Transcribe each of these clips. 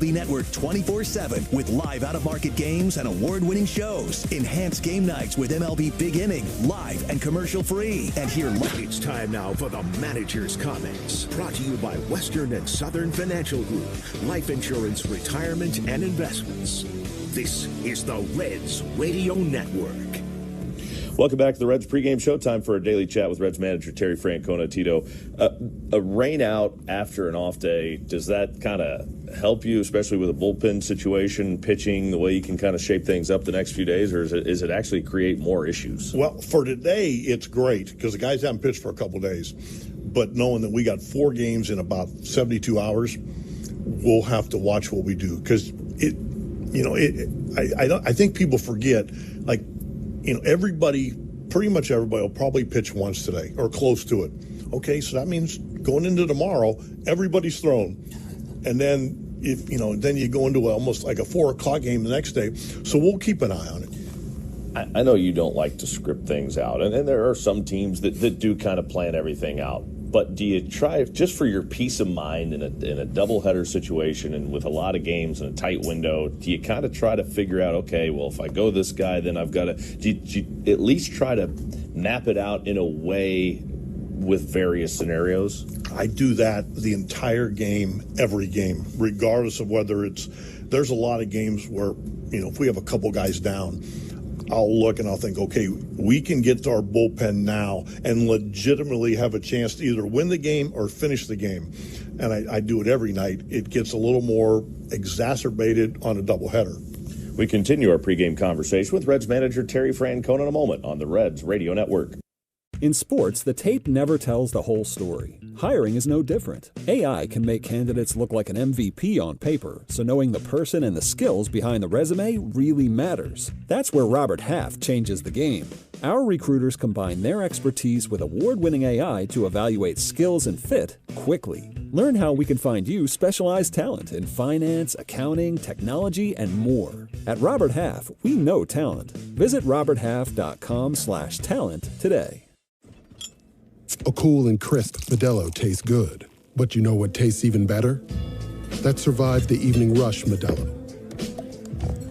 MLB Network 24/7 with live out-of-market games and award-winning shows. Enhance game nights with MLB Big Inning, live and commercial-free. And hear It's time now for the Manager's Comments. Brought to you by Western and Southern Financial Group. Life insurance, retirement, and investments. This is the Reds Radio Network. Welcome back to the Reds pregame show. Time for a daily chat with Reds manager Terry Francona. Tito, a rain out after an off day, does that kind of help you, especially with a bullpen situation, pitching, the way you can kind of shape things up the next few days, or is it actually create more issues? Well, for today, it's great because the guys haven't pitched for a couple days. But knowing that we got 4 games in about 72 hours, we'll have to watch what we do because I think people forget, like, everybody, pretty much everybody will probably pitch once today or close to it. Okay, so that means going into tomorrow, everybody's thrown. And then then you go into almost like a 4 o'clock game the next day. So we'll keep an eye on it. I know you don't like to script things out, and there are some teams that do kind of plan everything out. But do you try, just for your peace of mind in a doubleheader situation and with a lot of games in a tight window, do you kind of try to figure out, okay, well, if I go this guy, then I've got to, do you at least try to map it out in a way with various scenarios? I do that the entire game, every game, regardless of whether there's a lot of games where, if we have a couple guys down, I'll look and I'll think, okay, we can get to our bullpen now and legitimately have a chance to either win the game or finish the game. And I do it every night. It gets a little more exacerbated on a doubleheader. We continue our pregame conversation with Reds manager Terry Francona in a moment on the Reds Radio Network. In sports, the tape never tells the whole story. Hiring is no different. AI can make candidates look like an MVP on paper, so knowing the person and the skills behind the resume really matters. That's where Robert Half changes the game. Our recruiters combine their expertise with award-winning AI to evaluate skills and fit quickly. Learn how we can find you specialized talent in finance, accounting, technology, and more. At Robert Half, we know talent. Visit roberthalf.com/talent today. A cool and crisp Modelo tastes good. But you know what tastes even better? That survived the evening rush Modelo.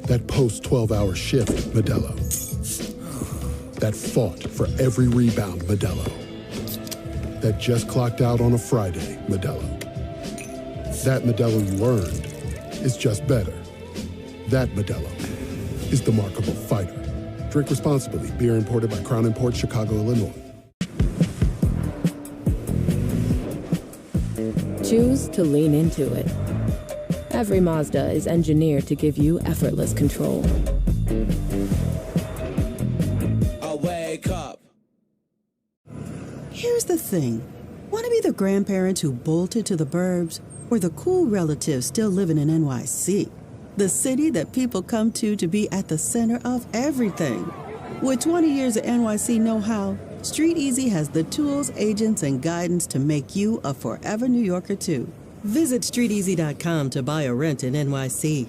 That post-12-hour shift Modelo. That fought for every rebound Modelo. That just clocked out on a Friday Modelo. That Modelo you earned is just better. That Modelo is the markable fighter. Drink responsibly. Beer imported by Crown Imports, Chicago, Illinois. Choose to lean into it. Every Mazda is engineered to give you effortless control. I wake up. Here's the thing. Want to be the grandparents who bolted to the burbs or the cool relatives still living in NYC? The city that people come to be at the center of everything. With 20 years of NYC know-how, Street Easy has the tools, agents, and guidance to make you a forever New Yorker, too. Visit StreetEasy.com to buy or rent in NYC.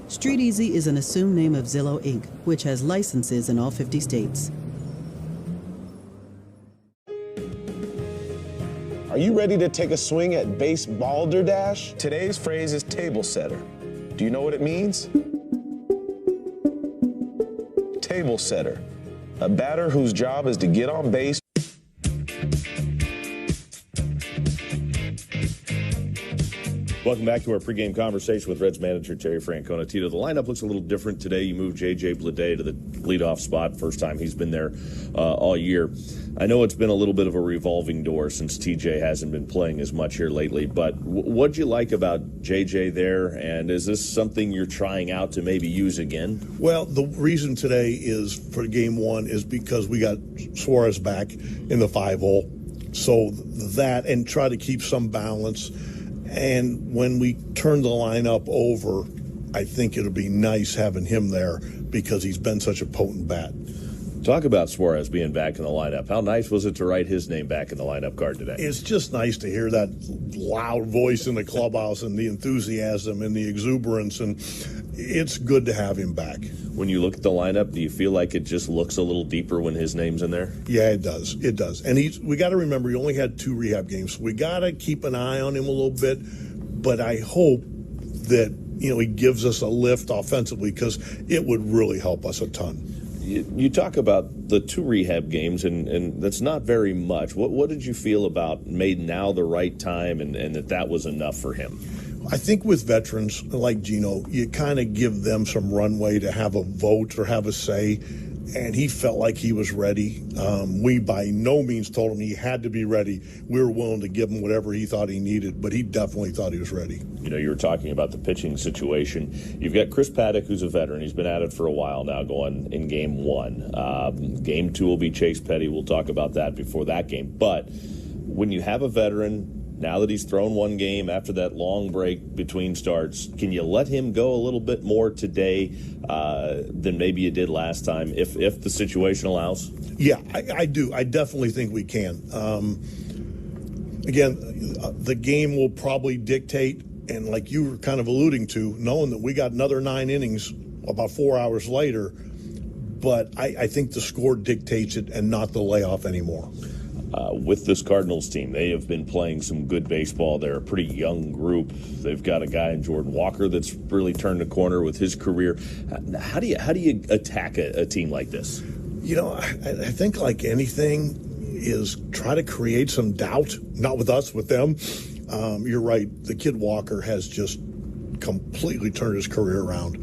Street Easy is an assumed name of Zillow, Inc., which has licenses in all 50 states. Are you ready to take a swing at base balderdash? Today's phrase is table setter. Do you know what it means? Table setter. A batter whose job is to get on base. Welcome back to our pregame conversation with Reds manager Terry Francona. Tito, the lineup looks a little different today. You moved J.J. Bleday to the leadoff spot. First time he's been there all year. I know it's been a little bit of a revolving door since TJ hasn't been playing as much here lately, but what'd you like about J.J. there, and is this something you're trying out to maybe use again? Well, the reason today is for game one is because we got Suarez back in the 5-hole. So that, and try to keep some balance. And when we turn the lineup over, I think it'll be nice having him there because he's been such a potent bat. Talk about Suarez being back in the lineup. How nice was it to write his name back in the lineup card today? It's just nice to hear that loud voice in the clubhouse and the enthusiasm and the exuberance, and it's good to have him back. When you look at the lineup, do you feel like it just looks a little deeper when his name's in there? Yeah, it does. It does. And we got to remember he only had 2 rehab games. So we got to keep an eye on him a little bit, but I hope that he gives us a lift offensively, because it would really help us a ton. You talk about the 2 rehab games, and that's not very much. What did you feel about made now the right time, and that was enough for him? I think with veterans like Gino, you kind of give them some runway to have a vote or have a say, and he felt like he was ready. We by no means told him he had to be ready. We were willing to give him whatever he thought he needed, but he definitely thought he was ready. You were talking about the pitching situation. You've got Chris Paddock, who's a veteran. He's been at it for a while now, going in game 1. Game 2 will be Chase Petty. We'll talk about that before that game. But when you have a veteran, now that he's thrown 1 game after that long break between starts, can you let him go a little bit more today than maybe you did last time, if the situation allows? Yeah, I do. I definitely think we can. Again, the game will probably dictate, and like you were kind of alluding to, knowing that we got another 9 innings about 4 hours later, but I think the score dictates it and not the layoff anymore. With this Cardinals team, they have been playing some good baseball. They're a pretty young group. They've got a guy in Jordan Walker that's really turned the corner with his career. How do you attack a team like this? I think like anything is try to create some doubt, not with us, with them. You're right. The kid Walker has just completely turned his career around,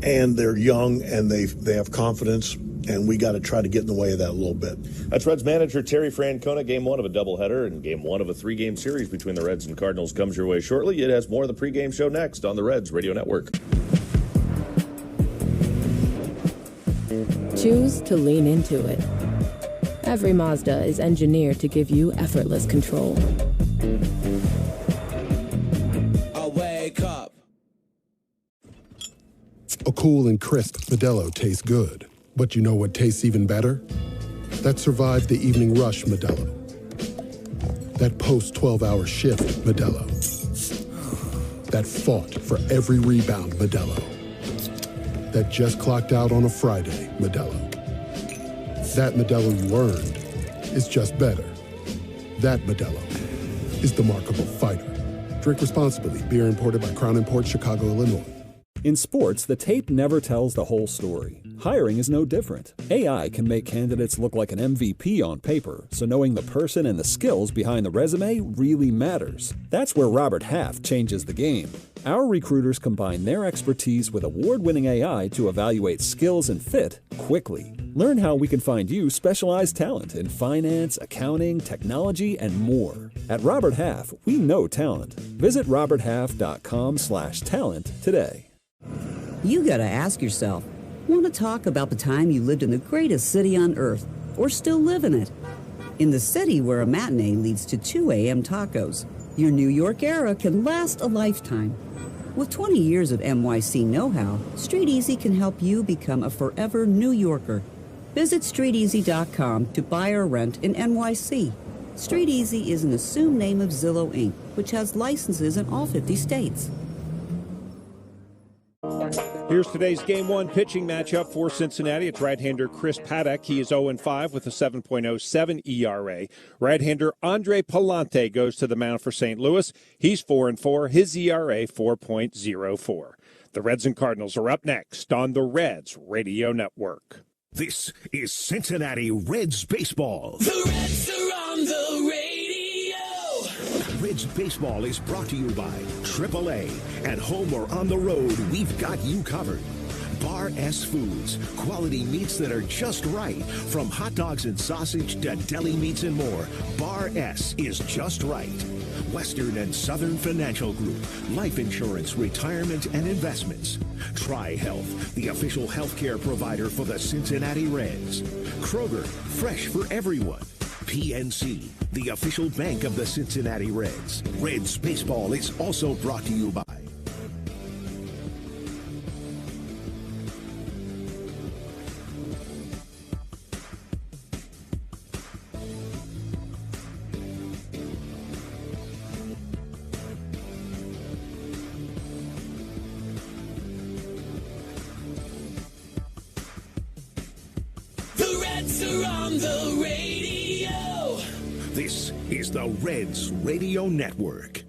and they're young and they have confidence. And we got to try to get in the way of that a little bit. That's Reds manager Terry Francona. Game 1 of a doubleheader and game 1 of a 3-game series between the Reds and Cardinals comes your way shortly. It has more of the pregame show next on the Reds Radio Network. Choose to lean into it. Every Mazda is engineered to give you effortless control. I wake up. A cool and crisp Modelo tastes good. But you know what tastes even better? That survived the evening rush Modelo. That post-12-hour shift Modelo. That fought for every rebound Modelo. That just clocked out on a Friday Modelo. That Modelo you earned is just better. That Modelo is the Markable Fighter. Drink responsibly. Beer imported by Crown Imports, Chicago, Illinois. In sports, the tape never tells the whole story. Hiring is no different. AI can make candidates look like an MVP on paper, so knowing the person and the skills behind the resume really matters. That's where Robert Half changes the game. Our recruiters combine their expertise with award-winning AI to evaluate skills and fit quickly. Learn how we can find you specialized talent in finance, accounting, technology, and more. At Robert Half, we know talent. Visit roberthalf.com/talent today. You gotta ask yourself, want to talk about the time you lived in the greatest city on earth, or still live in it? In the city where a matinee leads to 2 a.m. tacos, your New York era can last a lifetime. With 20 years of NYC know-how, Street Easy can help you become a forever New Yorker. Visit StreetEasy.com to buy or rent in NYC. Street Easy is an assumed name of Zillow Inc., which has licenses in all 50 states. Here's today's Game 1 pitching matchup for Cincinnati. It's right-hander Chris Paddock. He is 0-5 with a 7.07 ERA. Right-hander Andre Palante goes to the mound for St. Louis. He's 4-4. His ERA 4.04. The Reds and Cardinals are up next on the Reds Radio Network. This is Cincinnati Reds baseball. The Reds are on the radio. Reds baseball is brought to you by AAA. At home or on the road, we've got you covered. Bar S Foods, quality meats that are just right. From hot dogs and sausage to deli meats and more, Bar S is just right. Western and Southern Financial Group, life insurance, retirement, and investments. Tri-Health, the official healthcare provider for the Cincinnati Reds. Kroger, fresh for everyone. PNC, the official bank of the Cincinnati Reds. Reds baseball is also brought to you by The Reds are on the radio. This is the Reds Radio Network.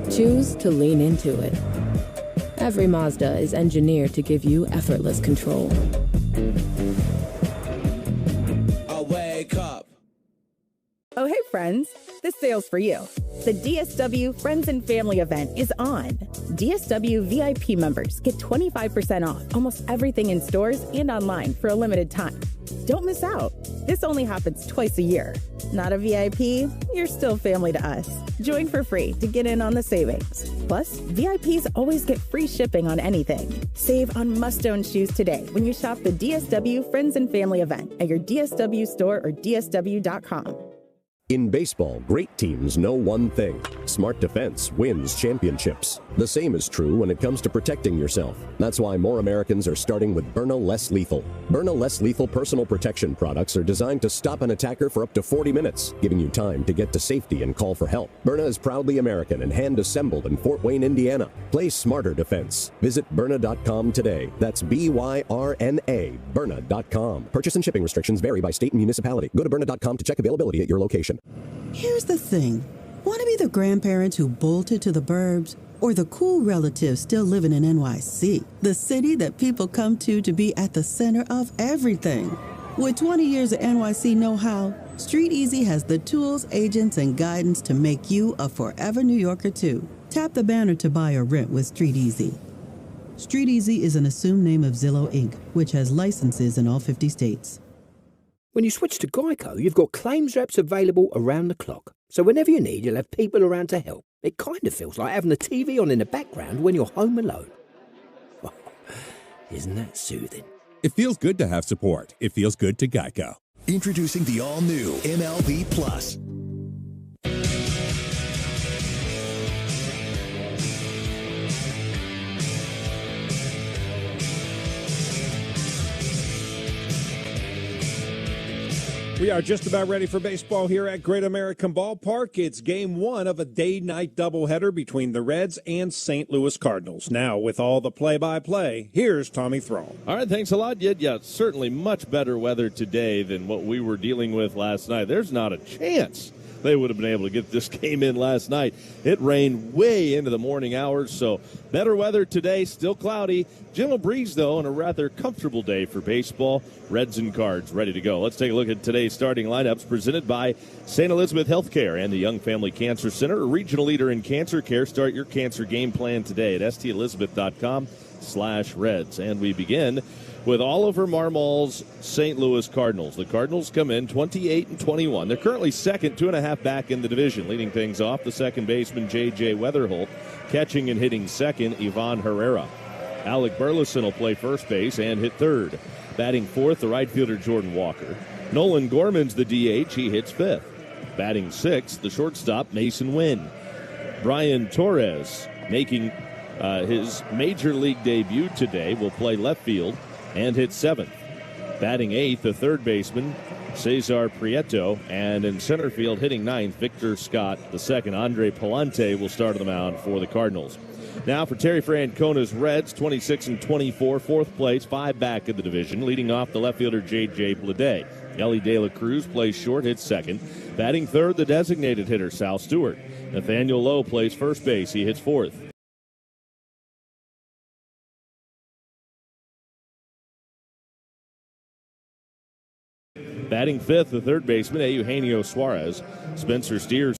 choose to lean into it. Every Mazda is engineered to give you effortless control. I wake up. Oh, hey, friends. This sale's for you. The DSW Friends and Family event is on. DSW VIP members get 25% off almost everything in stores and online for a limited time. Don't miss out. This only happens twice a year. Not a VIP? You're still family to us. Join for free to get in on the savings. Plus, VIPs always get free shipping on anything. Save on must-own shoes today when you shop the DSW Friends and Family event at your DSW store or DSW.com. In baseball, great teams know one thing: smart defense wins championships. The same is true when it comes to protecting yourself. That's why more Americans are starting with Byrna Less Lethal. Byrna Less Lethal personal protection products are designed to stop an attacker for up to 40 minutes, giving you time to get to safety and call for help. Byrna is proudly American and hand-assembled in Fort Wayne, Indiana. Play smarter defense. Visit Byrna.com today. That's BYRNA, Byrna.com. Purchase and shipping restrictions vary by state and municipality. Go to Byrna.com to check availability at your location. Here's the thing. Want to be the grandparents who bolted to the burbs? Or the cool relatives still living in NYC? The city that people come to be at the center of everything. With 20 years of NYC know-how, Street Easy has the tools, agents, and guidance to make you a forever New Yorker too. Tap the banner to buy or rent with Street Easy. Street Easy is an assumed name of Zillow Inc., which has licenses in all 50 states. When you switch to Geico, you've got claims reps available around the clock. So whenever you need, you'll have people around to help. It kind of feels like having the TV on in the background when you're home alone. Oh, isn't that soothing? It feels good to have support. It feels good to Geico. Introducing the all-new MLB Plus. We are just about ready for baseball here at Great American Ballpark. It's game one of a day-night doubleheader between the Reds and St. Louis Cardinals. Now, with all the play-by-play, here's Tommy Thrall. All right, thanks a lot. Yeah, certainly much better weather today than what we were dealing with last night. There's not a chance they would have been able to get this game in last night. It rained way into the morning hours, so better weather today, still cloudy. Gentle breeze, though, and a rather comfortable day for baseball. Reds and Cards ready to go. Let's take a look at today's starting lineups presented by St. Elizabeth Healthcare and the Young Family Cancer Center, a regional leader in cancer care. Start your cancer game plan today at stelizabeth.com/Reds. And we begin with Oliver Marmol's St. Louis Cardinals. The Cardinals come in 28-21. They're currently second, 2.5 back in the division. Leading things off, the second baseman, J.J. Weatherholt. Catching and hitting second, Ivan Herrera. Alec Burleson will play first base and hit third. Batting fourth, the right fielder, Jordan Walker. Nolan Gorman's the DH. He hits fifth. Batting sixth, the shortstop, Mason Wynn. Brian Torres, making his major league debut today, will play left field and hit seventh. Batting eighth, the third baseman, Cesar Prieto, and in center field hitting ninth, Victor Scott II. Andre Palante will start on the mound for the Cardinals. Now for Terry Francona's Reds, 26-24, fourth place, 5 back in the division. Leading off, the left fielder J.J. Bleday. Ellie De La Cruz plays short, hits second. Batting third, the designated hitter Sal Stewart. Nathaniel Lowe plays first base. He hits fourth. Batting fifth, the third baseman, Eugenio Suarez. Spencer Steers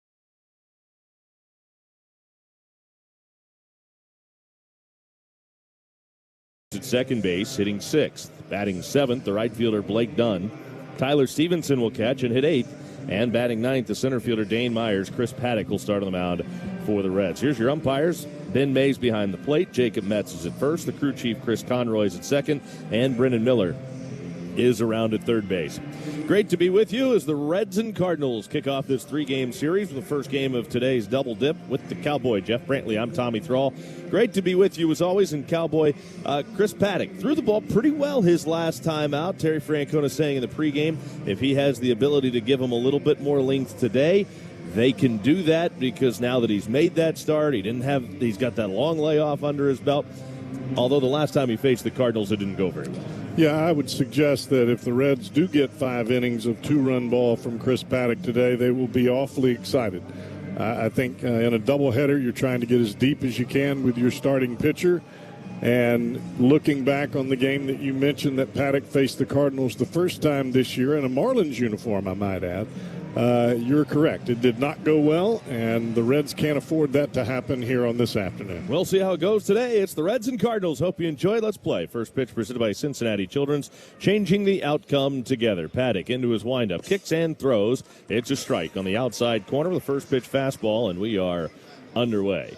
at second base, hitting sixth. Batting seventh, the right fielder Blake Dunn. Tyler Stevenson will catch and hit eighth. And batting ninth, the center fielder Dane Myers. Chris Paddock will start on the mound for the Reds. Here's your umpires. Ben Mays behind the plate. Jacob Metz is at first. The crew chief Chris Conroy is at second. And Brennan Miller is around at third base. Great to be with you as the Reds and Cardinals kick off this 3-game series with the first game of today's double dip with the Cowboy Jeff Brantley. I'm Tommy Thrall. Great to be with you as always. And Cowboy Chris Paddock threw the ball pretty well his last time out. Terry Francona saying in the pregame if he has the ability to give him a little bit more length today, they can do that because now that he's made that start, he's got that long layoff under his belt. Although the last time he faced the Cardinals, it didn't go very well. Yeah, I would suggest that if the Reds do get 5 innings of 2-run ball from Chris Paddock today, they will be awfully excited. I think in a doubleheader, you're trying to get as deep as you can with your starting pitcher. And looking back on the game that you mentioned that Paddock faced the Cardinals the first time this year in a Marlins uniform, I might add, you're correct. It did not go well, and the Reds can't afford that to happen here on this afternoon. We'll see how it goes today. It's the Reds and Cardinals. Hope you enjoy. Let's play. First pitch presented by Cincinnati Children's, changing the outcome together. Paddock into his windup, kicks and throws. It's a strike on the outside corner with the first pitch fastball, and we are underway.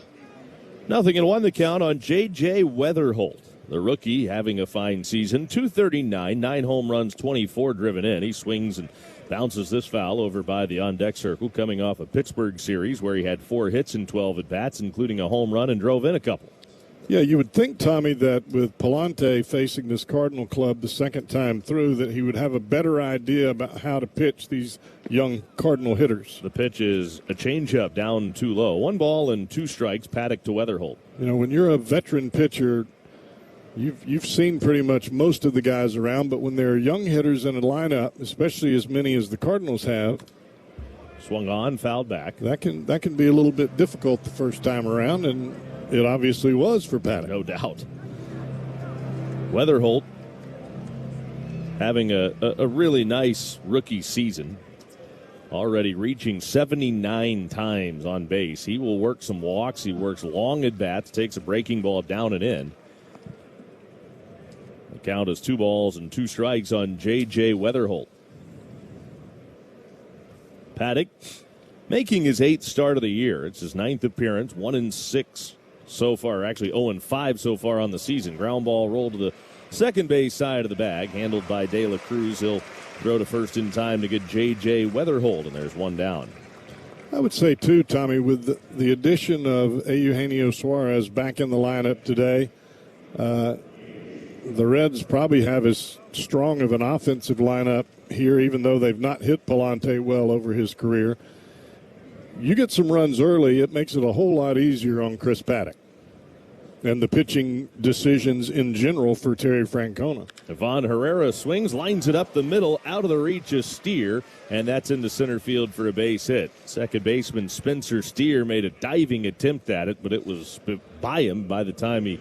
0-1 the count on J.J. Weatherholt. The rookie having a fine season, 239, 9 home runs, 24 driven in. He swings and bounces this foul over by the on-deck circle, coming off a Pittsburgh series where he had 4 hits in 12 at-bats, including a home run, and drove in a couple. Yeah, you would think, Tommy, that with Palante facing this Cardinal club the second time through, that he would have a better idea about how to pitch these young Cardinal hitters. The pitch is a changeup down too low. 1 ball and 2 strikes, Paddock to Weatherholt. You know, when you're a veteran pitcher, you've seen pretty much most of the guys around, but when there are young hitters in a lineup, especially as many as the Cardinals have, swung on, fouled back. That can be a little bit difficult the first time around, and it obviously was for Paddock. No doubt. Weatherholt having a really nice rookie season. Already reaching 79 times on base. He will work some walks. He works long at-bats, takes a breaking ball down and in. The count is 2 balls and 2 strikes on J.J. Weatherholt. Paddock making his 8th start of the year. It's his 9th appearance, 1-6 so far. Actually 0-5 so far on the season. Ground ball rolled to the second base side of the bag, handled by De La Cruz. He'll throw to first in time to get J.J. Weatherholt, and there's 1 down. I would say, too, Tommy, with the addition of Eugenio Suarez back in the lineup today, the Reds probably have as strong of an offensive lineup here, even though they've not hit Palante well over his career. You get some runs early, it makes it a whole lot easier on Chris Paddock and the pitching decisions in general for Terry Francona. Ivan Herrera swings, lines it up the middle, out of the reach of Steer, and that's into center field for a base hit. Second baseman Spencer Steer made a diving attempt at it, but it was by him by the time he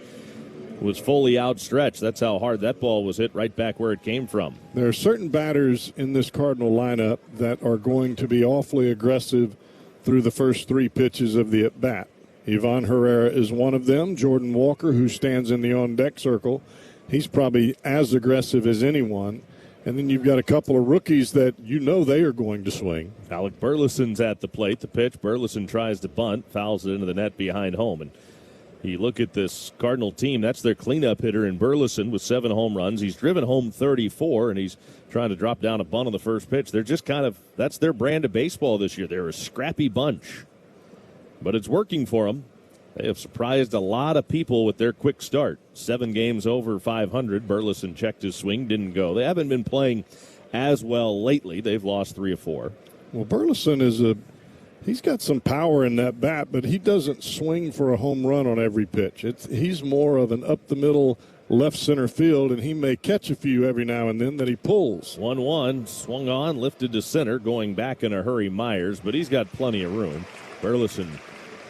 was fully outstretched. That's how hard that ball was hit, right back where it came from. There are certain batters in this Cardinal lineup that are going to be awfully aggressive through the first 3 pitches of the at-bat. Ivan Herrera is one of them. Jordan Walker, who stands in the on-deck circle, he's probably as aggressive as anyone. And then you've got a couple of rookies that you know they are going to swing. Alec Burleson's at the plate. The pitch, Burleson tries to bunt, fouls it into the net behind home. And you look at this Cardinal team, that's their cleanup hitter in Burleson with 7 home runs. He's driven home 34, and he's trying to drop down a bunt on the first pitch. They're just that's their brand of baseball this year. They're a scrappy bunch. But it's working for them. They have surprised a lot of people with their quick start. 7 games over 500. Burleson checked his swing, didn't go. They haven't been playing as well lately. They've lost 3 of 4. Well, Burleson he's got some power in that bat, but he doesn't swing for a home run on every pitch. He's more of an up-the-middle left center field, and he may catch a few every now and then that he pulls. 1-1, swung on, lifted to center, going back in a hurry Myers, but he's got plenty of room. Burleson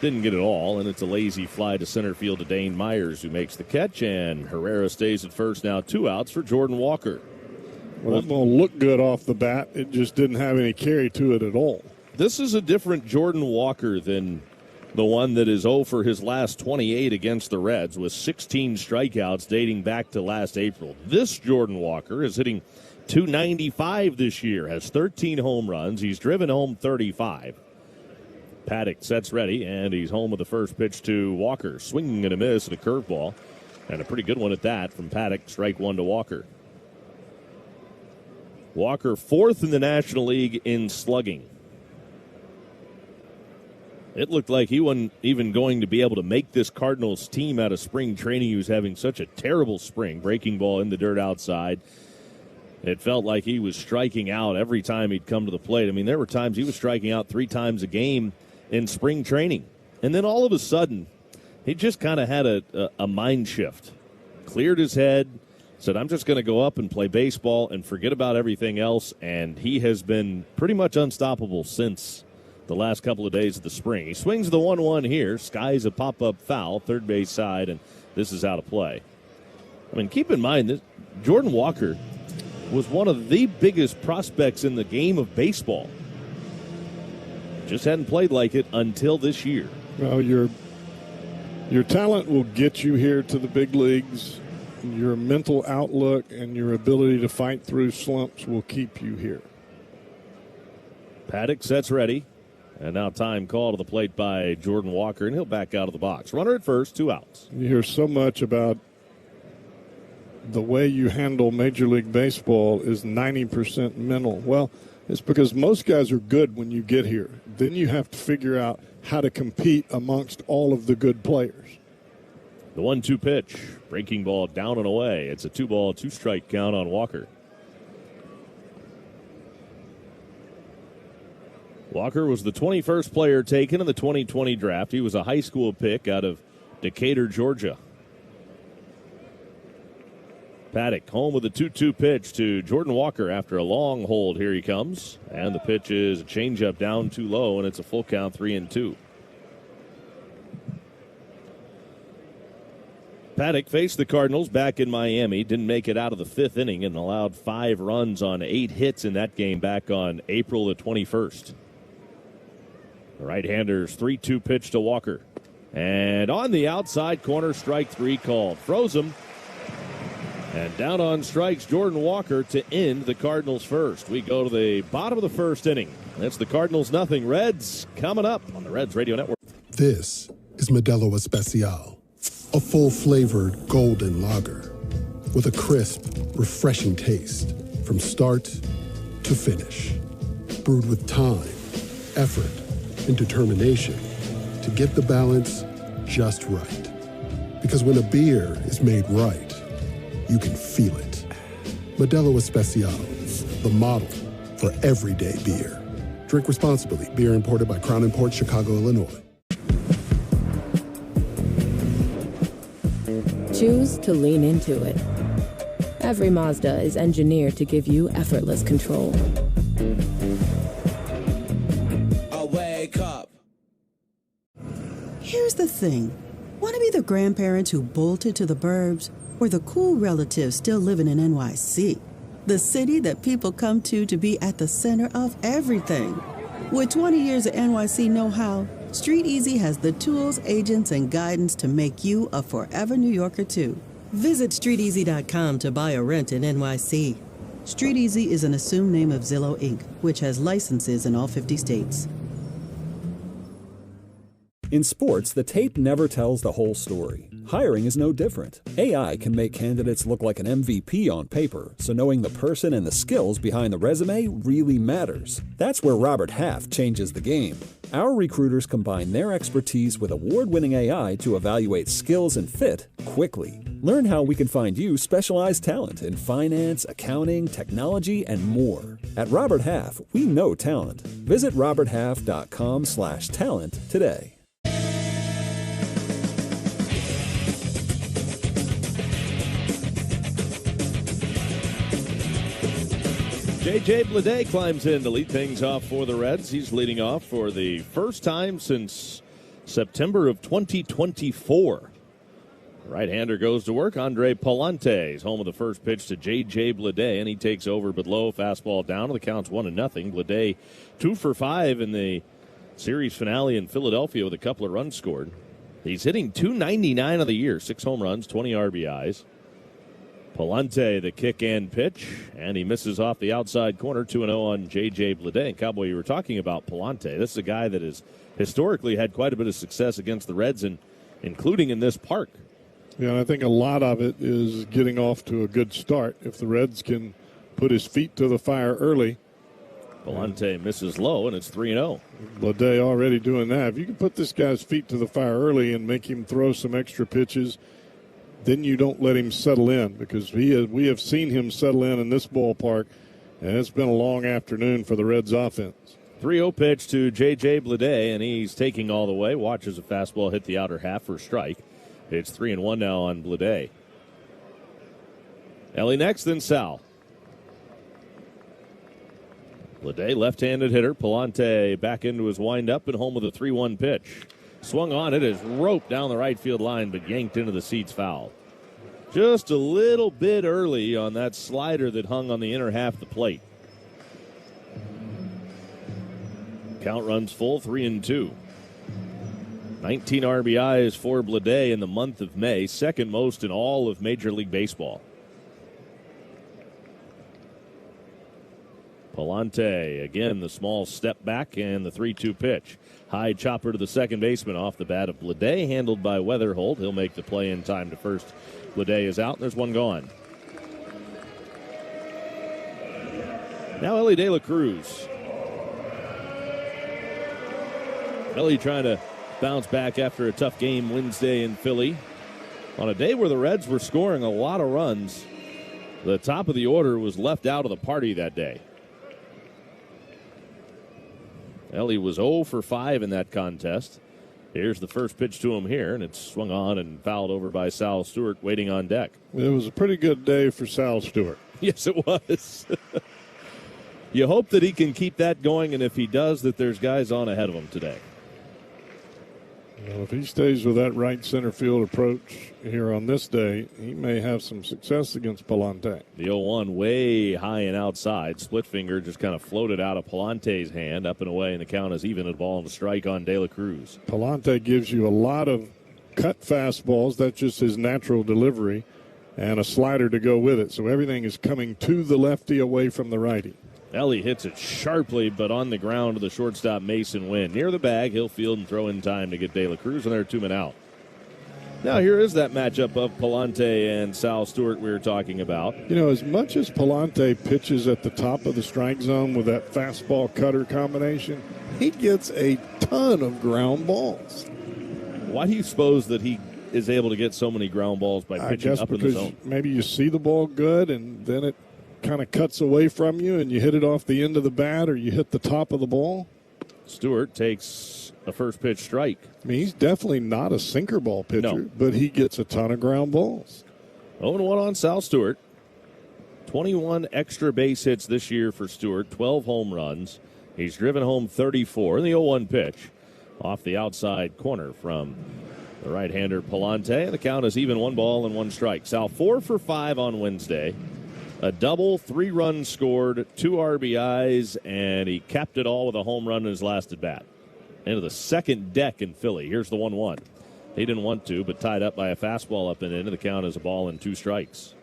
didn't get it all, and it's a lazy fly to center field to Dane Myers, who makes the catch, and Herrera stays at first now. 2 outs for Jordan Walker. Well, that ball looked good off the bat. It just didn't have any carry to it at all. This is a different Jordan Walker than the one that is 0 for his last 28 against the Reds with 16 strikeouts dating back to last April. This Jordan Walker is hitting .295 this year, has 13 home runs. He's driven home 35. Paddock sets ready, and he's home with the first pitch to Walker. Swinging and a miss and a curveball, and a pretty good one at that from Paddock. Strike 1 to Walker. Walker 4th in the National League in slugging. It looked like he wasn't even going to be able to make this Cardinals team out of spring training. He was having such a terrible spring. Breaking ball in the dirt outside. It felt like he was striking out every time he'd come to the plate. I mean, there were times he was striking out 3 times a game in spring training. And then all of a sudden, he just kind of had a mind shift. Cleared his head, said, I'm just going to go up and play baseball and forget about everything else. And he has been pretty much unstoppable since the last couple of days of the spring. He swings the 1-1 here. Skies a pop-up foul, third base side, and this is out of play. I mean, keep in mind that Jordan Walker was one of the biggest prospects in the game of baseball. Just hadn't played like it until this year. Well, your talent will get you here to the big leagues. Your mental outlook and your ability to fight through slumps will keep you here. Paddock sets ready. And now time call to the plate by Jordan Walker, and he'll back out of the box. Runner at first, 2 outs. You hear so much about the way you handle Major League Baseball is 90% mental. Well, it's because most guys are good when you get here. Then you have to figure out how to compete amongst all of the good players. The 1-2 pitch. Breaking ball down and away. It's a 2-ball, 2-strike count on Walker. Walker was the 21st player taken in the 2020 draft. He was a high school pick out of Decatur, Georgia. Paddock home with a 2-2 pitch to Jordan Walker after a long hold. Here he comes. And the pitch is a changeup down too low, and it's a full count, 3-2. Paddock faced the Cardinals back in Miami. Didn't make it out of the 5th inning and allowed 5 runs on 8 hits in that game back on April the 21st. The right-hander's 3-2 pitch to Walker. And on the outside corner, strike 3 called. Froze him. And down on strikes, Jordan Walker to end the Cardinals first. We go to the bottom of the 1st inning. That's the Cardinals 0. Reds coming up on the Reds Radio Network. This is Modelo Especial, a full-flavored golden lager with a crisp, refreshing taste from start to finish. Brewed with time, effort, and determination to get the balance just right. Because when a beer is made right, you can feel it. Modelo Especial, the model for everyday beer. Drink responsibly. Beer imported by Crown Imports, Chicago, Illinois. Choose to lean into it. Every Mazda is engineered to give you effortless control. Wake up. Here's the thing. Want to be the grandparents who bolted to the burbs, or the cool relatives still living in NYC? The city that people come to be at the center of everything. With 20 years of NYC know-how, Street Easy has the tools, agents, and guidance to make you a forever New Yorker, too. Visit StreetEasy.com to buy or rent in NYC. Street Easy is an assumed name of Zillow, Inc., which has licenses in all 50 states. In sports, the tape never tells the whole story. Hiring is no different. AI can make candidates look like an MVP on paper, so knowing the person and the skills behind the resume really matters. That's where Robert Half changes the game. Our recruiters combine their expertise with award-winning AI to evaluate skills and fit quickly. Learn how we can find you specialized talent in finance, accounting, technology, and more. At Robert Half, we know talent. Visit roberthalf.com/talent today. J.J. Bleday climbs in to lead things off for the Reds. He's leading off for the first time since September of 2024. Right-hander goes to work. Andre Pallante is home with the first pitch to J.J. Bleday, and he takes over but low. Fastball down. The count's 1-0. Bleday 2 for 5 in the series finale in Philadelphia with a couple of runs scored. He's hitting .299 of the year, 6 home runs, 20 RBIs. Pallante, the kick and pitch, and he misses off the outside corner, 2-0 on J.J. Bleday. And Cowboy, you were talking about Pallante. This is a guy that has historically had quite a bit of success against the Reds, and including in this park. Yeah, and I think a lot of it is getting off to a good start. If the Reds can put his feet to the fire early. Pallante misses low, and it's 3-0. Bleday already doing that. If you can put this guy's feet to the fire early and make him throw some extra pitches, then you don't let him settle in, because we have seen him settle in this ballpark, and it's been a long afternoon for the Reds offense. 3-0 pitch to J.J. Bleday, and he's taking all the way. Watches a fastball hit the outer half for a strike. It's 3-1 now on Bleday. Ellie next, then Sal. Ledet, left-handed hitter. Palante back into his windup and home with a 3-1 pitch. Swung on it, is roped down the right field line, but yanked into the seats foul. Just a little bit early on that slider that hung on the inner half of the plate. Count runs full, 3-2. 19 RBIs for Bleday in the month of May, second most in all of Major League Baseball. Palante, again, the small step back and the 3-2 pitch. High chopper to the second baseman off the bat of Bleday, handled by Weatherholt. He'll make the play in time to first. Bleday is out, and there's one gone. Now Ellie De La Cruz. Ellie trying to bounce back after a tough game Wednesday in Philly. On a day where the Reds were scoring a lot of runs, the top of the order was left out of the party that day. Ellie was 0 for 5 in that contest. Here's the first pitch to him here, and it's swung on and fouled over by Sal Stewart waiting on deck. It was a pretty good day for Sal Stewart. Yes, it was. You hope that he can keep that going, and if he does, that there's guys on ahead of him today. Well, if he stays with that right center field approach here on this day, he may have some success against Palante. The 0-1 way high and outside. Split finger just kind of floated out of Palante's hand, up and away, and the count is even at ball and a strike on De La Cruz. Palante gives you a lot of cut fastballs. That's just his natural delivery, and a slider to go with it. So everything is coming to the lefty away from the righty. Ellie hits it sharply, but on the ground to the shortstop, Mason Wynn. Near the bag, he'll field and throw in time to get De La Cruz, and there are 2 men out. Now, here is that matchup of Palante and Sal Stewart we were talking about. You know, as much as Palante pitches at the top of the strike zone with that fastball-cutter combination, he gets a ton of ground balls. Why do you suppose that he is able to get so many ground balls by pitching up in the zone? Maybe you see the ball good, and then it kind of cuts away from you and you hit it off the end of the bat or you hit the top of the ball. Stewart takes a first pitch strike. I mean, he's definitely not a sinker ball pitcher, but he gets a ton of ground balls. 0-1 on Sal Stewart. 21 extra base hits this year for Stewart, 12 home runs. He's driven home 34 in the 0-1 pitch off the outside corner from the right-hander Palante. And the count is even, 1 ball and 1 strike. Sal 4 for 5 on Wednesday. A double, 3 runs scored, 2 RBIs, and he capped it all with a home run in his last at-bat. Into the second deck in Philly. Here's the 1-1. He didn't want to, but tied up by a fastball up and in. The count is a ball and 2 strikes.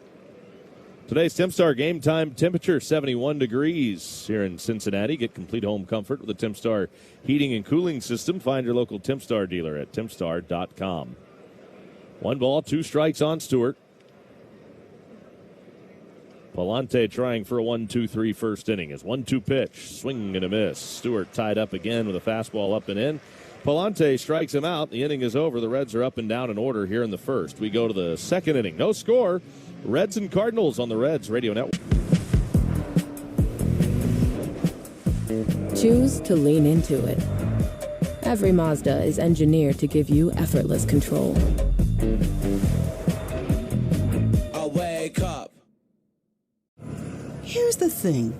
Today's Tempstar game time temperature, 71 degrees here in Cincinnati. Get complete home comfort with the Tempstar heating and cooling system. Find your local Tempstar dealer at tempstar.com. 1 ball, 2 strikes on Stewart. Palante trying for a 1-2-3 first inning. His 1-2 pitch, swing and a miss. Stewart tied up again with a fastball up and in. Palante strikes him out. The inning is over. The Reds are up and down in order here in the first. We go to the second inning. No score. Reds and Cardinals on the Reds Radio Network. Choose to lean into it. Every Mazda is engineered to give you effortless control. I wake up. Here's the thing.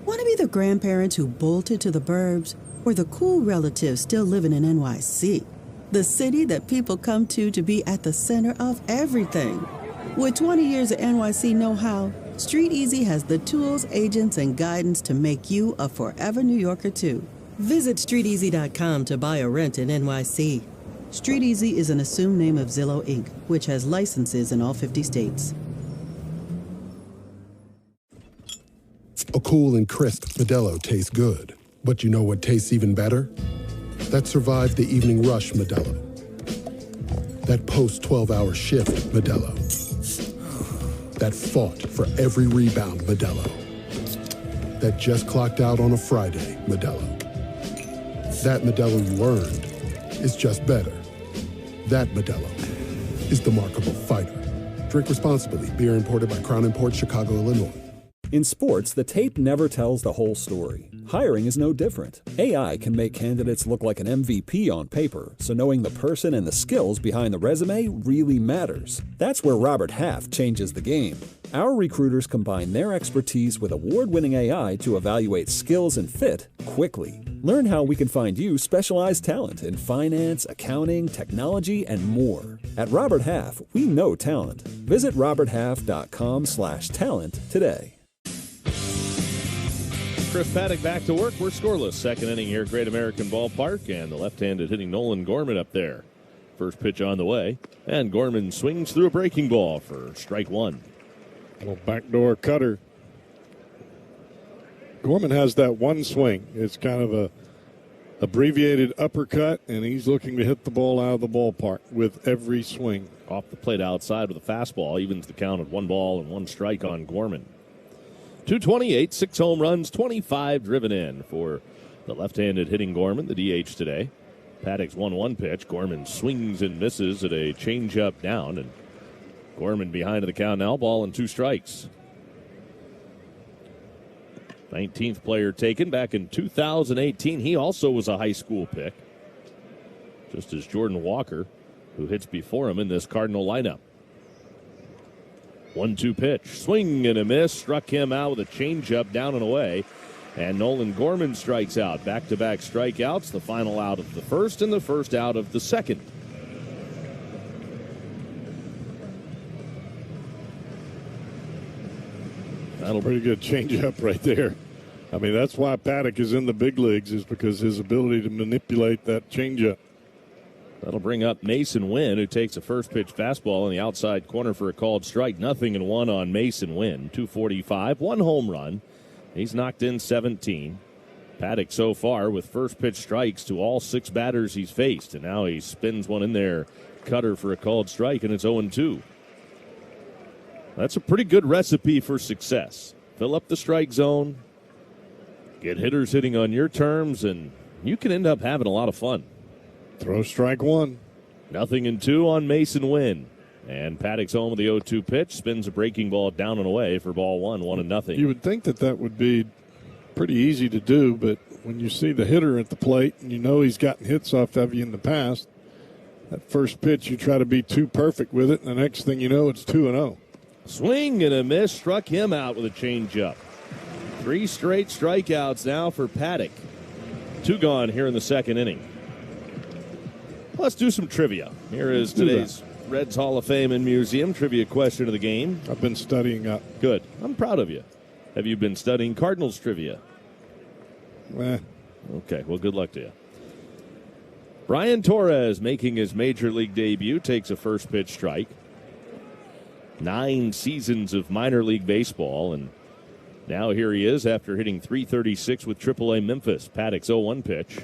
Want to be the grandparents who bolted to the burbs or the cool relatives still living in NYC? The city that people come to be at the center of everything. With 20 years of NYC know-how, Street Easy has the tools, agents, and guidance to make you a forever New Yorker too. Visit StreetEasy.com to buy or rent in NYC. Street Easy is an assumed name of Zillow, Inc., which has licenses in all 50 states. A cool and crisp Modelo tastes good. But you know what tastes even better? That survived the evening rush Modelo. That post-12-hour shift Modelo. That fought for every rebound Modelo. That just clocked out on a Friday Modelo. That Modelo you earned is just better. That Modelo is the markable fighter. Drink responsibly. Beer imported by Crown Imports, Chicago, Illinois. In sports, the tape never tells the whole story. Hiring is no different. AI can make candidates look like an MVP on paper, so knowing the person and the skills behind the resume really matters. That's where Robert Half changes the game. Our recruiters combine their expertise with award-winning AI to evaluate skills and fit quickly. Learn how we can find you specialized talent in finance, accounting, technology, and more. At Robert Half, we know talent. Visit roberthalf.com/talent today. Chris Paddock back to work. We're scoreless. Second inning here at Great American Ballpark, and the left-handed hitting Nolan Gorman up there. First pitch on the way, and Gorman swings through a breaking ball for strike one. Little backdoor cutter. Gorman has that one swing. It's kind of a abbreviated uppercut, and he's looking to hit the ball out of the ballpark with every swing. Off the plate outside with a fastball, evens the count at 1-1 strike on Gorman. 228, 6 home runs, 25 driven in for the left-handed hitting Gorman, the DH today. Paddock's 1-1 pitch. Gorman swings and misses at a changeup down, and Gorman behind the count now, ball and 2 strikes. 19th player taken back in 2018. He also was a high school pick, just as Jordan Walker, who hits before him in this Cardinal lineup. 1-2 pitch. Swing and a miss. Struck him out with a changeup down and away. And Nolan Gorman strikes out. Back-to-back strikeouts. The final out of the first and the first out of the second. That'll pretty good changeup right there. I mean, that's why Paddock is in the big leagues, is because his ability to manipulate that changeup. That'll bring up Mason Wynn, who takes a first pitch fastball in the outside corner for a called strike. 0-1 on Mason Wynn. 245, 1 home run. He's knocked in 17. Paddock so far with first pitch strikes to all 6 batters he's faced. And now he spins one in there, cutter for a called strike, and it's 0-2. That's a pretty good recipe for success. Fill up the strike zone, get hitters hitting on your terms, and you can end up having a lot of fun. Throw strike one. 0-2 on Mason Wynn. And Paddock's home with the 0-2 pitch. Spins a breaking ball down and away for ball 1, 1-0. You would think that would be pretty easy to do, but when you see the hitter at the plate and you know he's gotten hits off of you in the past, that first pitch you try to be too perfect with it, and the next thing you know, it's 2-0. Swing and a miss. Struck him out with a changeup. 3 straight strikeouts now for Paddock. 2 gone here in the second inning. Let's do some trivia. Here is today's Reds Hall of Fame and Museum trivia question of the game. I've been studying up. Good. I'm proud of you. Have you been studying Cardinals trivia? Okay, well, good luck to you. Brian Torres making his major league debut, takes a first pitch strike. 9 seasons of minor league baseball, and now here he is after hitting .336 with AAA Memphis. Paddock's 0-1 pitch.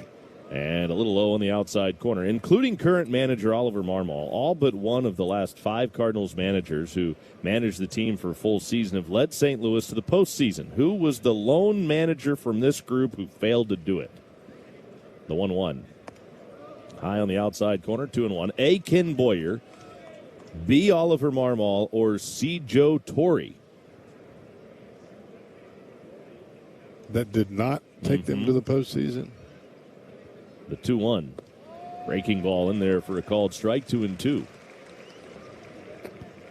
And a little low on the outside corner, including current manager Oliver Marmol. All but one of the last 5 Cardinals managers who managed the team for a full season have led St. Louis to the postseason. Who was the lone manager from this group who failed to do it? The 1-1. High on the outside corner, 2-1. A. Ken Boyer, B. Oliver Marmol, or C. Joe Torre? That did not take them to the postseason. The 2-1. Breaking ball in there for a called strike, 2-2.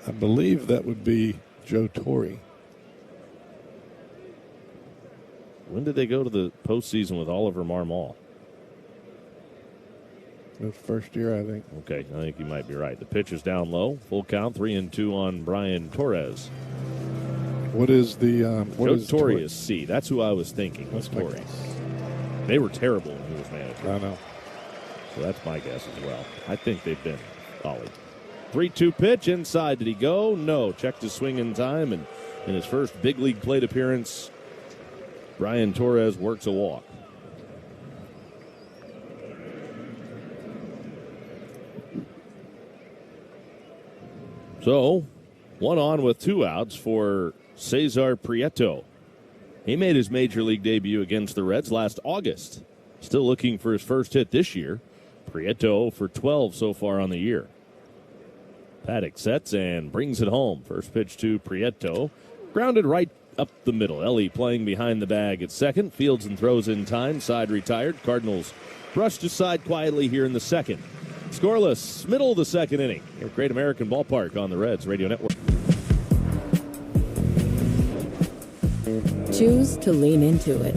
I believe that would be Joe Torre. When did they go to the postseason with Oliver Marmol? The first year, I think. Okay, I think you might be right. The pitch is down low. Full count, 3-2 on Brian Torres. What is the... Joe Torre is C. That's who I was thinking. Was Torre. They were terrible when he was manager. I know. So that's my guess as well. I think they've been solid. 3-2 pitch. Inside. Did he go? No. Checked his swing in time. And in his first big league plate appearance, Brian Torres works a walk. So, 1 on with 2 outs for Cesar Prieto. He made his major league debut against the Reds last August. Still looking for his first hit this year. Prieto for 12 so far on the year. Paddock sets and brings it home. First pitch to Prieto. Grounded right up the middle. Ellie playing behind the bag at second. Fields and throws in time. Side retired. Cardinals brushed aside quietly here in the second. Scoreless, middle of the second inning. Here at Great American Ballpark on the Reds Radio Network. Choose to lean into it.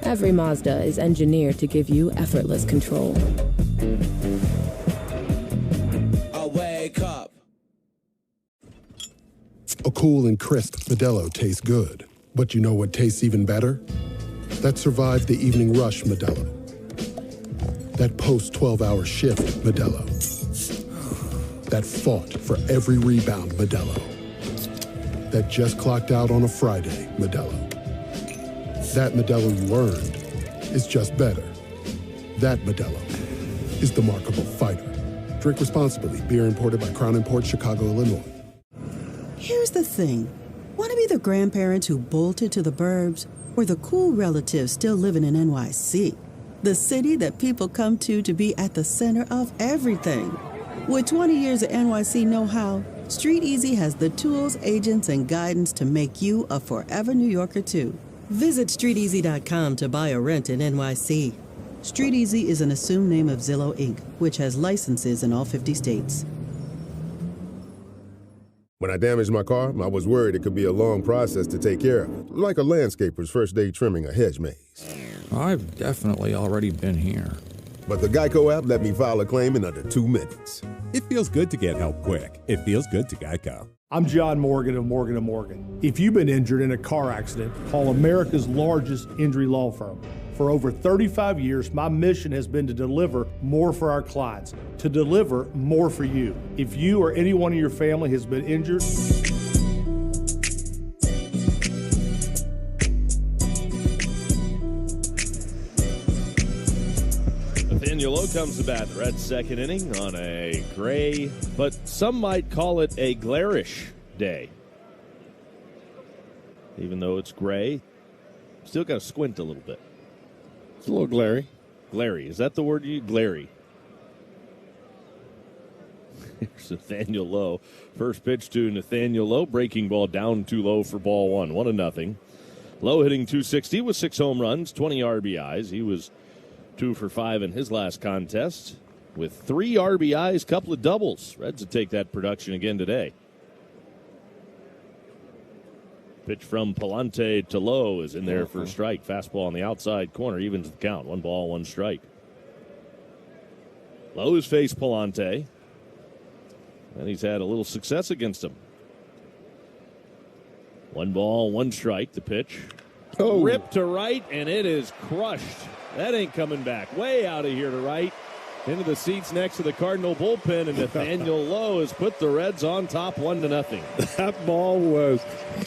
Every Mazda is engineered to give you effortless control. I wake up. A cool and crisp Modelo tastes good. But you know what tastes even better? That survived the evening rush Modelo. That post-12-hour shift Modelo. That fought for every rebound Modelo. That just clocked out on a Friday Modelo. That Modelo you earned is just better. That Modelo is the markable fighter. Drink responsibly. Beer imported by Crown Imports, Chicago, Illinois. Here's the thing. Want to be the grandparents who bolted to the burbs, or the cool relatives still living in NYC? The city that people come to be at the center of everything. With 20 years of NYC know-how, Street Easy has the tools, agents, and guidance to make you a forever New Yorker, too. Visit StreetEasy.com to buy or rent in NYC. Street Easy is an assumed name of Zillow, Inc., which has licenses in all 50 states. When I damaged my car, I was worried it could be a long process to take care of, like a landscaper's first day trimming a hedge maze. I've definitely already been here. But the Geico app let me file a claim in under 2 minutes. It feels good to get help quick. It feels good to Geico. I'm John Morgan of Morgan & Morgan. If you've been injured in a car accident, call America's largest injury law firm. For over 35 years, my mission has been to deliver more for our clients, to deliver more for you. If you or anyone in your family has been injured, Nathaniel Lowe comes to bat. The Reds' second inning on a gray, but some might call it a glarish day. Even though it's gray, still got to squint a little bit. It's a little glary. Glary. Is that the word you glary? Here's Nathaniel Lowe. First pitch to Nathaniel Lowe. Breaking ball down too low for ball one. 1-0. Lowe hitting .260 with 6 home runs, 20 RBIs. He was 2 for 5 in his last contest with 3 RBIs, couple of doubles. Reds would take that production again today. Pitch from Palante to Lowe is in there for a strike. Fastball on the outside corner, evens the count. 1 ball, 1 strike. Lowe has faced Palante, and he's had a little success against him. 1 ball, 1 strike. The pitch. Oh. Ripped to right, and it is crushed. That ain't coming back. Way out of here to right. Into the seats next to the Cardinal bullpen, and Nathaniel Lowe has put the Reds on top 1-0. That ball was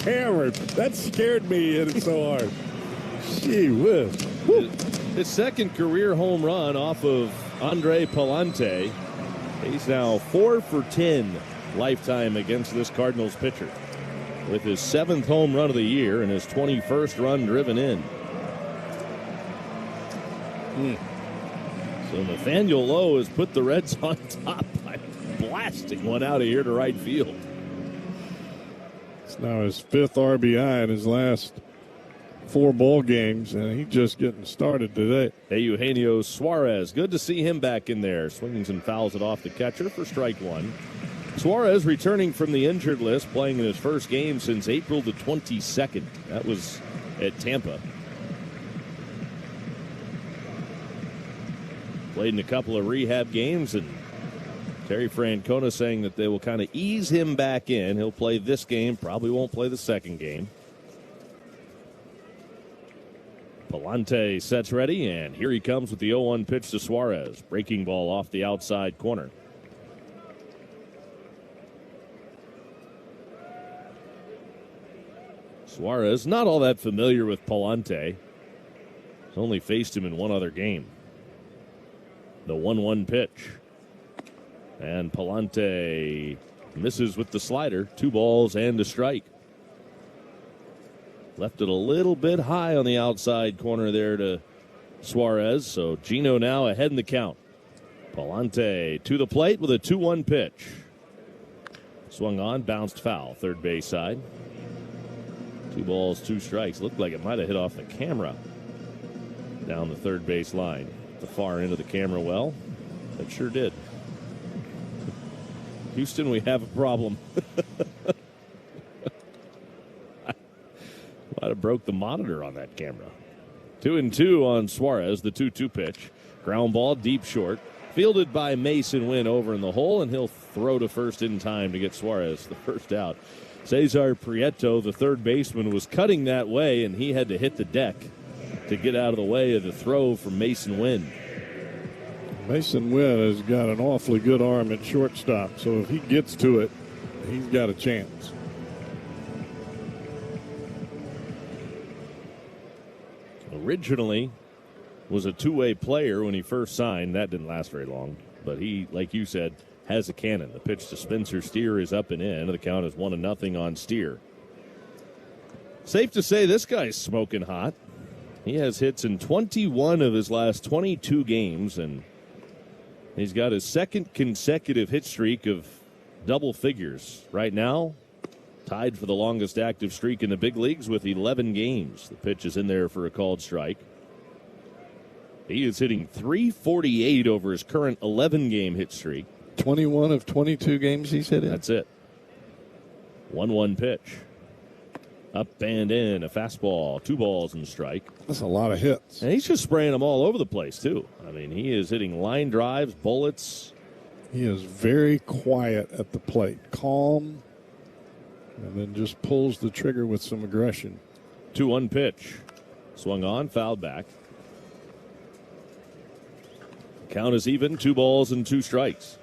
hammered. That scared me, hit it so hard. Gee whiz. His second career home run off of Andre Palante. He's now 4 for 10 lifetime against this Cardinals pitcher, with his 7th home run of the year and his 21st run driven in. So Nathaniel Lowe has put the Reds on top by blasting one out of here to right field. It's now his 5th RBI in his last 4 ball games, and he's just getting started today. Eugenio Suarez, good to see him back in there. Swings and fouls it off the catcher for strike 1. Suarez returning from the injured list, playing in his first game since April the 22nd. That was at Tampa. Played in a couple of rehab games, and Terry Francona saying that they will kind of ease him back in. He'll play this game, probably won't play the second game. Palante sets ready, and here he comes with the 0-1 pitch to Suarez. Breaking ball off the outside corner. Suarez, not all that familiar with Palante. He's only faced him in one other game. The 1-1 pitch. And Palante misses with the slider. 2 balls and a strike. Left it a little bit high on the outside corner there to Suarez. So Gino now ahead in the count. Palante to the plate with a 2-1 pitch. Swung on, bounced foul, third base side. 2 balls, 2 strikes. Looked like it might have hit off the camera down the third base line. The far end of the camera well. It sure did. Houston, we have a problem. Might have broke the monitor on that camera. 2-2 on Suarez, the 2-2 pitch. Ground ball, deep short. Fielded by Mason Wynn over in the hole, and he'll throw to first in time to get Suarez the first out. Cesar Prieto, the third baseman, was cutting that way, and he had to hit the deck to get out of the way of the throw from Mason Wynn. Mason Wynn has got an awfully good arm at shortstop, so if he gets to it, he's got a chance. Originally was a two-way player when he first signed. That didn't last very long, but he, like you said, has a cannon. The pitch to Spencer Steer is up and in. The count is 1-0 on Steer. Safe to say this guy's smoking hot. He has hits in 21 of his last 22 games, and he's got his second consecutive hit streak of double figures. Right now, tied for the longest active streak in the big leagues with 11 games. The pitch is in there for a called strike. He is hitting .348 over his current 11-game hit streak. 21 of 22 games he's hit in. That's it. 1-1 pitch. Up and in, a fastball, 2 balls and strike. That's a lot of hits. And he's just spraying them all over the place, too. I mean, he is hitting line drives, bullets. He is very quiet at the plate. Calm. And then just pulls the trigger with some aggression. 2-1 pitch. Swung on, fouled back. Count is even, 2 balls and 2 strikes.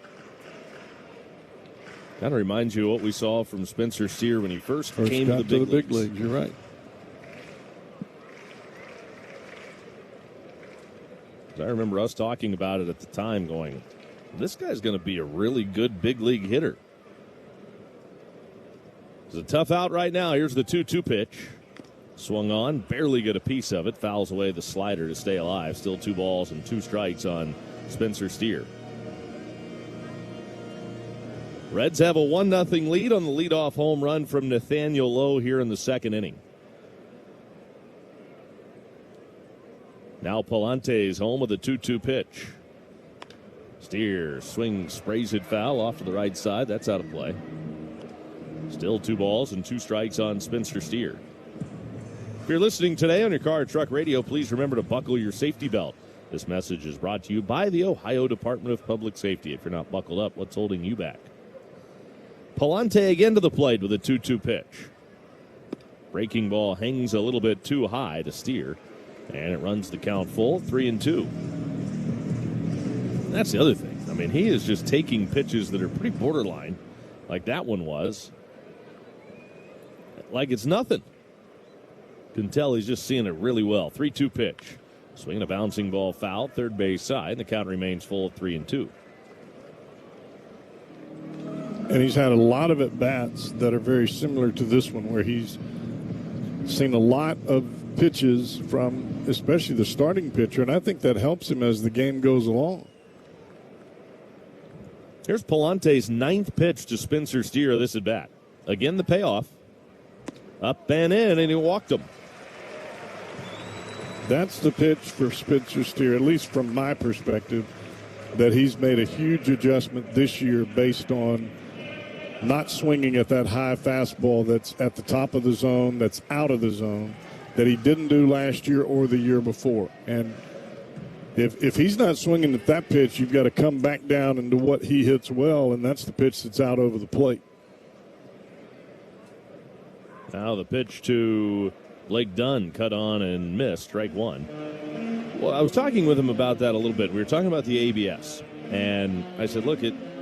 Kind of reminds you of what we saw from Spencer Steer when he first came to the big leagues. You're right. I remember us talking about it at the time going, this guy's going to be a really good big league hitter. It's a tough out right now. Here's the 2-2 pitch. Swung on, barely get a piece of it. Fouls away the slider to stay alive. Still 2 balls and 2 strikes on Spencer Steer. Reds have a 1-0 lead on the leadoff home run from Nathaniel Lowe here in the second inning. Now Palante's home with a 2-2 pitch. Steer swings, sprays it foul off to the right side. That's out of play. Still 2 balls and 2 strikes on Spencer Steer. If you're listening today on your car or truck radio, please remember to buckle your safety belt. This message is brought to you by the Ohio Department of Public Safety. If you're not buckled up, what's holding you back? Palante again to the plate with a 2-2 pitch. Breaking ball hangs a little bit too high to Steer, and it runs the count full, 3-2. That's the other thing. I mean, he is just taking pitches that are pretty borderline, like that one was, like it's nothing. Can tell he's just seeing it really well. 3-2 pitch. Swinging a bouncing ball foul, third base side, and the count remains full at 3-2. And he's had a lot of at-bats that are very similar to this one, where he's seen a lot of pitches from especially the starting pitcher, and I think that helps him as the game goes along. Here's Palante's 9th pitch to Spencer Steer this at-bat. Again, the payoff. Up and in, and he walked him. That's the pitch for Spencer Steer, at least from my perspective, that he's made a huge adjustment this year based on not swinging at that high fastball that's at the top of the zone, that's out of the zone, that he didn't do last year or the year before. And if he's not swinging at that pitch, you've got to come back down into what he hits well, and that's the pitch that's out over the plate. Now the pitch to Blake Dunn, cut on and missed, strike one. Well, I was talking with him about that a little bit. We were talking about the ABS, and I said, look,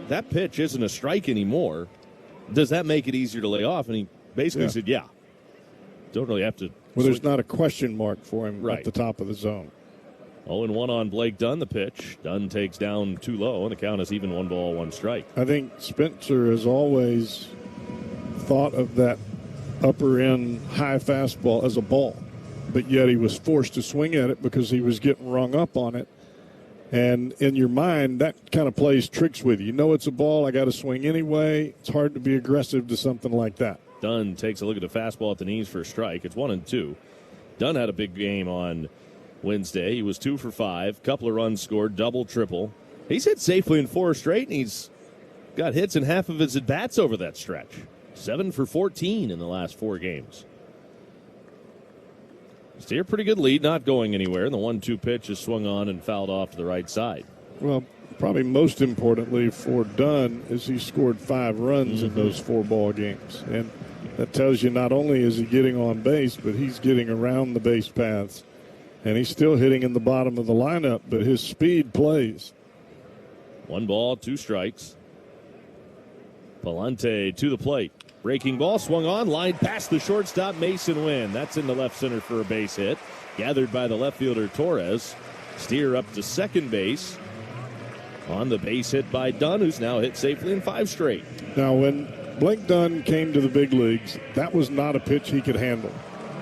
that pitch isn't a strike anymore. Does that make it easier to lay off? And he basically said, yeah. Don't really have to. Well, there's not a question mark for him right at the top of the zone. 0-1 on Blake Dunn, the pitch. Dunn takes down too low, and the count is even 1 ball, 1 strike. I think Spencer has always thought of that upper end high fastball as a ball, but yet he was forced to swing at it because he was getting rung up on it. And in your mind, that kind of plays tricks with you. You know it's a ball, I got to swing anyway. It's hard to be aggressive to something like that. Dunn takes a look at the fastball at the knees for a strike. It's 1-2. Dunn had a big game on Wednesday. He was 2 for 5. Couple of runs scored, double, triple. He's hit safely in 4 straight, and he's got hits in half of his at-bats over that stretch. 7 for 14 in the last 4 games. Steer, pretty good lead, not going anywhere. And the 1-2 pitch is swung on and fouled off to the right side. Well, probably most importantly for Dunn is he scored 5 runs in those 4 ball games. And that tells you not only is he getting on base, but he's getting around the base paths. And he's still hitting in the bottom of the lineup, but his speed plays. 1 ball, 2 strikes. Palante to the plate. Breaking ball swung on, lined past the shortstop, Mason Wynn. That's in the left center for a base hit. Gathered by the left fielder Torres. Steer up to second base. On the base hit by Dunn, who's now hit safely in 5 straight. Now, when Blake Dunn came to the big leagues, that was not a pitch he could handle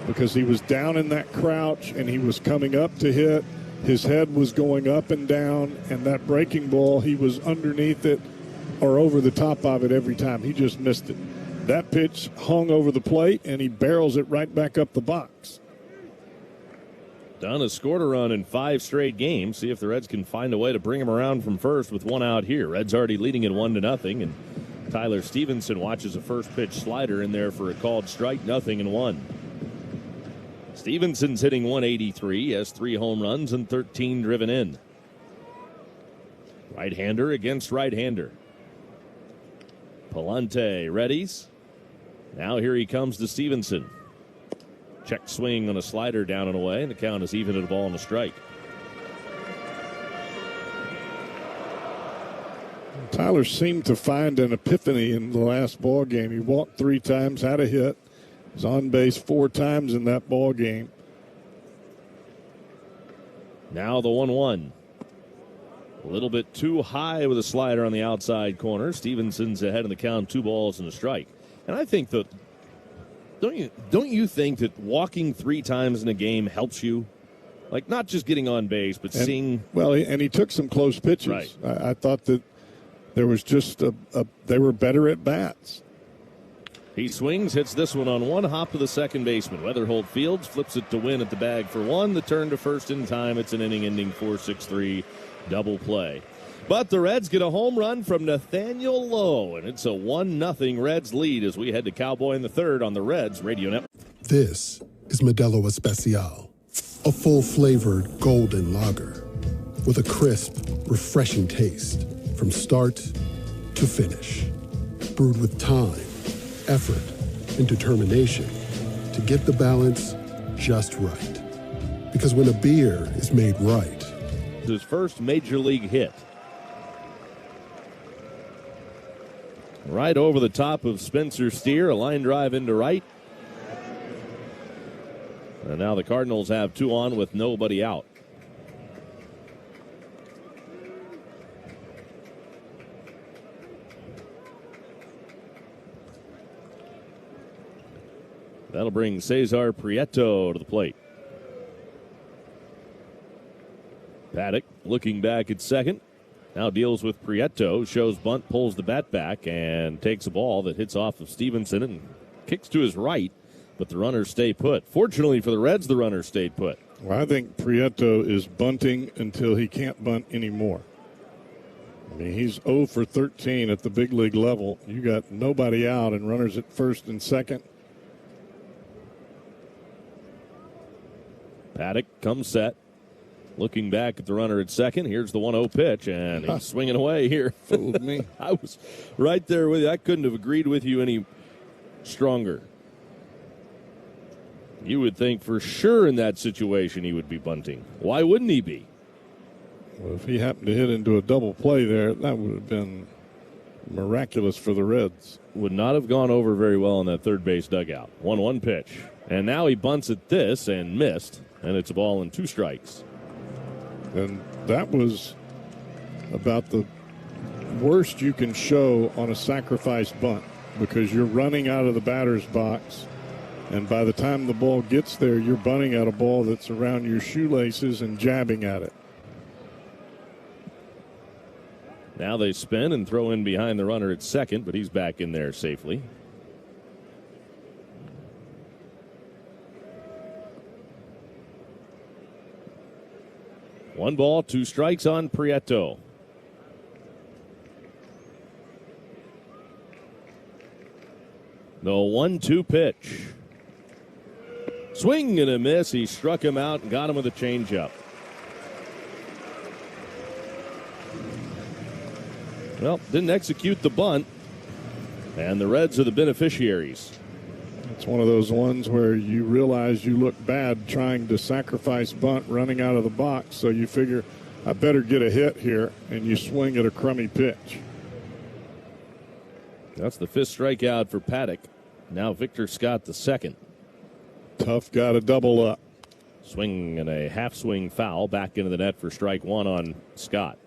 because he was down in that crouch and he was coming up to hit. His head was going up and down, and that breaking ball, he was underneath it or over the top of it every time. He just missed it. That pitch hung over the plate, and he barrels it right back up the box. Dunn has scored a run in 5 straight games. See if the Reds can find a way to bring him around from first with 1 out here. Reds already leading at 1-0, and Tyler Stevenson watches a first pitch slider in there for a called strike, 0-1. Stevenson's hitting 183, has 3 home runs and 13 driven in. Right-hander against right-hander. Palante readies. Now here he comes to Stevenson. Check swing on a slider down and away, and the count is even at a ball and a strike. Tyler seemed to find an epiphany in the last ball game. He walked 3 times, had a hit, was on base 4 times in that ball game. Now the 1-1. A little bit too high with a slider on the outside corner. Stevenson's ahead in the count, 2 balls and a strike. And I think that, don't you think that walking 3 times in a game helps you? Like, not just getting on base, but seeing. Well, and he took some close pitches. Right. I thought that there was just they were better at bats. He swings, hits this one on 1 hop to the second baseman. Weatherholt Fields flips it to Win at the bag for 1. The turn to first in time. It's an inning-ending 4-6-3 double play. But the Reds get a home run from Nathaniel Lowe, and it's a 1-0 Reds lead as we head to Cowboy in the third on the Reds Radio Network. This is Modelo Especial, a full-flavored golden lager with a crisp, refreshing taste from start to finish. Brewed with time, effort, and determination to get the balance just right. Because when a beer is made right. His first major league hit. Right over the top of Spencer Steer, a line drive into right. And now the Cardinals have 2 on with nobody out. That'll bring Cesar Prieto to the plate. Paddock looking back at second. Now deals with Prieto, shows bunt, pulls the bat back, and takes a ball that hits off of Stevenson and kicks to his right, but the runners stay put. Fortunately for the Reds, the runners stayed put. Well, I think Prieto is bunting until he can't bunt anymore. I mean, he's 0 for 13 at the big league level. You got nobody out and runners at first and second. Paddock comes set. Looking back at the runner at second, here's the 1-0 pitch, and he's swinging away here. Fooled me. I was right there with you. I couldn't have agreed with you any stronger. You would think for sure in that situation he would be bunting. Why wouldn't he be? Well, if he happened to hit into a double play there, that would have been miraculous for the Reds. Would not have gone over very well in that third base dugout. 1-1 pitch. And now he bunts at this and missed, and it's a ball and 2 strikes. And that was about the worst you can show on a sacrifice bunt because you're running out of the batter's box, and by the time the ball gets there, you're bunting at a ball that's around your shoelaces and jabbing at it. Now they spin and throw in behind the runner at second, but he's back in there safely. 1 ball, 2 strikes on Prieto. The 1-2 pitch. Swing and a miss. He struck him out and got him with a changeup. Well, didn't execute the bunt, and the Reds are the beneficiaries. It's one of those ones where you realize you look bad trying to sacrifice bunt running out of the box, so you figure, I better get a hit here, and you swing at a crummy pitch. That's the 5th strikeout for Paddock. Now Victor Scott the 2nd. Tough got a double up. Swing and a half-swing foul back into the net for strike 1 on Scott.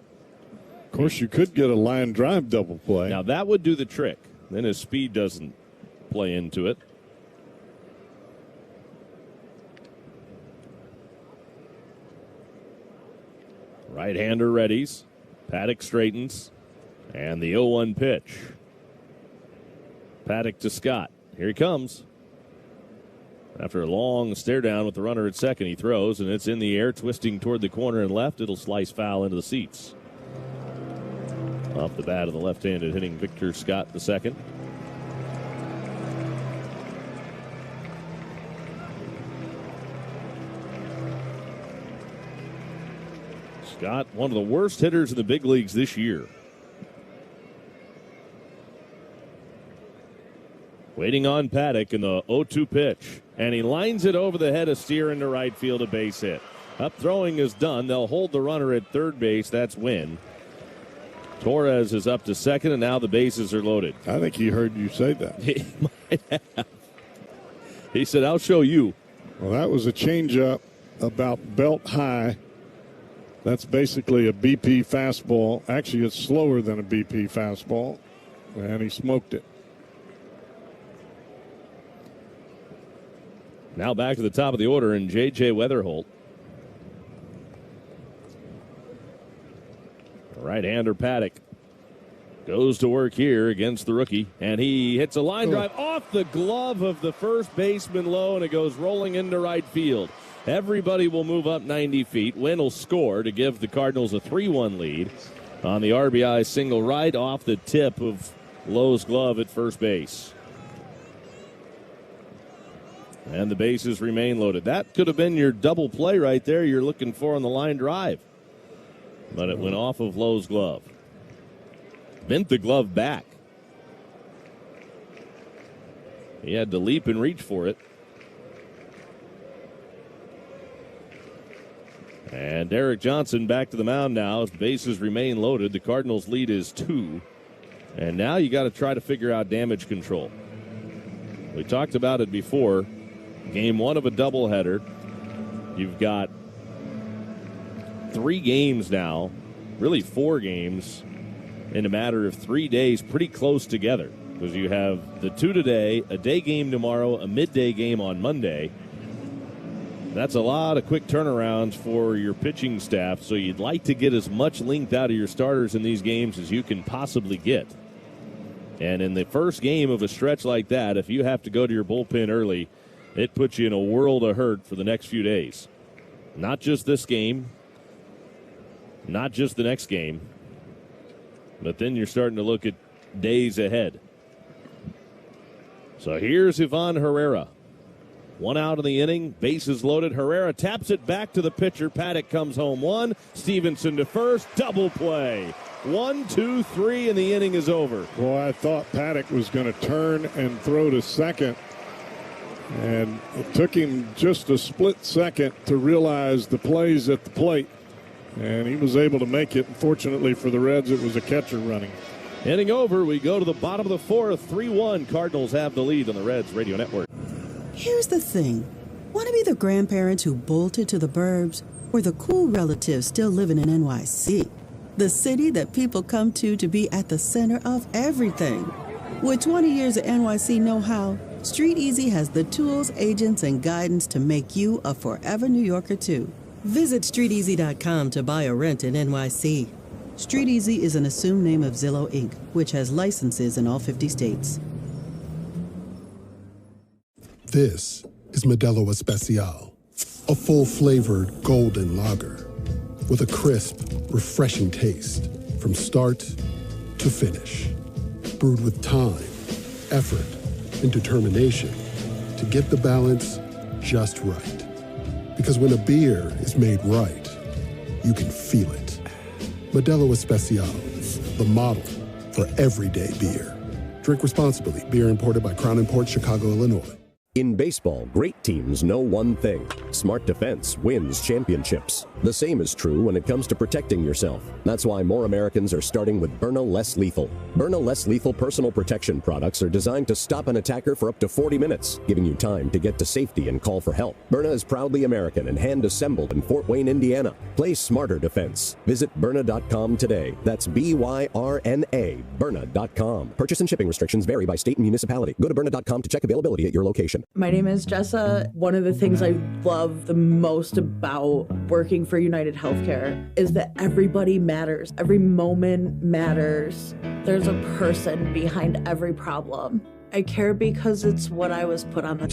Of course, you could get a line drive double play. Now, that would do the trick. Then his speed doesn't play into it. Right-hander readies. Paddock straightens. And the 0-1 pitch. Paddock to Scott. Here he comes. After a long stare down with the runner at second, he throws, and it's in the air, twisting toward the corner and left. It'll slice foul into the seats. Off the bat of the left-handed hitting Victor Scott the 2nd. Scott, one of the worst hitters in the big leagues this year. Waiting on Paddock in the 0-2 pitch. And he lines it over the head of Steer into right field, a base hit. Up throwing is done. They'll hold the runner at third base. That's Wynn. Torres is up to second, and now the bases are loaded. I think he heard you say that. He might have. He said, I'll show you. Well, that was a changeup about belt high. That's basically a BP fastball. Actually, it's slower than a BP fastball, and he smoked it. Now back to the top of the order, and J.J. Weatherholt. Right-hander Paddock goes to work here against the rookie, and he hits a line drive off the glove of the first baseman Lowe, and it goes rolling into right field. Everybody will move up 90 feet. Wynn will score to give the Cardinals a 3-1 lead on the RBI single right off the tip of Lowe's glove at first base. And the bases remain loaded. That could have been your double play right there you're looking for on the line drive. But it went off of Lowe's glove. Bent the glove back. He had to leap and reach for it. And Derek Johnson back to the mound now as the bases remain loaded. The Cardinals' lead is 2. And now you got to try to figure out damage control. We talked about it before. Game 1 of a doubleheader. You've got 3 games now, really 4 games, in a matter of 3 days, pretty close together. Because you have the 2 today, a day game tomorrow, a midday game on Monday. That's a lot of quick turnarounds for your pitching staff, so you'd like to get as much length out of your starters in these games as you can possibly get. And in the first game of a stretch like that, if you have to go to your bullpen early, it puts you in a world of hurt for the next few days. Not just this game, not just the next game, but then you're starting to look at days ahead. So here's Ivan Herrera. 1 out of the inning, bases loaded. Herrera taps it back to the pitcher. Paddock comes home 1. Stevenson to first, double play. 1, 2, 3, and the inning is over. Well, I thought Paddock was going to turn and throw to second. And it took him just a split second to realize the plays at the plate. And he was able to make it. Fortunately for the Reds, it was a catcher running. Inning over. We go to the bottom of the 4th. 3-1. Cardinals have the lead on the Reds Radio Network. Here's the thing. Want to be the grandparents who bolted to the burbs or the cool relatives still living in NYC? The city that people come to be at the center of everything. With 20 years of NYC know-how, Street Easy has the tools, agents, and guidance to make you a forever New Yorker, too. Visit StreetEasy.com to buy or rent in NYC. Street Easy is an assumed name of Zillow, Inc., which has licenses in all 50 states. This is Modelo Especial, a full-flavored golden lager. with a crisp, refreshing taste from start to finish. Brewed with time, effort, and determination to get the balance just right. Because when a beer is made right, you can feel it. Modelo Especial, the model for everyday beer. Drink responsibly. Beer imported by Crown Imports, Chicago, Illinois. In baseball, great teams know one thing. Smart defense wins championships. The same is true when it comes to protecting yourself. That's why more Americans are starting with Byrna Less Lethal. Byrna Less Lethal personal protection products are designed to stop an attacker for up to 40 minutes, giving you time to get to safety and call for help. Byrna is proudly American and hand-assembled in Fort Wayne, Indiana. Play smarter defense. Visit Byrna.com today. That's B-Y-R-N-A, Byrna.com. Purchase and shipping restrictions vary by state and municipality. Go to Byrna.com to check availability at your location. My name is Jessa. One of the things I love the most about working for United Healthcare is that everybody matters. Every moment matters. There's a person behind every problem. I care because it's what I was put on the...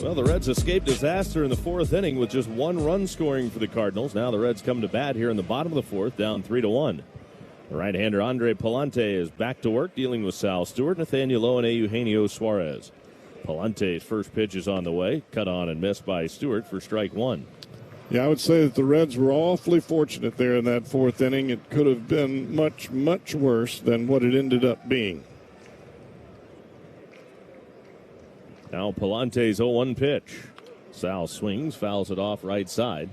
Well, the Reds escaped disaster in the fourth inning with just one run scoring for the Cardinals. Now the Reds come to bat here in the bottom of the fourth, down 3-1. The right-hander Andre Palante is back to work, dealing with Sal Stewart, Nathaniel Lowe, and Eugenio Suarez. Palante's first pitch is on the way, cut on and missed by Stewart for strike one. Yeah, I would say that the Reds were awfully fortunate there in that fourth inning. It could have been much, much worse than what it ended up being. Now Palante's 0-1 pitch. Sal swings, fouls it off right side.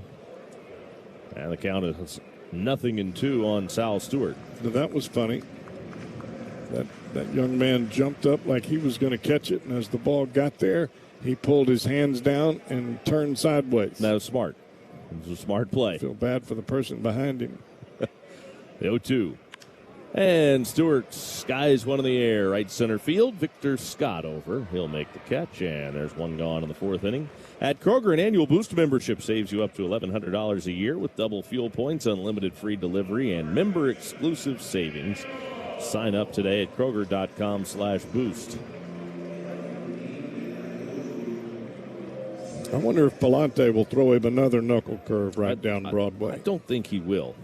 And the count is 0-2 on Sal Stewart. Now that was funny. That young man jumped up like he was going to catch it, and as the ball got there, he pulled his hands down and turned sideways. That was smart. It was a smart play. I feel bad for the person behind him. The 0-2. And Stewart skies one in the air, right center field. Victor Scott over. He'll make the catch, and there's one gone in the fourth inning. At Kroger, an annual Boost membership saves you up to $1,100 a year with double fuel points, unlimited free delivery, and member-exclusive savings. Sign up today at Kroger.com/boost. I wonder if Palante will throw him another knuckle curve down Broadway. I don't think he will.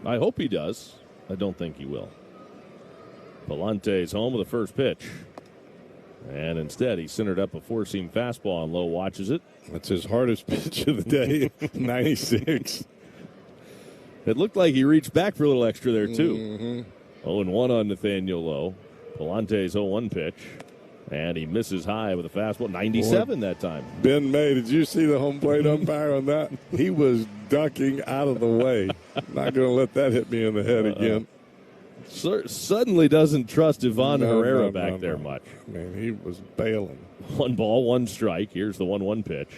I hope he does. I don't think he will. Palante's home with the first pitch. And instead, he centered up a four-seam fastball, and Lowe watches it. That's his hardest pitch of the day, 96. It looked like he reached back for a little extra there, too. 0-1 on Nathaniel Lowe. Palante's 0-1 pitch. And he misses high with a fastball. 97 that time. Ben May, did you see the home plate umpire on that? He was ducking out of the way. Not going to let that hit me in the head again. Suddenly doesn't trust Ivan Herrera back there much. Man, he was bailing. 1 ball, 1 strike. Here's the 1-1 pitch.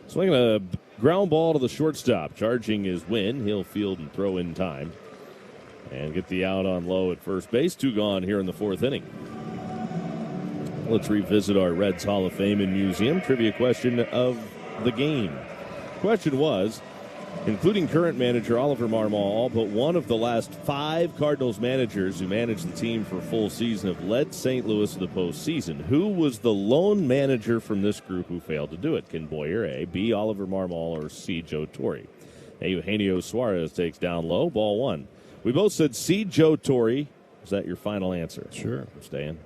Swinging a ground ball to the shortstop. Charging his Win. He'll field and throw in time. And get the out on Lowe at first base. 2 gone here in the fourth inning. Let's revisit our Reds Hall of Fame and Museum trivia question of the game. Question was, including current manager Oliver Marmol, all but one of the last 5 Cardinals managers who managed the team for a full season have led St. Louis to the postseason. Who was the lone manager from this group who failed to do it? Ken Boyer, A, B, Oliver Marmol, or C, Joe Torre? A, Eugenio Suarez takes down Low, ball 1. We both said C, Joe Torre. Is that your final answer? Sure. I'm staying.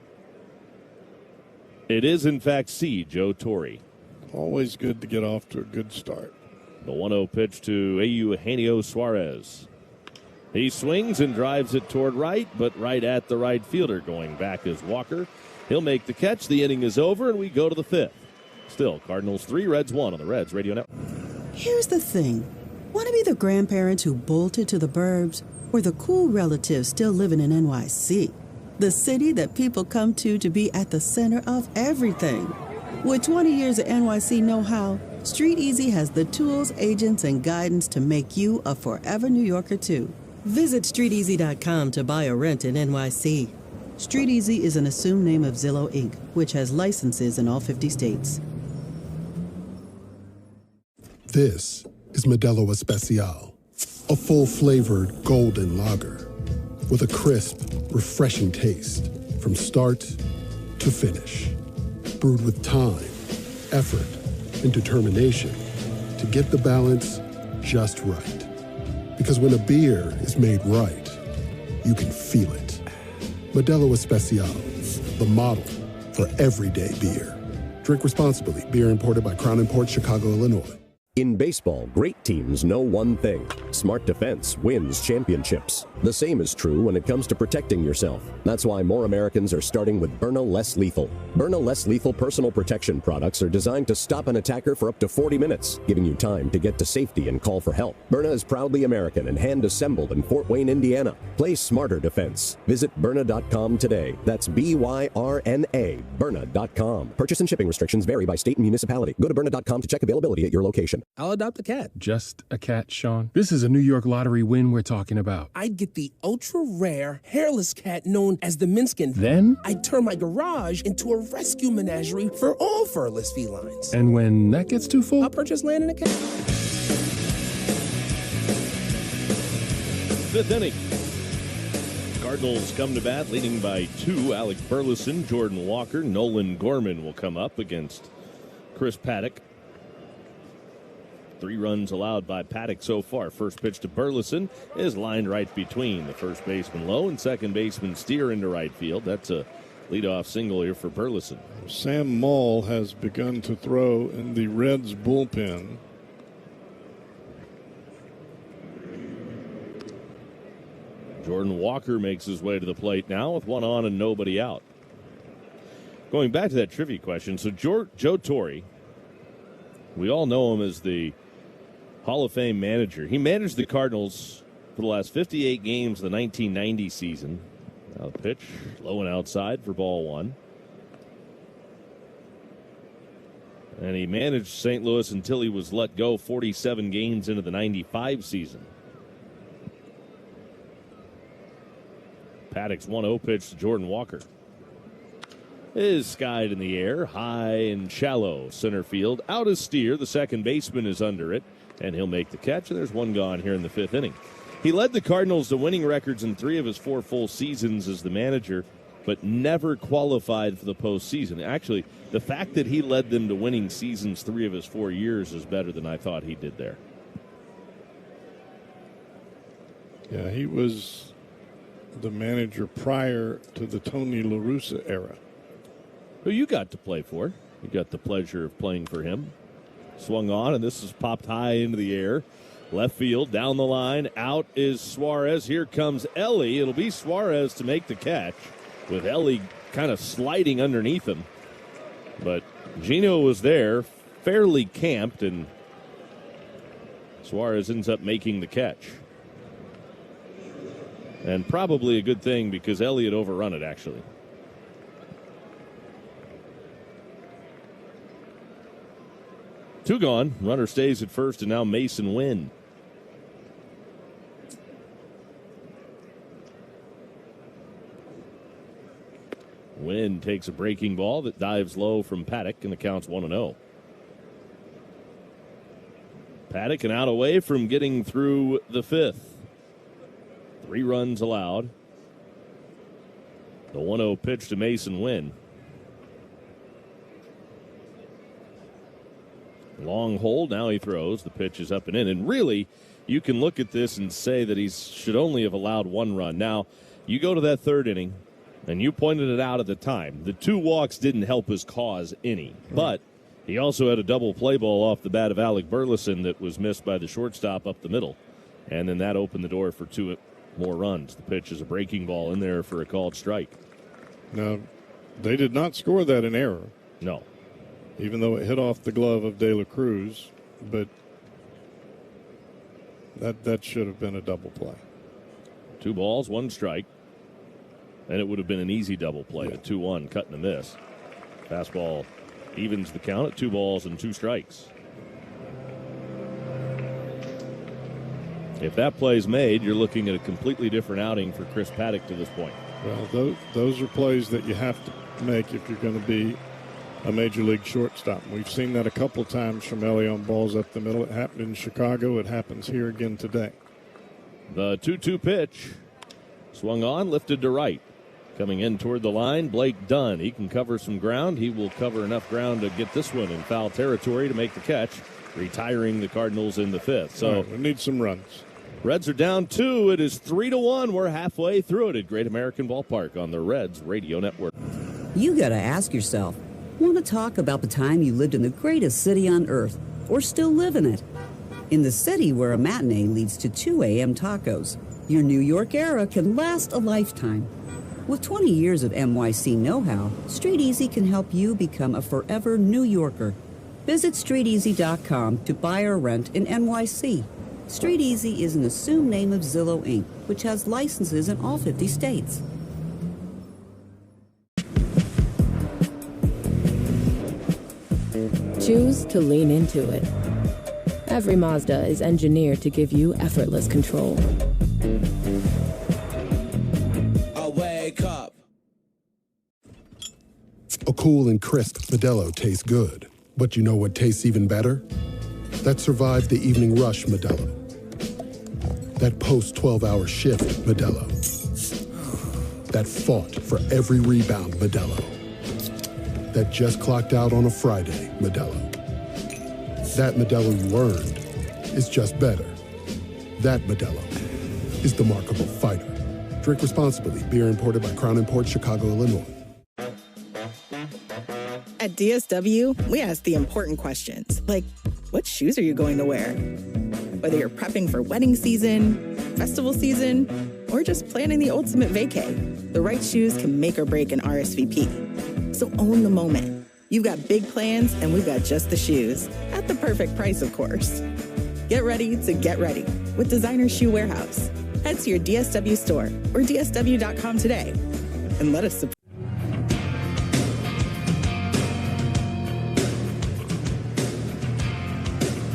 It is, in fact, C, Joe Torre. Always good to get off to a good start. The 1-0 pitch to Eugenio Suarez. He swings and drives it toward right, but right at the right fielder. Going back is Walker. He'll make the catch. The inning is over, and we go to the 5th. Still, Cardinals 3, Reds 1 on the Reds Radio Network. Here's the thing. Want to be the grandparents who bolted to the burbs, or the cool relatives still living in NYC? The city that people come to be at the center of everything. With 20 years of NYC know-how, Street Easy has the tools, agents, and guidance to make you a forever New Yorker, too. Visit StreetEasy.com to buy or rent in NYC. Street Easy is an assumed name of Zillow, Inc., which has licenses in all 50 states. This is Modelo Especial, a full-flavored golden lager with a crisp, refreshing taste from start to finish. brewed with time, effort, and determination to get the balance just right. Because when a beer is made right, you can feel it. Modelo Especial, the model for everyday beer. Drink responsibly. Beer imported by Crown Imports, Chicago, Illinois. In baseball, great teams know one thing. Smart defense wins championships. The same is true when it comes to protecting yourself. That's why more Americans are starting with Byrna Less Lethal. Byrna Less Lethal personal protection products are designed to stop an attacker for up to 40 minutes, giving you time to get to safety and call for help. Byrna is proudly American and hand-assembled in Fort Wayne, Indiana. Play smarter defense. Visit Byrna.com today. That's Byrna, Byrna.com. Purchase and shipping restrictions vary by state and municipality. Go to Byrna.com to check availability at your location. I'll adopt a cat. Just a cat, Sean? This is a New York lottery win we're talking about. I'd get the ultra-rare, hairless cat known as the Minskin. Then? I'd turn my garage into a rescue menagerie for all furless felines. And when that gets too full? I'll purchase land and a cat. Fifth inning. Cardinals come to bat, leading by 2. Alec Burleson, Jordan Walker, Nolan Gorman will come up against Chris Paddock. 3 runs allowed by Paddock so far. First pitch to Burleson is lined right between the first baseman Lowe and second baseman Steer into right field. That's a leadoff single here for Burleson. Sam Maul has begun to throw in the Reds bullpen. Jordan Walker makes his way to the plate now with 1 on and nobody out. Going back to that trivia question, so Joe Torre, we all know him as the Hall of Fame manager. He managed the Cardinals for the last 58 games of the 1990 season. Now the pitch, low and outside for ball 1. And he managed St. Louis until he was let go 47 games into the 95 season. Paddock's 1-0 pitch to Jordan Walker is skied in the air, high and shallow center field. Out is Steer. The second baseman is under it, and he'll make the catch, and there's 1 gone here in the 5th inning. He led the Cardinals to winning records in 3 of his 4 full seasons as the manager, but never qualified for the postseason. Actually, the fact that he led them to winning seasons 3 of his 4 years is better than I thought he did there. Yeah, he was the manager prior to the Tony La Russa era. Who you got to play for. You got the pleasure of playing for him. Swung on, and this is popped high into the air. Left field, down the line. Out is Suarez. Here comes Ellie. It'll be Suarez to make the catch, with Ellie kind of sliding underneath him. But Gino was there, fairly camped, and Suarez ends up making the catch. And probably a good thing because Elliott overrun it, actually. Two gone. Runner stays at first, and now Mason Wynn. Wynn takes a breaking ball that dives low from Paddock, and the count's 1-0. Paddock and out away from getting through the 5th. 3 runs allowed. The 1-0 pitch to Mason Wynn. Long hold, now he throws. The pitch is up and in. And really, you can look at this and say that he should only have allowed 1 run. Now, you go to that 3rd inning, and you pointed it out at the time. The 2 walks didn't help his cause any. But he also had a double play ball off the bat of Alec Burleson that was missed by the shortstop up the middle. And then that opened the door for 2 more runs. The pitch is a breaking ball in there for a called strike. Now, they did not score that in error. No. Even though it hit off the glove of De La Cruz, but that should have been a double play. 2 balls, 1 strike. And it would have been an easy double play. A 2-1 cut and a miss. Fastball evens the count at 2 balls and 2 strikes. If that play's made, you're looking at a completely different outing for Chris Paddock to this point. Well, those are plays that you have to make if you're going to be a major league shortstop. We've seen that a couple times from Ellie on balls up the middle. It happened in Chicago. It happens here again today. The 2-2 pitch swung on, lifted to right. Coming in toward the line, Blake Dunn. He can cover some ground. He will cover enough ground to get this one in foul territory to make the catch, retiring the Cardinals in the fifth. So we need some runs. Reds are down 2. It is 3-1. We're halfway through it at Great American Ballpark on the Reds Radio Network. You got to ask yourself, want to talk about the time you lived in the greatest city on earth, or still live in it? In the city where a matinee leads to 2 a.m. tacos, your New York era can last a lifetime. With 20 years of NYC know-how, Street Easy can help you become a forever New Yorker. Visit StreetEasy.com to buy or rent in NYC. Street Easy is an assumed name of Zillow, Inc., which has licenses in all 50 states. Choose to lean into it. Every Mazda is engineered to give you effortless control. A cool and crisp Modelo tastes good. But you know what tastes even better? That survived the evening rush Modelo. That post-12-hour shift Modelo. That fought for every rebound Modelo. That just clocked out on a Friday Modelo. That Modelo you earned is just better. That Modelo is the markable fighter. Drink responsibly. Beer imported by Crown Imports, Chicago, Illinois. At DSW, we ask the important questions, like, what shoes are you going to wear? Whether you're prepping for wedding season, festival season, or just planning the ultimate vacay, the right shoes can make or break an RSVP. So own the moment. You've got big plans, and we've got just the shoes, at the perfect price, of course. Get ready to get ready with Designer Shoe Warehouse. Head to your DSW store or DSW.com today and let us support.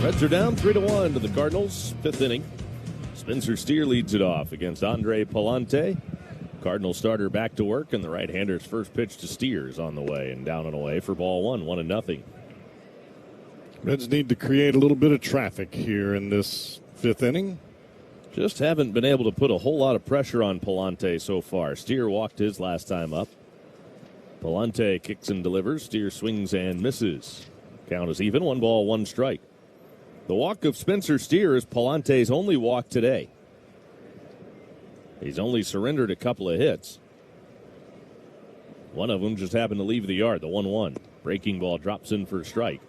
Reds are down 3-1 to the Cardinals. Fifth inning. Spencer Steer leads it off against Andre Palante. Cardinal starter back to work, and the right-hander's first pitch to Steer is on the way and down and away for ball one, 1-0. Reds need to create a little bit of traffic here in this fifth inning. Just haven't been able to put a whole lot of pressure on Palante so far. Steer walked his last time up. Palante kicks and delivers. Steer swings and misses. Count is even, 1 ball, 1 strike. The walk of Spencer Steer is Palante's only walk today. He's only surrendered a couple of hits. One of them just happened to leave the yard, the 1-1. Breaking ball drops in for a strike,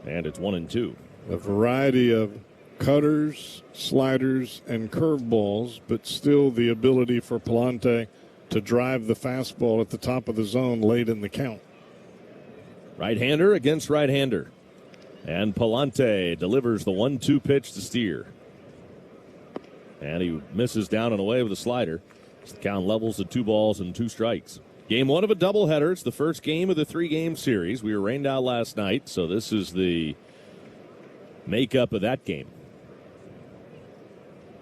and it's 1-2. A variety of cutters, sliders, and curveballs, but still the ability for Palante to drive the fastball at the top of the zone late in the count. Right-hander against right-hander. And Palante delivers the 1-2 pitch to Steer. And he misses down and away with a slider. The count levels at 2 balls and 2 strikes. Game 1 of a doubleheader. It's the first game of the 3-game series. We were rained out last night, so this is the makeup of that game.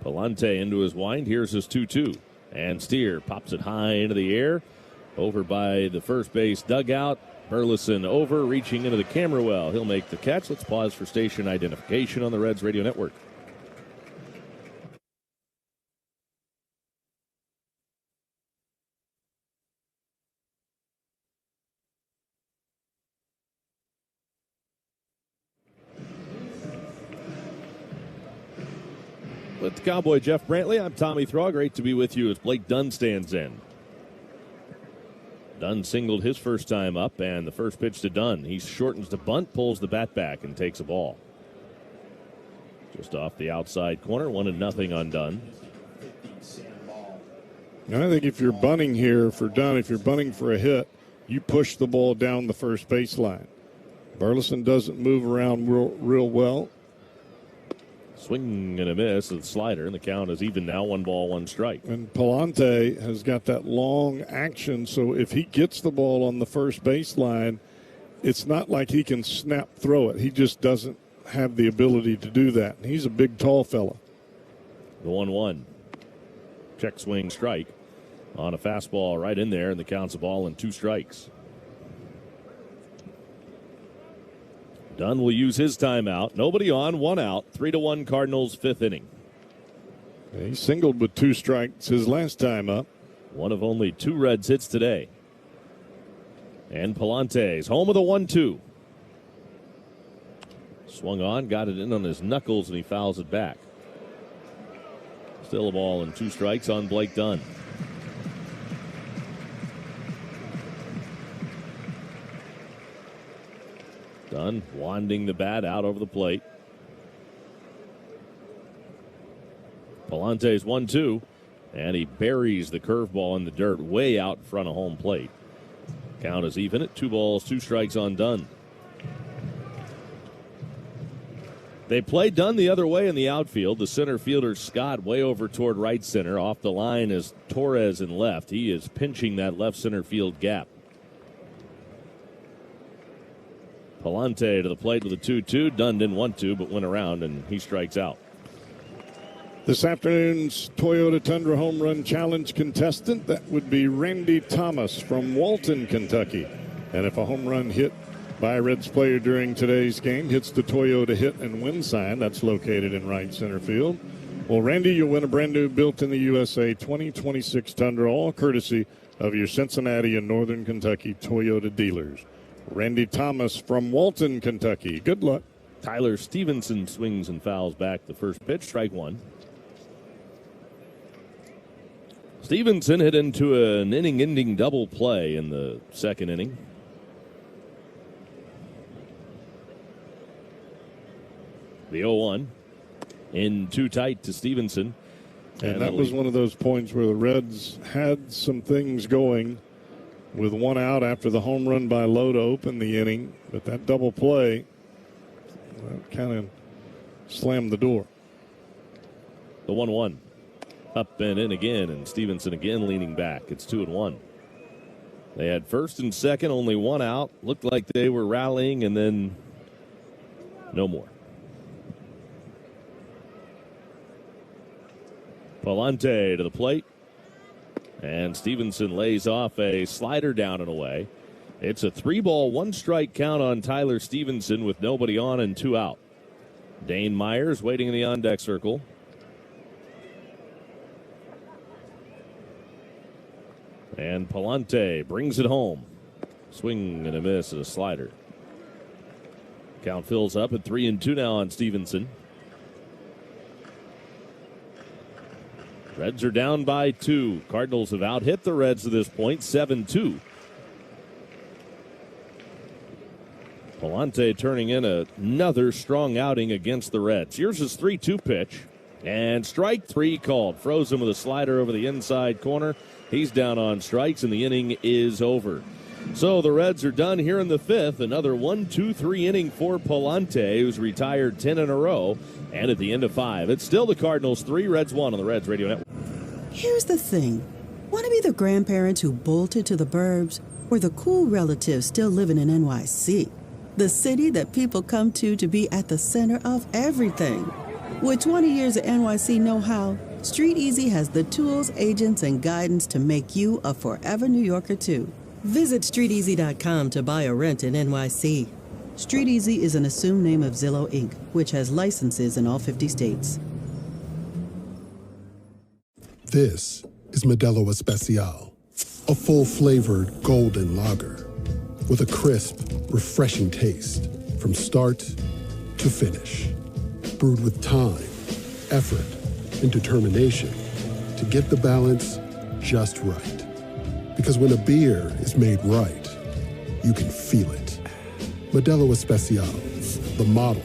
Palante into his wind. Here's his 2-2. And Steer pops it high into the air. Over by the first base dugout. Burleson over, reaching into the camera well. He'll make the catch. Let's pause for station identification on the Reds Radio Network. With the Cowboy Jeff Brantley, I'm Tommy Thaw. Great to be with you as Blake Dunn stands in. Dunn singled his first time up, and the first pitch to Dunn. He shortens the bunt, pulls the bat back, and takes a ball. Just off the outside corner, 1-0 on Dunn. And I think if you're bunting here for Dunn, if you're bunting for a hit, you push the ball down the first baseline. Burleson doesn't move around real well. Swing and a miss with the slider, and the count is even now, 1 ball, 1 strike. And Palante has got that long action, so if he gets the ball on the first baseline, it's not like he can snap throw it. He just doesn't have the ability to do that. He's a big, tall fella. The 1-1. Check swing strike on a fastball right in there, and the count's a ball and 2 strikes. Dunn will use his timeout. Nobody on, 1 out. 3-1 Cardinals, 5th inning. He singled with 2 strikes his last time up. One of only 2 Reds hits today. And Palante's home with a 1-2. Swung on, got it in on his knuckles, and he fouls it back. Still a ball and 2 strikes on Blake Dunn. Dunn wanding the bat out over the plate. Palante's 1-2, and he buries the curveball in the dirt way out in front of home plate. Count is even at 2 balls, 2 strikes on Dunn. They play Dunn the other way in the outfield. The center fielder, Scott, way over toward right center. Off the line is Torres in left. He is pinching that left center field gap. Palante to the plate with a 2-2. Dunn didn't want to, but went around, and he strikes out. This afternoon's Toyota Tundra Home Run Challenge contestant, that would be Randy Thomas from Walton, Kentucky. And if a home run hit by a Reds player during today's game hits the Toyota hit and win sign, that's located in right center field. Well, Randy, you'll win a brand new built in the USA 2026 Tundra, all courtesy of your Cincinnati and Northern Kentucky Toyota dealers. Randy Thomas from Walton, Kentucky. Good luck. Tyler Stevenson swings and fouls back the first pitch, strike 1. Stevenson hit into an inning-ending double play in the second inning. The 0-1 in too tight to Stevenson. And that was one of those points where the Reds had some things going with 1 out after the home run by Lowe to open the inning. But that double play kind of slammed the door. The 1-1. Up and in again, and Stevenson again leaning back. It's 2-1. They had first and second, only 1 out. Looked like they were rallying, and then no more. Palante to the plate. And Stevenson lays off a slider down and away. It's a 3-ball, 1-strike count on Tyler Stevenson with nobody on and 2 out. Dane Myers waiting in the on-deck circle. And Palante brings it home. Swing and a miss and a slider. Count fills up at 3-2 now on Stevenson. Reds are down by 2. Cardinals have out-hit the Reds to this point, 7-2. Palante turning in another strong outing against the Reds. Here's his 3-2 pitch. And strike 3 called. Froze him with a slider over the inside corner. He's down on strikes, and the inning is over. So the Reds are done here in the 5th. Another 1-2-3 inning for Palante, who's retired 10 in a row. And at the end of 5, it's still the Cardinals 3, Reds 1 on the Reds Radio Network. Here's the thing. Want to be the grandparents who bolted to the burbs, or the cool relatives still living in NYC? The city that people come to be at the center of everything. With 20 years of NYC know-how, Street Easy has the tools, agents, and guidance to make you a forever New Yorker, too. Visit StreetEasy.com to buy or rent in NYC. Street Easy is an assumed name of Zillow, Inc., which has licenses in all 50 states. This is Modelo Especial, a full-flavored golden lager with a crisp, refreshing taste from start to finish. Brewed with time, effort, and determination to get the balance just right. Because when a beer is made right, you can feel it. Modelo Especial, the model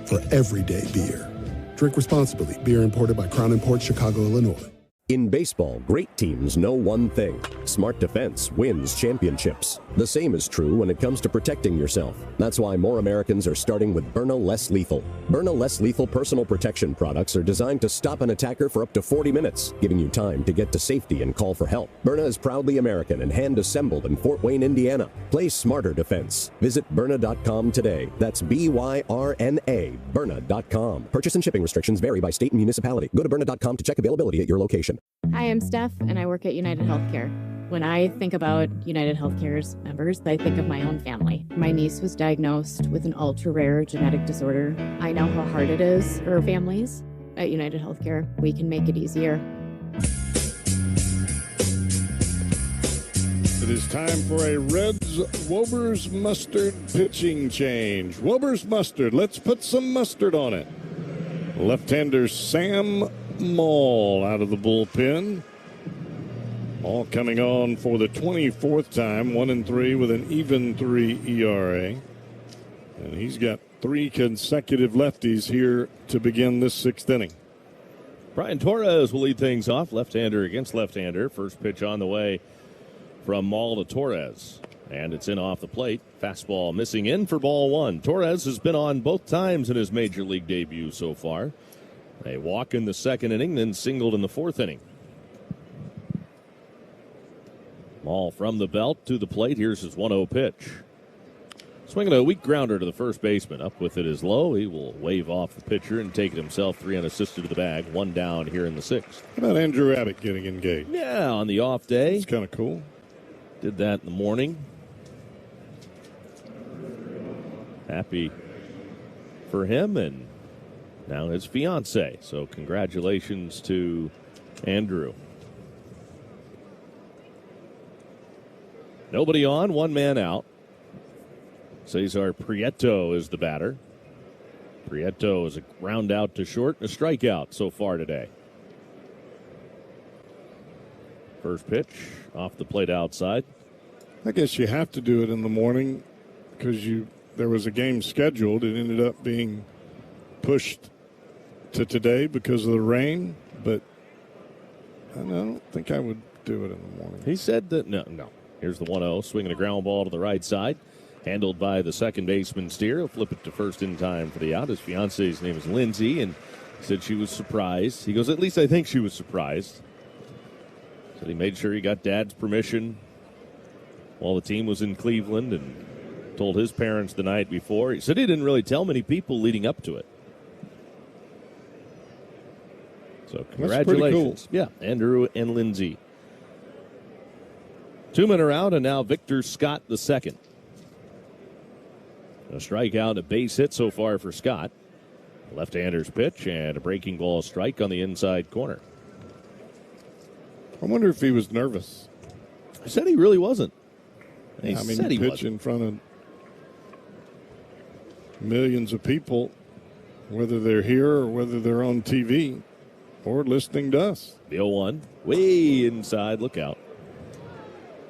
for everyday beer. Drink responsibly. Beer imported by Crown Imports, Chicago, Illinois. In baseball, great teams know one thing. Smart defense wins championships. The same is true when it comes to protecting yourself. That's why more Americans are starting with Byrna Less Lethal. Byrna Less Lethal personal protection products are designed to stop an attacker for up to 40 minutes, giving you time to get to safety and call for help. Byrna is proudly American and hand-assembled in Fort Wayne, Indiana. Play smarter defense. Visit Byrna.com today. That's B-Y-R-N-A, Byrna.com. Purchase and shipping restrictions vary by state and municipality. Go to Byrna.com to check availability at your location. Hi, I'm Steph, and I work at United Healthcare. When I think about United Healthcare's members, I think of my own family. My niece was diagnosed with an ultra-rare genetic disorder. I know how hard it is for families. At United Healthcare, we can make it easier. It is time for a Reds Wober's Mustard pitching change. Wober's Mustard, let's put some mustard on it. Left-hander Sam Maul out of the bullpen. Maul coming on for the 24th time, 1-3 with an even 3 ERA. And he's got 3 consecutive lefties here to begin this 6th inning. Brian Torres will lead things off, left-hander against left-hander. First pitch on the way from Maul to Torres. And it's in off the plate. Fastball missing in for ball 1. Torres has been on both times in his major league debut so far. A walk in the 2nd inning, then singled in the 4th inning. Maul from the belt to the plate. Here's his 1-0 pitch. Swinging a weak grounder to the first baseman. Up with it is low. He will wave off the pitcher and take it himself. 3 unassisted to the bag. 1 down here in the 6th. How about Andrew Abbott getting engaged? Yeah, on the off day. It's kind of cool. Did that in the morning. Happy for him and now his fiance. So congratulations to Andrew. Nobody on, 1 man out. Cesar Prieto is the batter. Prieto is a ground out to short and a strikeout so far today. First pitch off the plate outside. I guess you have to do it in the morning because there was a game scheduled. It ended up being pushed to today because of the rain, but I don't think I would do it in the morning. He said that no. Here's the 1-0, swinging a ground ball to the right side. Handled by the second baseman Steer. He'll flip it to first in time for the out. His fiance's name is Lindsay, and said she was surprised. He goes, at least I think she was surprised. Said he made sure he got Dad's permission while the team was in Cleveland and told his parents the night before. He said he didn't really tell many people leading up to it. So congratulations. Cool. Yeah, Andrew and Lindsay. 2 men are out, and now Victor Scott the second. A strikeout, a base hit so far for Scott. Left-hander's pitch and a breaking ball strike on the inside corner. I wonder if he was nervous. I said he really wasn't. He pitch in front of millions of people, whether they're here or whether they're on TV or listening to us. The 0-1, way inside, look out.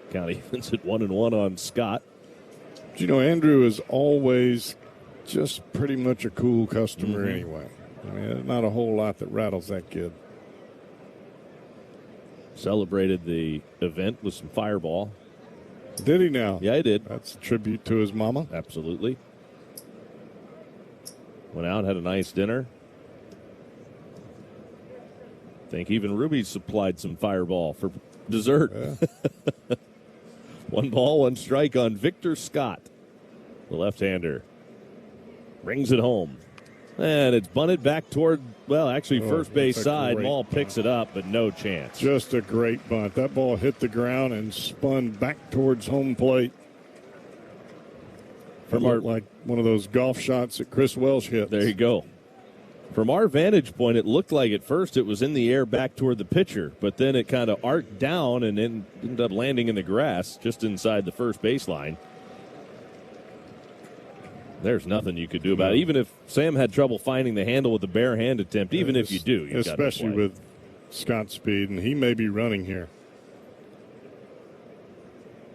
Count evens at 1-1 on Scott. You know, Andrew is always just pretty much a cool customer anyway. I mean, there's not a whole lot that rattles that kid. Celebrated the event with some Fireball. Did he now? Yeah, he did. That's a tribute to his mama. Absolutely. Went out, had a nice dinner. I think even Ruby supplied some Fireball for dessert. Yeah. 1 ball, 1 strike on Victor Scott. The left-hander brings it home. And it's bunted back toward, first base side. Maul picks it up, but no chance. Just a great bunt. That ball hit the ground and spun back towards home plate. Like one of those golf shots that Chris Welsh hit. There you go. From our vantage point, it looked like at first it was in the air back toward the pitcher, but then it kind of arced down and then ended up landing in the grass just inside the first baseline. There's nothing you could do about it. Even if Sam had trouble finding the handle with the bare hand attempt, even if you do, you've got to play. Especially with Scott's speed, and he may be running here.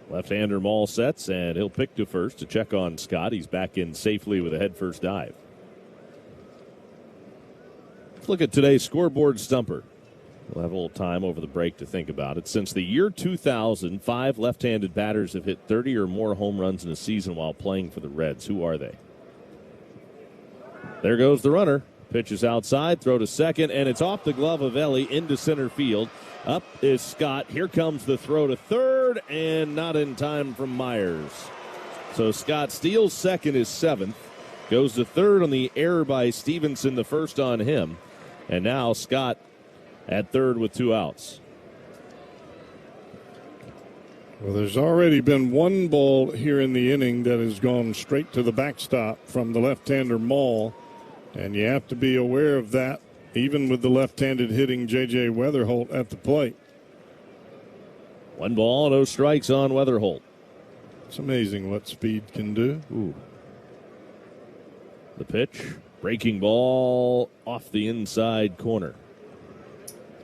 Left-hander Maul sets, and he'll pick to first to check on Scott. He's back in safely with a head-first dive. Let's look at today's scoreboard stumper. We'll have a little time over the break to think about it. Since the year 2000, 5 left-handed batters have hit 30 or more home runs in a season while playing for the Reds. Who are they? There goes the runner. Pitch is outside, throw to second, and it's off the glove of Ellie into center field. Up is Scott. Here comes the throw to third, and not in time from Myers. So Scott steals second, his 7th. Goes to third on the error by Stevenson, the first on him. And now Scott at third with 2 outs. Well, there's already been 1 ball here in the inning that has gone straight to the backstop from the left-hander Maul, and you have to be aware of that, even with the left-handed hitting J.J. Weatherholt at the plate. 1 ball, no strikes on Weatherholt. It's amazing what speed can do. Ooh. The pitch, breaking ball off the inside corner.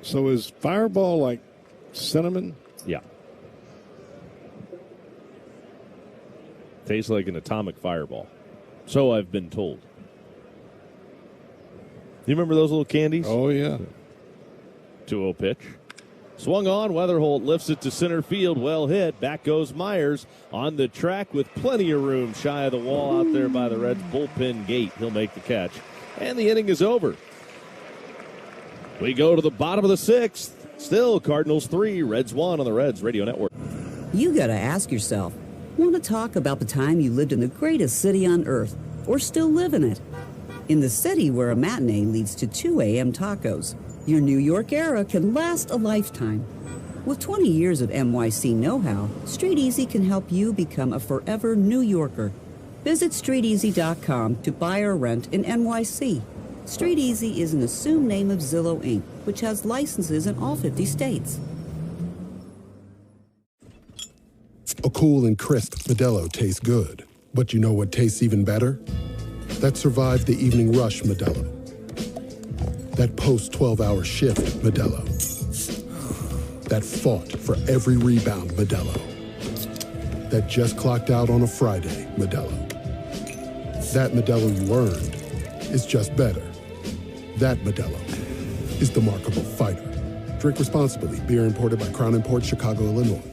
So is Fireball like cinnamon? Yeah. Tastes like an atomic fireball. So I've been told. You remember those little candies? Oh, yeah. 2-0 pitch. Swung on. Weatherholt lifts it to center field. Well hit. Back goes Myers on the track with plenty of room shy of the wall out there by the Reds bullpen gate. He'll make the catch. And the inning is over. We go to the bottom of the 6th. Still Cardinals 3, Reds 1 on the Reds Radio Network. You gotta ask yourself, want to talk about the time you lived in the greatest city on earth, or still live in it? In the city where a matinee leads to 2 a.m. tacos, your New York era can last a lifetime. With 20 years of NYC know-how, Street Easy can help you become a forever New Yorker. Visit StreetEasy.com to buy or rent in NYC. Street Easy is an assumed name of Zillow Inc., which has licenses in all 50 states. A cool and crisp Modelo tastes good. But you know what tastes even better? That survived the evening rush Modelo. That post-12-hour shift Modelo. That fought for every rebound Modelo. That just clocked out on a Friday Modelo. That Modelo you earned is just better. That Modelo is the markable fighter. Drink responsibly. Beer imported by Crown Imports, Chicago, Illinois.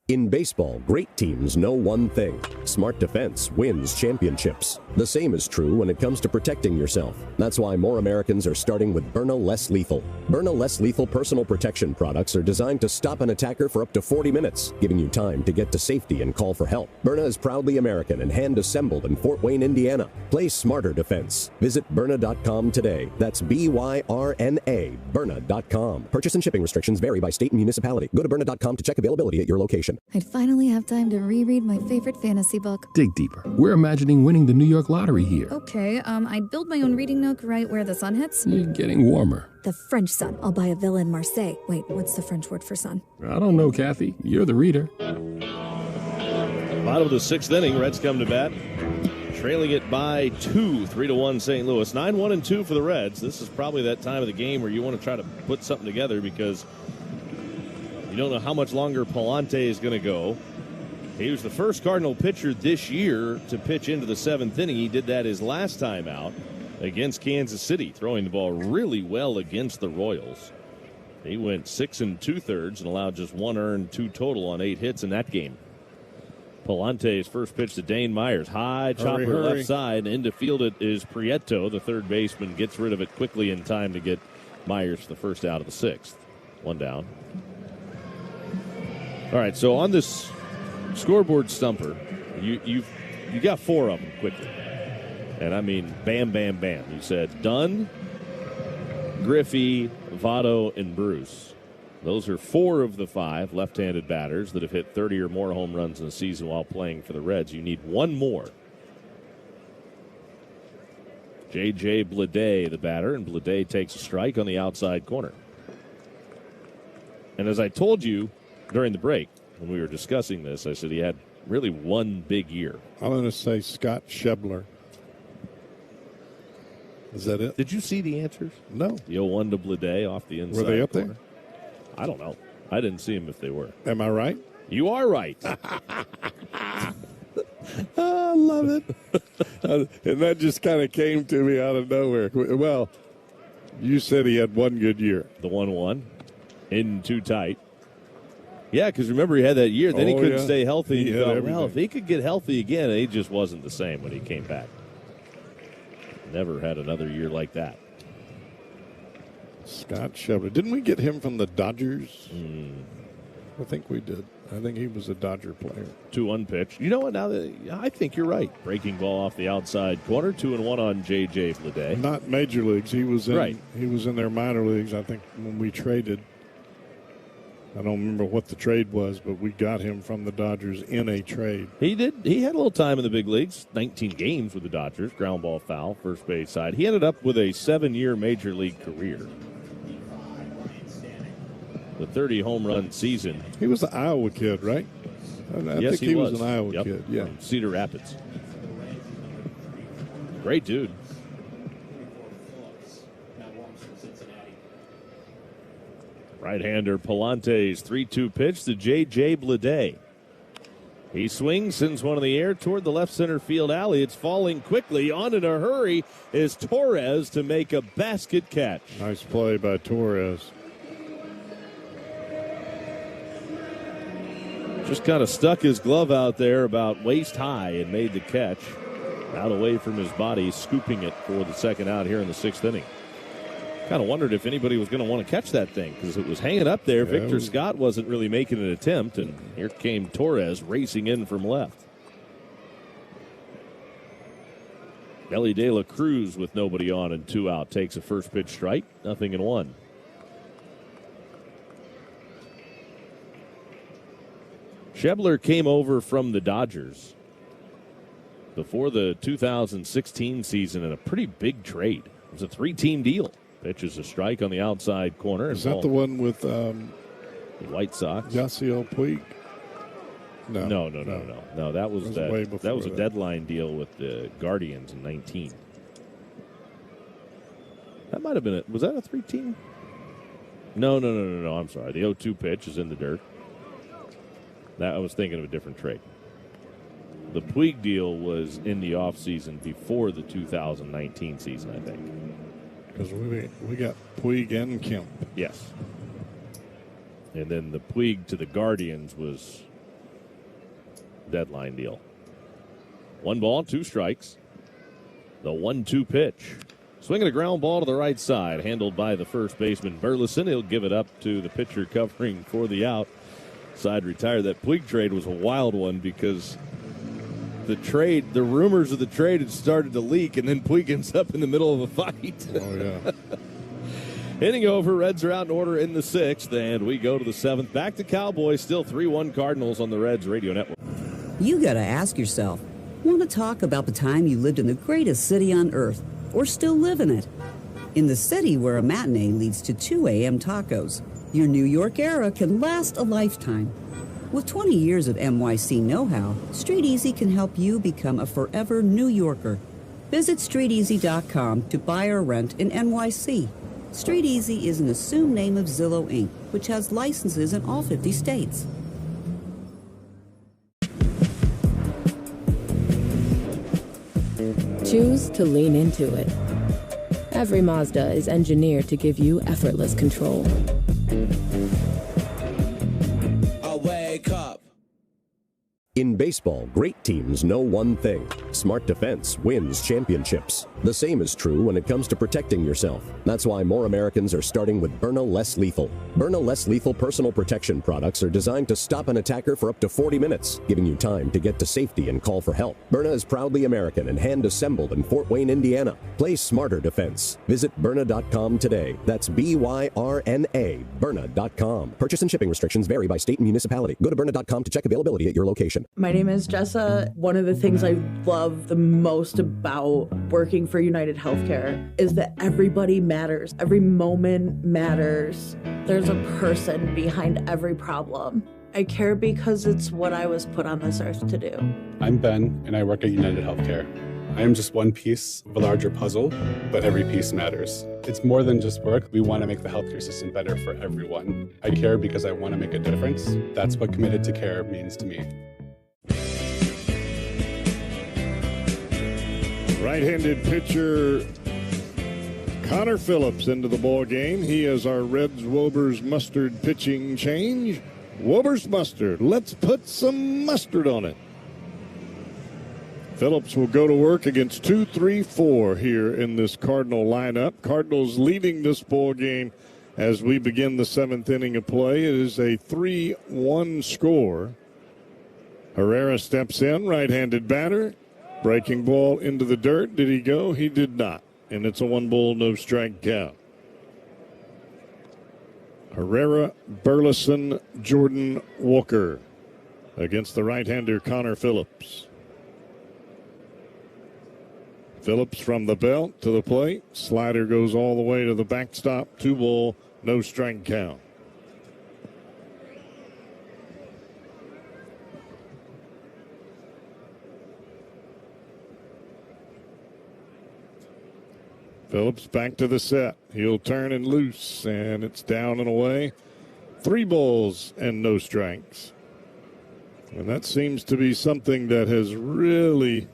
In baseball, great teams know one thing: smart defense wins championships. The same is true when it comes to protecting yourself. That's why more Americans are starting with Byrna Less Lethal. Byrna Less Lethal personal protection products are designed to stop an attacker for up to 40 minutes, giving you time to get to safety and call for help. Byrna is proudly American and hand-assembled in Fort Wayne, Indiana. Play smarter defense. Visit Byrna.com today. That's B-Y-R-N-A, Byrna.com. Purchase and shipping restrictions vary by state and municipality. Go to Byrna.com to check availability at your location. I'd finally have time to reread my favorite fantasy book. Dig deeper. We're imagining winning the New York Lottery here. Okay, I'd build my own reading nook right where the sun hits. You're getting warmer. The French sun. I'll buy a villa in Marseille. Wait, what's the French word for sun? I don't know, Kathy. You're the reader. Bottom of the 6th inning, Reds come to bat. Trailing it by 2, 3-1 St. Louis. 9-1-2 for the Reds. This is probably that time of the game where you want to try to put something together because you don't know how much longer Palante is going to go. He was the first Cardinal pitcher this year to pitch into the 7th inning. He did that his last time out against Kansas City, throwing the ball really well against the Royals. He went 6 2/3 and allowed just 1 earned, 2 total on 8 hits in that game. Palante's first pitch to Dane Myers. High chopper left side. Into field it is Prieto. The third baseman gets rid of it quickly in time to get Myers the first out of the 6th. 1 down. All right, so on this scoreboard stumper, you got 4 of them quickly. And I mean, bam, bam, bam. You said Dunn, Griffey, Votto, and Bruce. Those are 4 of the 5 left-handed batters that have hit 30 or more home runs in a season while playing for the Reds. You need 1 more. J.J. Bleday, the batter, and Bleday takes a strike on the outside corner. And as I told you during the break when we were discussing this, I said he had really 1 big year. I'm going to say Scott Schebler. Is that it? Did you see the answers? No. The 0-1 to Bleday off the inside. Were they up corner. there? I don't know. I didn't see them if they were. Am I right? You are right. I love it. And that just kind of came to me out of nowhere. Well, you said he had 1 good year. The 1-1 in too tight. Yeah, because remember he had that year. Then he couldn't stay healthy. He thought, well, if he could get healthy again, he just wasn't the same when he came back. Never had another year like that. Scott Schebler. Didn't we get him from the Dodgers? I think we did. I think he was a Dodger player. 2-1 pitch. You know what? Now that I think you're right. Breaking ball off the outside corner. 2-1 on J.J. Bleday. Not major leagues. He was in. Right. He was in their minor leagues. I think when we traded. I don't remember what the trade was, but we got him from the Dodgers in a trade. He did. He had a little time in the big leagues. 19 games with the Dodgers. Ground ball foul, first base side. He ended up with a 7-year major league career. the 30 home run season. He was the Iowa kid, right? I Yes, think he was an Iowa kid. Yeah, from Cedar Rapids. Great dude. Right-hander Palante's 3-2 pitch to J.J. Bleday. He swings, sends one in the air toward the left center field alley. It's falling quickly. On in a hurry is Torres to make a basket catch. Nice play by Torres. Just kind of stuck his glove out there about waist high and made the catch. Out away from his body, scooping it for the second out here in the 6th inning. Kind of wondered if anybody was going to want to catch that thing because it was hanging up there. Yeah, Victor Scott wasn't really making an attempt, and here came Torres racing in from left. Ellie De La Cruz with nobody on and 2 out takes a first pitch strike, 0-1. Schebler came over from the Dodgers before the 2016 season in a pretty big trade. It was a 3-team deal. Pitches a strike on the outside corner. Is that the one with the White Sox? Yasiel Puig? No. That was that was a deadline deal with the Guardians in 19. That might have been was that a 3-team? No. I'm sorry. The 0-2 pitch is in the dirt. That I was thinking of a different trade. The Puig deal was in the offseason before the 2019 season, I think. Because we got Puig and Kemp. Yes. And then the Puig to the Guardians was deadline deal. 1 ball, 2 strikes. The 1-2 pitch. Swinging a ground ball to the right side, handled by the first baseman Burleson. He'll give it up to the pitcher covering for the out. Side retired. That Puig trade was a wild one because the rumors of the trade had started to leak, and then Puig ends up in the middle of a fight. Oh, yeah. Inning over, Reds are out in order in the 6th, and we go to the 7th. Back to Cowboys, still 3-1 Cardinals on the Reds Radio Network. You gotta ask yourself, want to talk about the time you lived in the greatest city on earth, or still live in it? In the city where a matinee leads to 2 a.m. tacos, your New York era can last a lifetime. With 20 years of NYC know-how, Street Easy can help you become a forever New Yorker. Visit StreetEasy.com to buy or rent in NYC. Street Easy is an assumed name of Zillow Inc., which has licenses in all 50 states. Choose to lean into it. Every Mazda is engineered to give you effortless control. In baseball, great teams know one thing. Smart defense wins championships. The same is true when it comes to protecting yourself. That's why more Americans are starting with Byrna Less Lethal. Byrna Less Lethal personal protection products are designed to stop an attacker for up to 40 minutes, giving you time to get to safety and call for help. Byrna is proudly American and hand-assembled in Fort Wayne, Indiana. Play smarter defense. Visit Byrna.com today. That's B-Y-R-N-A, Byrna.com. Purchase and shipping restrictions vary by state and municipality. Go to Byrna.com to check availability at your location. My name is Jessa. One of the things I love the most about working for United Healthcare is that everybody matters. Every moment matters. There's a person behind every problem. I care because it's what I was put on this earth to do. I'm Ben, and I work at United Healthcare. I am just one piece of a larger puzzle, but every piece matters. It's more than just work. We want to make the healthcare system better for everyone. I care because I want to make a difference. That's what committed to care means to me. Right-handed pitcher Connor Phillips into the ball game. He is our Reds Wober's mustard pitching change. Wober's mustard. Let's put some mustard on it. Phillips will go to work against 2-3-4 here in this Cardinal lineup. Cardinals leading this ball game as we begin the 7th inning of play. It is a 3-1 score. Herrera steps in, right-handed batter. Breaking ball into the dirt. Did he go? He did not. And it's a 1-ball, no-strike count. Herrera, Burleson, Jordan Walker against the right-hander Connor Phillips. Phillips from the belt to the plate. Slider goes all the way to the backstop. 2-ball, no-strike count. Phillips back to the set. He'll turn and loose, and it's down and away. 3 balls and no strikes. And that seems to be something that has really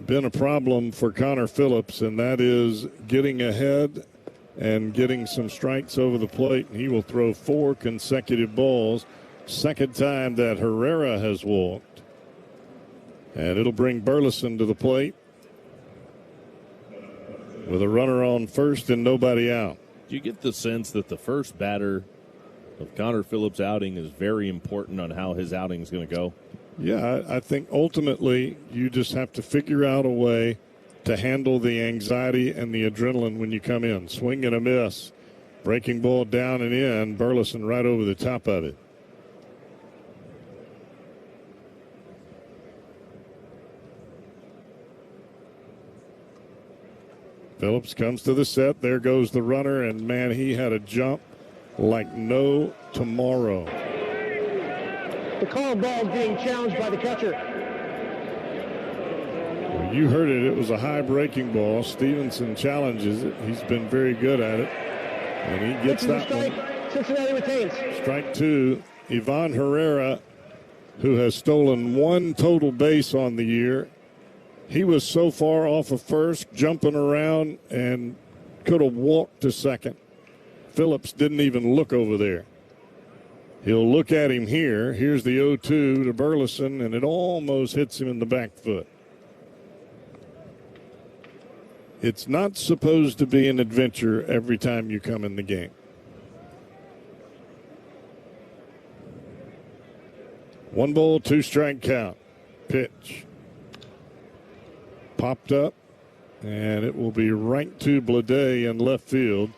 been a problem for Connor Phillips, and that is getting ahead and getting some strikes over the plate. He will throw 4 consecutive balls. Second time that Herrera has walked. And it'll bring Burleson to the plate with a runner on first and nobody out. Do you get the sense that the first batter of Connor Phillips' outing is very important on how his outing is going to go? Yeah, I think ultimately you just have to figure out a way to handle the anxiety and the adrenaline when you come in. Swing and a miss. Breaking ball down and in. Burleson right over the top of it. Phillips comes to the set. There goes the runner, and man, he had a jump like no tomorrow. The call ball being challenged by the catcher. Well, you heard it. It was a high breaking ball. Stevenson challenges it. He's been very good at it. And he gets that strike. one. Cincinnati retains. Strike 2. Ivan Herrera, who has stolen 1 total base on the year. He was so far off of first, jumping around, and could have walked to second. Phillips didn't even look over there. He'll look at him here. Here's the 0-2 to Burleson, and it almost hits him in the back foot. It's not supposed to be an adventure every time you come in the game. One ball, 2 strike count. Pitch. Popped up, and it will be right to Blade in left field.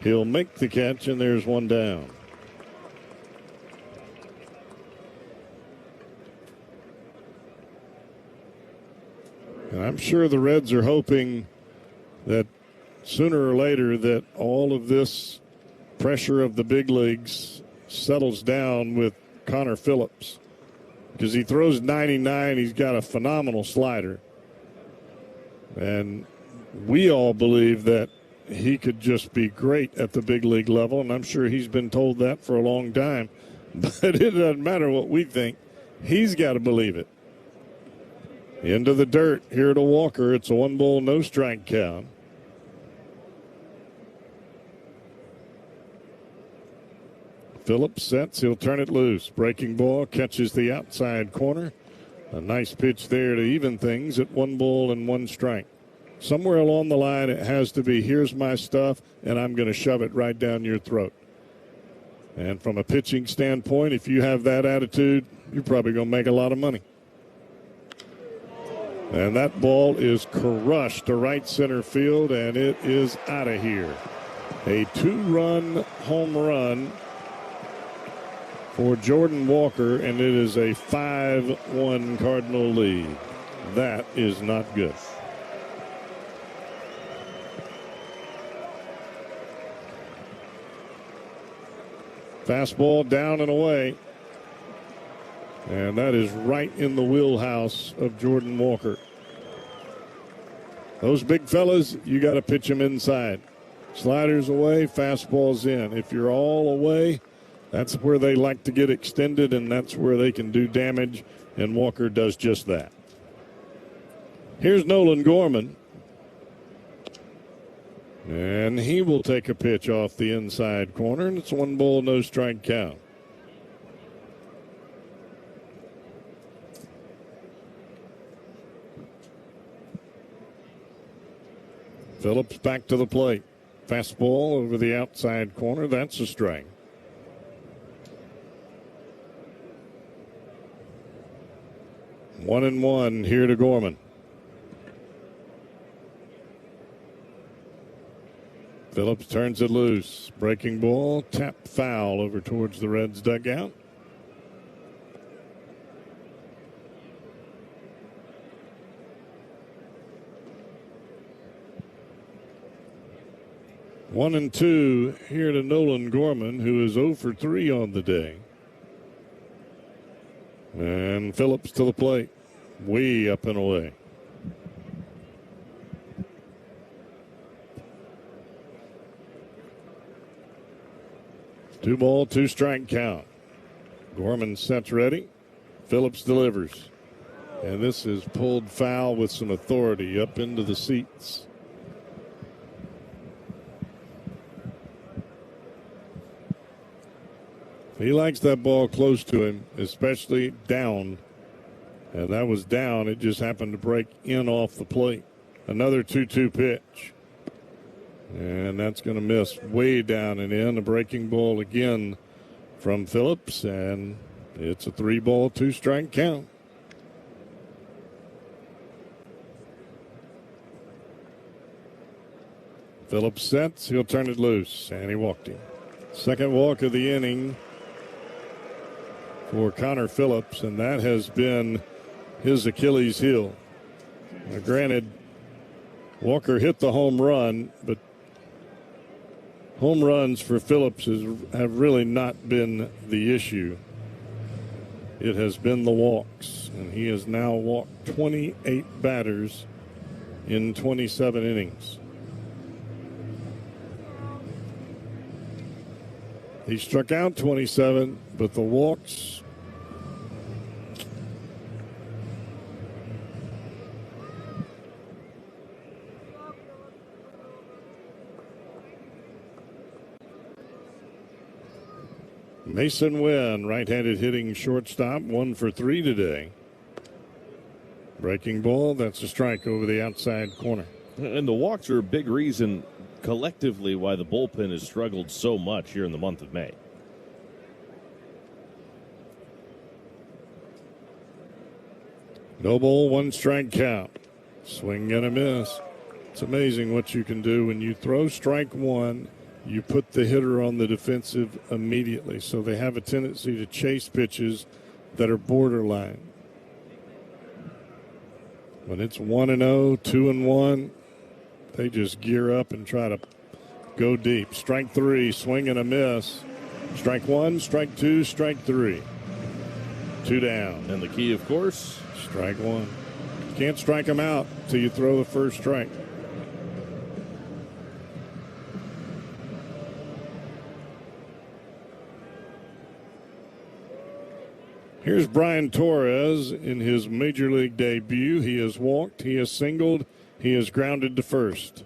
He'll make the catch, and there's 1 down. And I'm sure the Reds are hoping that sooner or later that all of this pressure of the big leagues settles down with Connor Phillips, because he throws 99. He's got a phenomenal slider. And we all believe that he could just be great at the big league level, and I'm sure he's been told that for a long time. But it doesn't matter what we think. He's got to believe it. Into the dirt here to Walker. It's a 1 ball, no strike count. Phillips sets. He'll turn it loose. Breaking ball catches the outside corner. A nice pitch there to even things at 1 ball and 1 strike. Somewhere along the line, it has to be, here's my stuff, and I'm going to shove it right down your throat. And from a pitching standpoint, if you have that attitude, you're probably going to make a lot of money. And that ball is crushed to right center field, and it is out of here. A 2-run home run for Jordan Walker, and it is a 5-1 Cardinal lead. That is not good. Fastball down and away. And that is right in the wheelhouse of Jordan Walker. Those big fellas, you got to pitch them inside. Sliders away, fastballs in. If you're all away, that's where they like to get extended, and that's where they can do damage, and Walker does just that. Here's Nolan Gorman. And he will take a pitch off the inside corner, and it's 1 ball, no strike count. Phillips back to the plate. Fastball over the outside corner. That's a strike. One and one here to Gorman. Phillips turns it loose. Breaking ball, tap foul over towards the Reds dugout. One and two here to Nolan Gorman, who is 0 for 3 on the day. And Phillips to the plate. Way up and away. 2 ball, 2 strike count. Gorman sets ready. Phillips delivers. And this is pulled foul with some authority up into the seats. He likes that ball close to him, especially down. And that was down. It just happened to break in off the plate. Another 2-2 pitch. And that's going to miss way down and in. A breaking ball again from Phillips. And it's a 3 ball, 2 strike count. Phillips sets. He'll turn it loose. And he walked him. Second walk of the inning for Connor Phillips, and that has been his Achilles heel. Now, granted, Walker hit the home run, but home runs for Phillips have really not been the issue. It has been the walks, and he has now walked 28 batters in 27 innings. He struck out 27, but the walks. Mason Wynn, right-handed hitting shortstop, 1 for 3 today. Breaking ball, that's a strike over the outside corner. And the walks are a big reason collectively why the bullpen has struggled so much here in the month of May. No ball, 1 strike count. Swing and a miss. It's amazing what you can do when you throw strike 1. You put the hitter on the defensive immediately, so they have a tendency to chase pitches that are borderline. When it's 1-0, 2-1, they just gear up and try to go deep. Strike 3, swing and a miss. Strike 1, strike 2, strike 3. 2 down. And the key, of course, strike 1. You can't strike them out till you throw the first strike. Here's Brian Torres in his major league debut. He has walked, he has singled, he has grounded to first.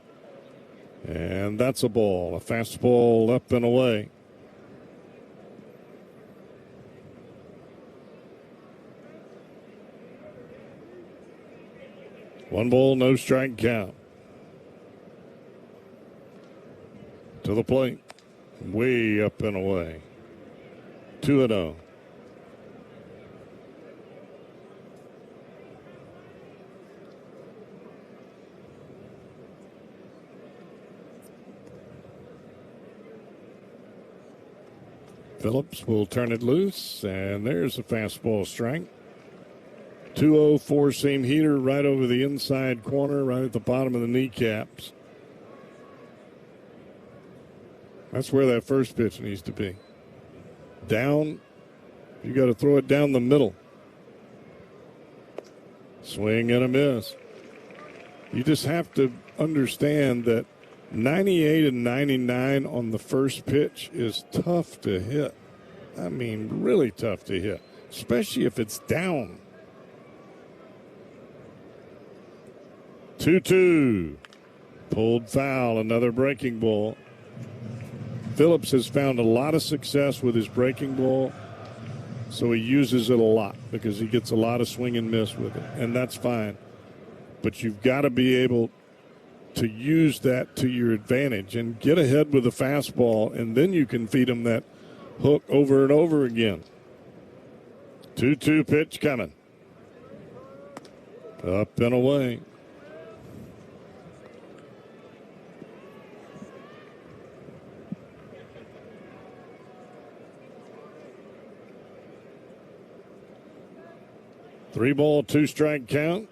And that's a ball, a fastball up and away. One ball, no strike count. To the plate, way up and away. 2-0. Phillips will turn it loose, and there's a fastball strike. 2-0 four-seam heater right over the inside corner, right at the bottom of the kneecaps. That's where that first pitch needs to be. Down, you got to throw it down the middle. Swing and a miss. You just have to understand that 98 and 99 on the first pitch is tough to hit. I mean, really tough to hit, especially if it's down. 2-2. Pulled foul, another breaking ball. Phillips has found a lot of success with his breaking ball, so he uses it a lot because he gets a lot of swing and miss with it, and that's fine. But you've got to be able to use that to your advantage and get ahead with a fastball, and then you can feed him that hook over and over again. 2-2 pitch coming. Up and away. Three ball, 2 strike count,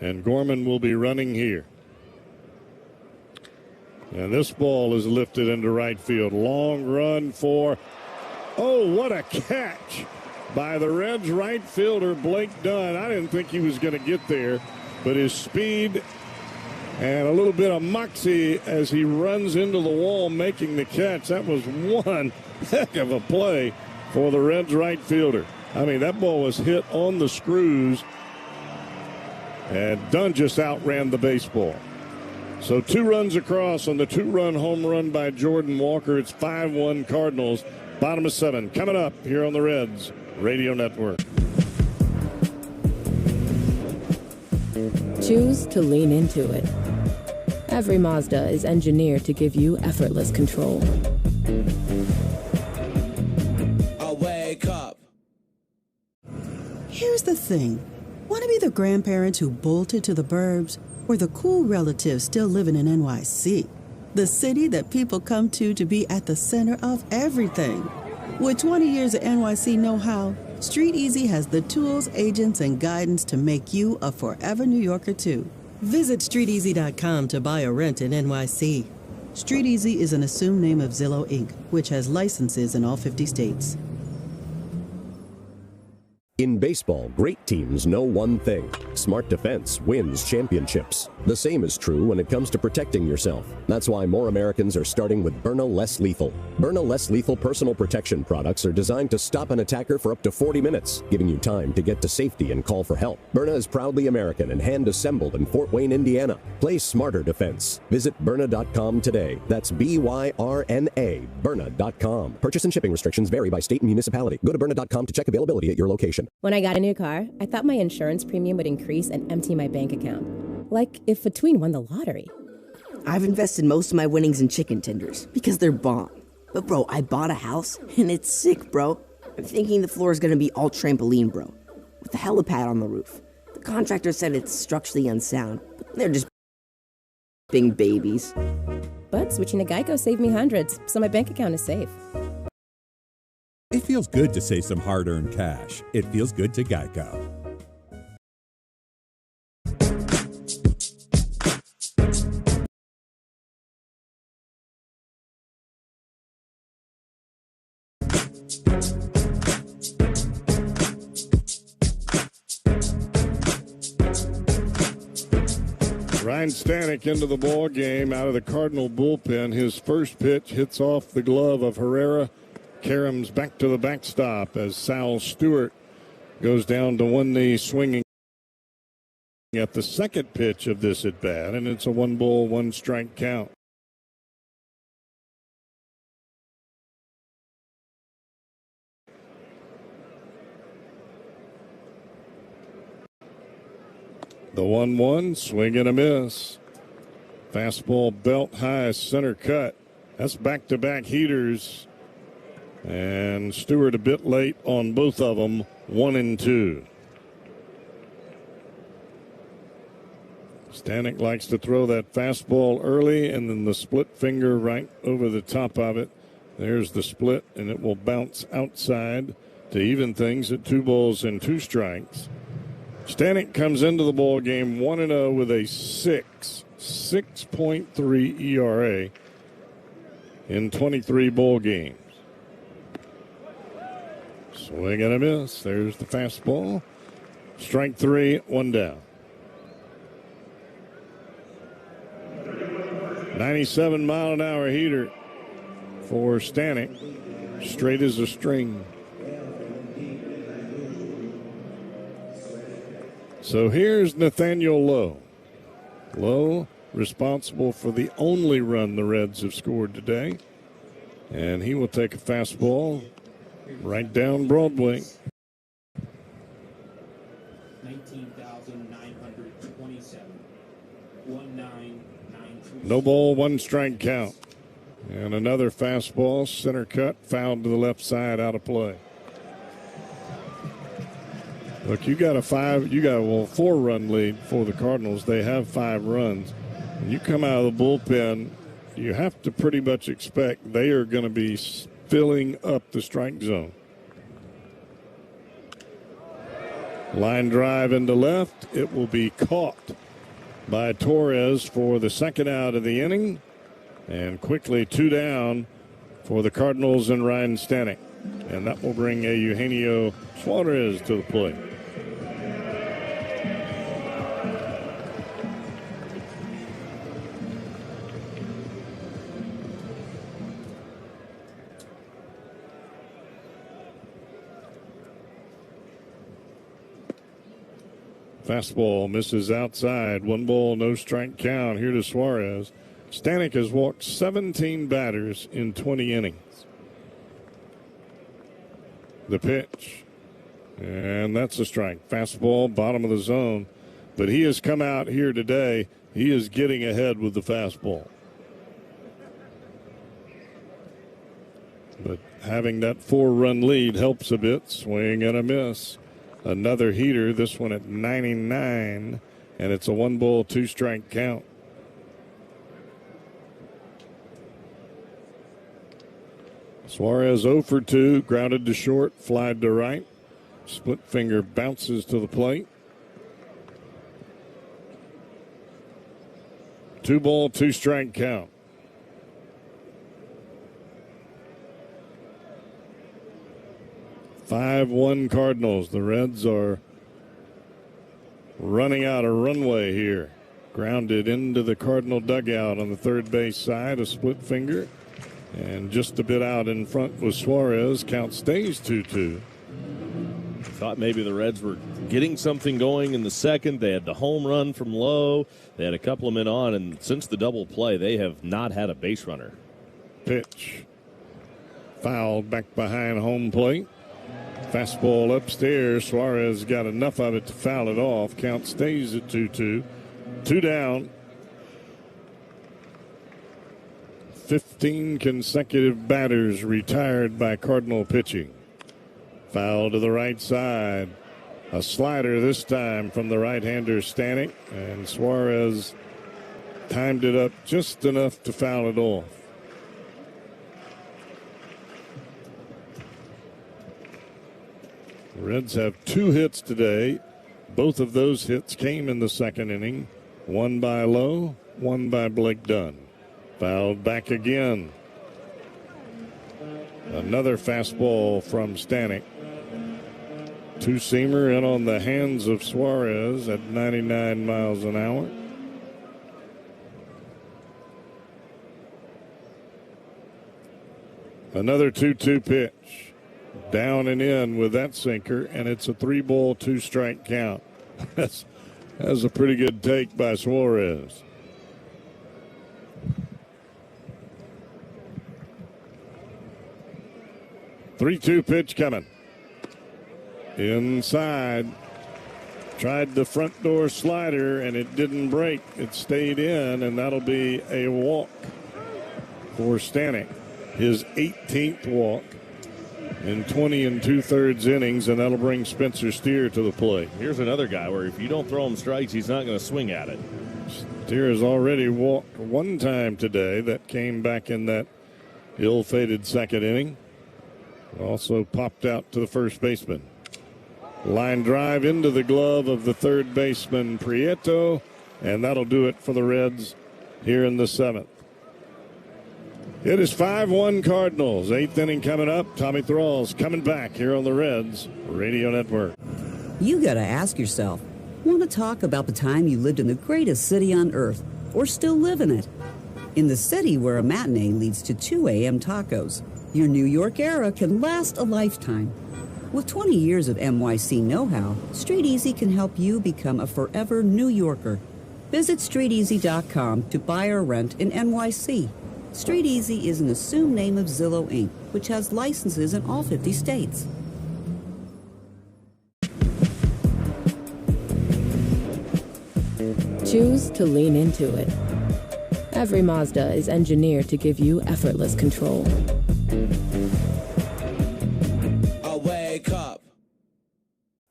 and Gorman will be running here. And this ball is lifted into right field. Long run for, oh, what a catch by the Reds right fielder, Blake Dunn. I didn't think he was going to get there, but his speed And a little bit of moxie as he runs into the wall making the catch. That was one heck of a play for the Reds right fielder. I mean, that ball was hit on the screws, and Dunn just outran the baseball. So 2 runs across on the 2-run home run by Jordan Walker. It's 5-1 Cardinals. Bottom of 7 coming up here on the Reds Radio Network. Choose to lean into it. Every Mazda is engineered to give you effortless control. I wake up. Here's the thing. Want to be the grandparents who bolted to the burbs, or the cool relatives still living in NYC? The city that people come to be at the center of everything. With 20 years of NYC know-how, Street Easy has the tools, agents, and guidance to make you a forever New Yorker, too. Visit StreetEasy.com to buy or rent in NYC. Street Easy is an assumed name of Zillow, Inc., which has licenses in all 50 states. In baseball, great teams know one thing. Smart defense wins championships. The same is true when it comes to protecting yourself. That's why more Americans are starting with Byrna Less Lethal. Byrna Less Lethal personal protection products are designed to stop an attacker for up to 40 minutes, giving you time to get to safety and call for help. Byrna is proudly American and hand-assembled in Fort Wayne, Indiana. Play smarter defense. Visit Byrna.com today. That's B-Y-R-N-A, Byrna.com. Purchase and shipping restrictions vary by state and municipality. Go to Byrna.com to check availability at your location. When I got a new car, I thought my insurance premium would increase and empty my bank account. Like if a tween won the lottery. I've invested most of my winnings in chicken tenders because they're bomb. But bro, I bought a house and it's sick, bro. I'm thinking the floor is gonna be all trampoline, bro, with a helipad on the roof. The contractor said it's structurally unsound, but they're just being babies. But switching to Geico saved me hundreds, so my bank account is safe. It feels good to save some hard-earned cash. It feels good to Geico. Ryan Stanek into the ball game out of the Cardinal bullpen. His first pitch hits off the glove of Herrera. Karams back to the backstop as Sal Stewart goes down to one knee, swinging at the second pitch of this at bat, and it's a 1-ball, 1-strike count. The 1-1, swing and a miss. Fastball belt high, center cut. That's back-to-back heaters. And Stewart a bit late on both of them, 1-2. Stanek likes to throw that fastball early and then the split finger right over the top of it. There's the split, and it will bounce outside to even things at 2 balls and 2 strikes. Stanek comes into the ball game 1-0 with a 6.3 ERA in 23 ball games. Swing and a miss. There's the fastball. Strike 3, 1 down. 97-mile-an-hour heater for Stanek. Straight as a string. So here's Nathaniel Lowe. Lowe responsible for the only run the Reds have scored today. And he will take a fastball right down Broadway. 19,927. 1993. No ball, 1-strike count. And another fastball, center cut, fouled to the left side, out of play. Look, you got a 4-run lead for the Cardinals. They have 5 runs. When you come out of the bullpen, you have to pretty much expect they are going to be filling up the strike zone. Line drive into left. It will be caught by Torres for the second out of the inning. And quickly 2 down for the Cardinals and Ryan Stanek. And that will bring Eugenio Suarez to the plate. Fastball misses outside. 1 ball, no strike count here to Suarez. Stanek has walked 17 batters in 20 innings. The pitch. And that's a strike. Fastball, bottom of the zone. But he has come out here today. He is getting ahead with the fastball. But having that 4-run lead helps a bit. Swing and a miss. Another heater, this one at 99, and it's a 1 ball, 2 strike count. Suarez 0 for 2, grounded to short, flied to right. Split finger bounces to the plate. 2 ball, 2 strike count. "5-1 Cardinals. The Reds are running out a runway here. Grounded into the Cardinal dugout on the third base side, a split finger. And just a bit out in front was Suarez. Count stays 2-2. Thought maybe the Reds were getting something going in the second. They had the home run from Lowe. They had a couple of men on, and since the double play, they have not had a base runner. Pitch. Fouled back behind home plate. Fastball upstairs. Suarez got enough of it to foul it off. Count stays at 2-2. 2 down. 15 consecutive batters retired by Cardinal pitching. Foul to the right side. A slider this time from the right-hander Stanek. And Suarez timed it up just enough to foul it off. The Reds have 2 hits today. Both of those hits came in the second inning. One by Lowe, one by Blake Dunn. Fouled back again. Another fastball from Stanek. Two-seamer in on the hands of Suarez at 99 miles an hour. Another 2-2 pitch. Down and in with that sinker, and it's a 3-ball, 2-strike count. That's a pretty good take by Suarez. Three-two pitch coming. Inside. Tried the front door slider, and it didn't break. It stayed in, and that'll be a walk for Stanek. His 18th walk in 20 2/3 innings, and that'll bring Spencer Steer to the plate. Here's another guy where if you don't throw him strikes, he's not going to swing at it. Steer has already walked one time today. That came back in that ill-fated second inning. Also popped out to the first baseman. Line drive into the glove of the third baseman Prieto, and that'll do it for the Reds here in the 7th. It is 5-1 Cardinals. 8th inning coming up. Tommy Thrall's coming back here on the Reds Radio Network. You gotta ask yourself, want to talk about the time you lived in the greatest city on earth, or still live in it? In the city where a matinee leads to 2 a.m. tacos, your New York era can last a lifetime. With 20 years of NYC know-how, Street Easy can help you become a forever New Yorker. Visit StreetEasy.com to buy or rent in NYC. Street Easy is an assumed name of Zillow Inc., which has licenses in all 50 states. Choose to lean into it. Every Mazda is engineered to give you effortless control. Wake up.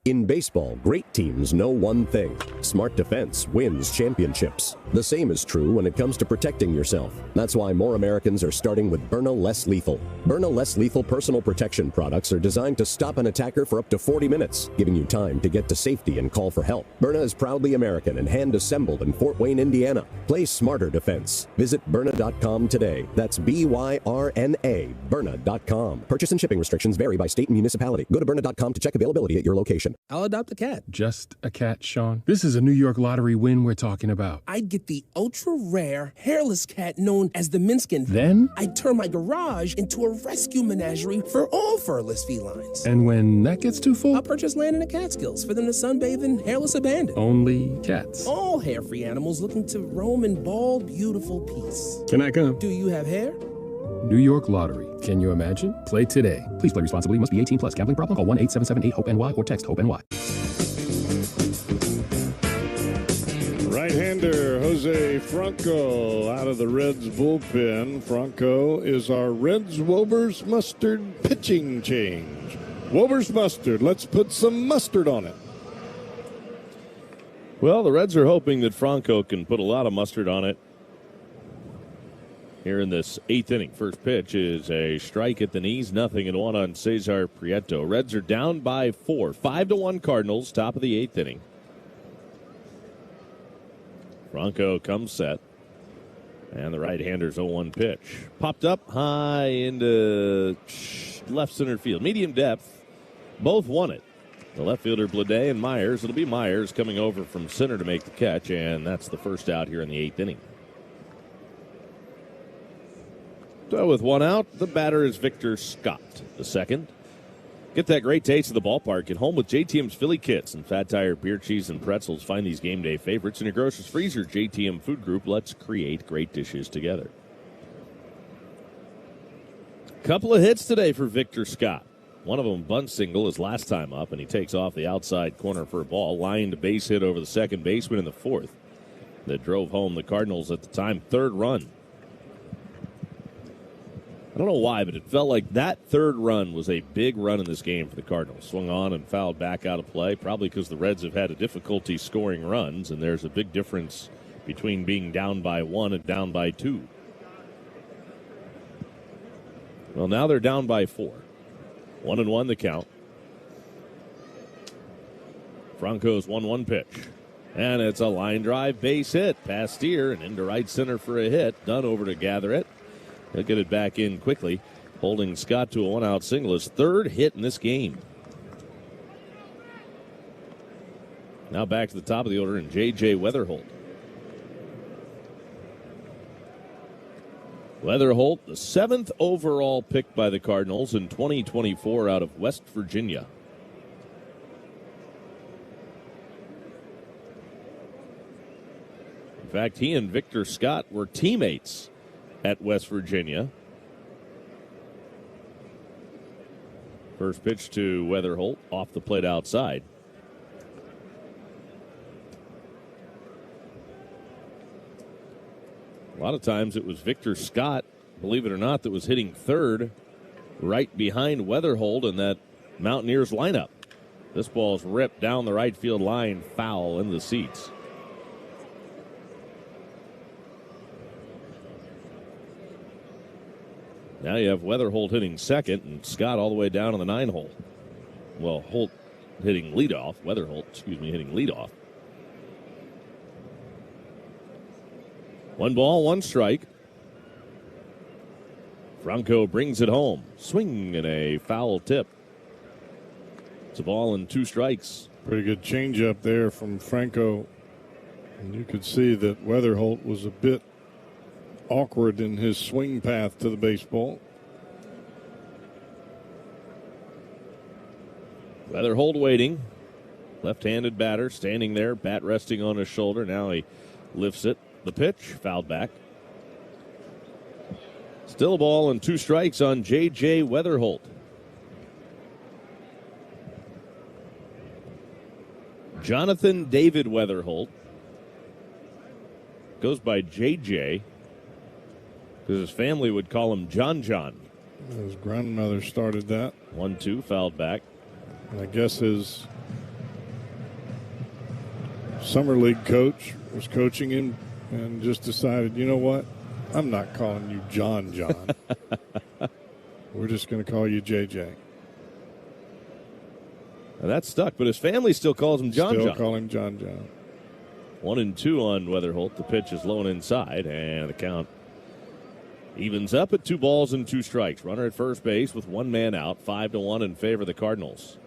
In baseball, great teams know one thing. Smart defense wins championships. The same is true when it comes to protecting yourself. That's why more Americans are starting with Byrna Less Lethal. Byrna Less Lethal personal protection products are designed to stop an attacker for up to 40 minutes, giving you time to get to safety and call for help. Byrna is proudly American and hand-assembled in Fort Wayne, Indiana. Play smarter defense. Visit Byrna.com today. That's Byrna, Byrna.com. Purchase and shipping restrictions vary by state and municipality. Go to Byrna.com to check availability at your location. I'll adopt a cat. Just a cat, Sean? This is a New York Lottery win we're talking about. I'd get the ultra-rare, hairless cat known as the Minskin. Then? I'd turn my garage into a rescue menagerie for all furless felines. And when that gets too full? I'll purchase land in the Catskills for them to sunbathe in hairless abandon. Only cats. All hair-free animals looking to roam in bald, beautiful peace. Can I come? Do you have hair? New York Lottery. Can you imagine? Play today. Please play responsibly. Must be 18 plus. Gambling problem? Call 1-877-8-HOPE-NY or text HOPE-NY. Right-hander Jose Franco out of the Reds bullpen. Franco is our Reds Wober's Mustard pitching change. Wober's Mustard. Let's put some mustard on it. Well, the Reds are hoping that Franco can put a lot of mustard on it here in this 8th inning. First pitch is a strike at the knees, 0-1 on Cesar Prieto. Reds are down by 4, 5-1 Cardinals, top of the 8th inning. Franco comes set, and the right-hander's 0-1 pitch. Popped up high into left center field. Medium depth, both won it. The left fielder, Blade and Myers. It'll be Myers coming over from center to make the catch, and that's the first out here in the 8th inning. So with one out, the batter is Victor Scott. The second. Get that great taste of the ballpark at home with JTM's Philly Kits and Fat Tire beer, cheese, and pretzels. Find these game day favorites in your grocer's freezer. JTM Food Group. Let's create great dishes together. Couple of hits today for Victor Scott. One of them bunt single his last time up, and he takes off the outside corner for a ball. Lined base hit over the second baseman in the 4th that drove home the Cardinals at the time 3rd run. I don't know why, but it felt like that 3rd run was a big run in this game for the Cardinals. Swung on and fouled back out of play, probably because the Reds have had a difficulty scoring runs, and there's a big difference between being down by 1 and down by 2. Well, now they're down by 4. 1-1 the count. Franco's 1-1 pitch. And it's a line drive base hit. Past Steer and into right center for a hit. Dunn over to gather it. He'll get it back in quickly, holding Scott to a 1-out single. His 3rd hit in this game. Now back to the top of the order and J.J. Weatherholt. Weatherholt, the 7th overall pick by the Cardinals in 2024 out of West Virginia. In fact, he and Victor Scott were teammates at West Virginia. First pitch to Weatherholt off the plate outside. A lot of times it was Victor Scott, believe it or not, that was hitting 3rd right behind Weatherholt in that Mountaineers lineup. This ball's ripped down the right field line, foul in the seats. Now you have Weatherholt hitting 2nd and Scott all the way down in the 9 hole. Well, Holt hitting leadoff. Hitting leadoff. 1 ball, 1 strike. Franco brings it home. Swing and a foul tip. It's a ball and 2 strikes. Pretty good changeup there from Franco. And you could see that Weatherholt was a bit awkward in his swing path to the baseball. Weatherholt waiting. Left-handed batter standing there, bat resting on his shoulder. Now he lifts it. The pitch, fouled back. Still a ball and 2 strikes on J.J. Weatherholt. Jonathan David Weatherholt goes by J.J. because his family would call him John John. His grandmother started that. 1-2, fouled back. And I guess his summer league coach was coaching him and just decided, you know what? I'm not calling you John John. We're just going to call you JJ. Now that stuck, but his family still calls him John John. Still call him John John. 1-2 on Weatherholt. The pitch is low and inside, and the count evens up at 2 balls and 2 strikes. Runner at first base with 1 man out. 5-1 in favor of the Cardinals.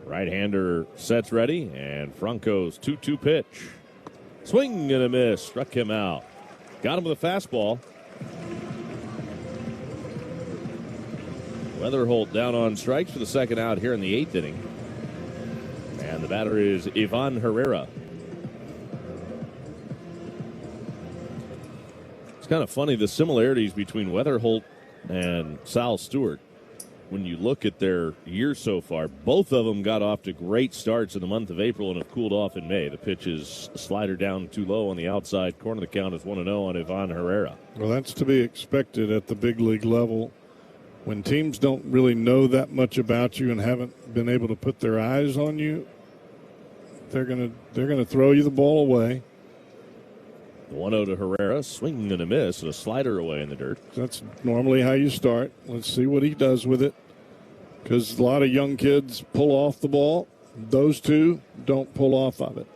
Right-hander sets ready, and Franco's 2-2 pitch. Swing and a miss. Struck him out. Got him with a fastball. Weatherholt down on strikes for the second out here in the 8th inning. And the batter is Ivan Herrera. It's kind of funny, the similarities between Weatherholt and Sal Stewart. When you look at their year so far, both of them got off to great starts in the month of April and have cooled off in May. The pitch is a slider down too low on the outside corner. The count is 1-0 on Ivan Herrera. Well, that's to be expected at the big league level. When teams don't really know that much about you and haven't been able to put their eyes on you, they're gonna throw you the ball away. 1-0 to Herrera, swing and a miss, and a slider away in the dirt. That's normally how you start. Let's see what he does with it, because a lot of young kids pull off the ball. Those two don't pull off of it.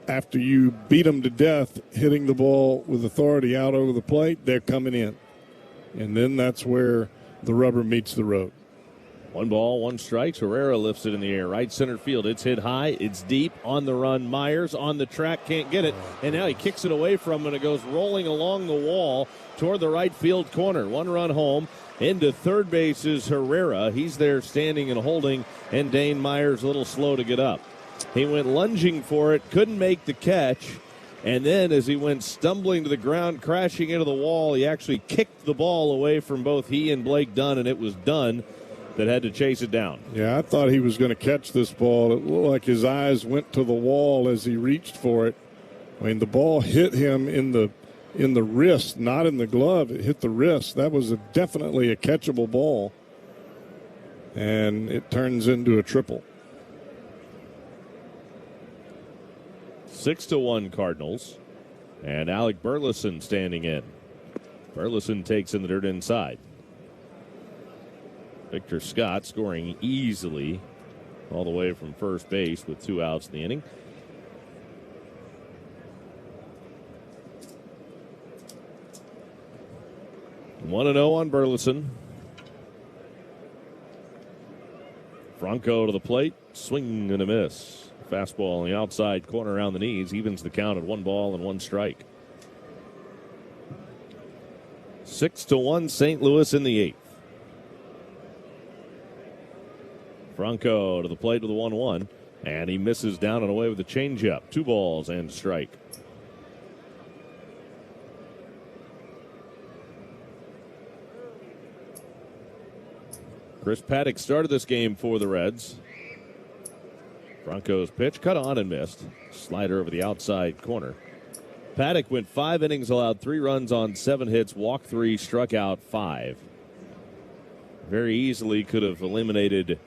After you beat them to death, hitting the ball with authority out over the plate, they're coming in. And then that's where the rubber meets the road. 1 ball, 1 strike. Herrera lifts it in the air. Right center field. It's hit high. It's deep. On the run. Myers on the track. Can't get it. And now he kicks it away from him, and it goes rolling along the wall toward the right field corner. 1 run home. Into third base is Herrera. He's there standing and holding, and Dane Myers a little slow to get up. He went lunging for it. Couldn't make the catch. And then as he went stumbling to the ground, crashing into the wall, he actually kicked the ball away from both he and Blake Dunn, and it was Dunn that had to chase it down. Yeah, I thought he was going to catch this ball. It looked like his eyes went to the wall as he reached for it. I mean, the ball hit him in the wrist, not in the glove. It hit the wrist. That was definitely a catchable ball, and it turns into a triple. 6-1 Cardinals, and Alec Burleson standing in. Burleson takes in the dirt inside. Victor Scott scoring easily all the way from first base with 2 outs in the inning. One 1-0 on Burleson. Franco to the plate, swing and a miss. Fastball on the outside corner around the knees, evens the count at 1 ball and 1 strike. 6-1 St. Louis in the 8th. Franco to the plate with a 1-1, and he misses down and away with a changeup. 2 balls and strike. Chris Paddock started this game for the Reds. Franco's pitch cut on and missed. Slider over the outside corner. Paddock went 5 innings, allowed 3 runs on 7 hits, walked 3, struck out 5. Very easily could have eliminated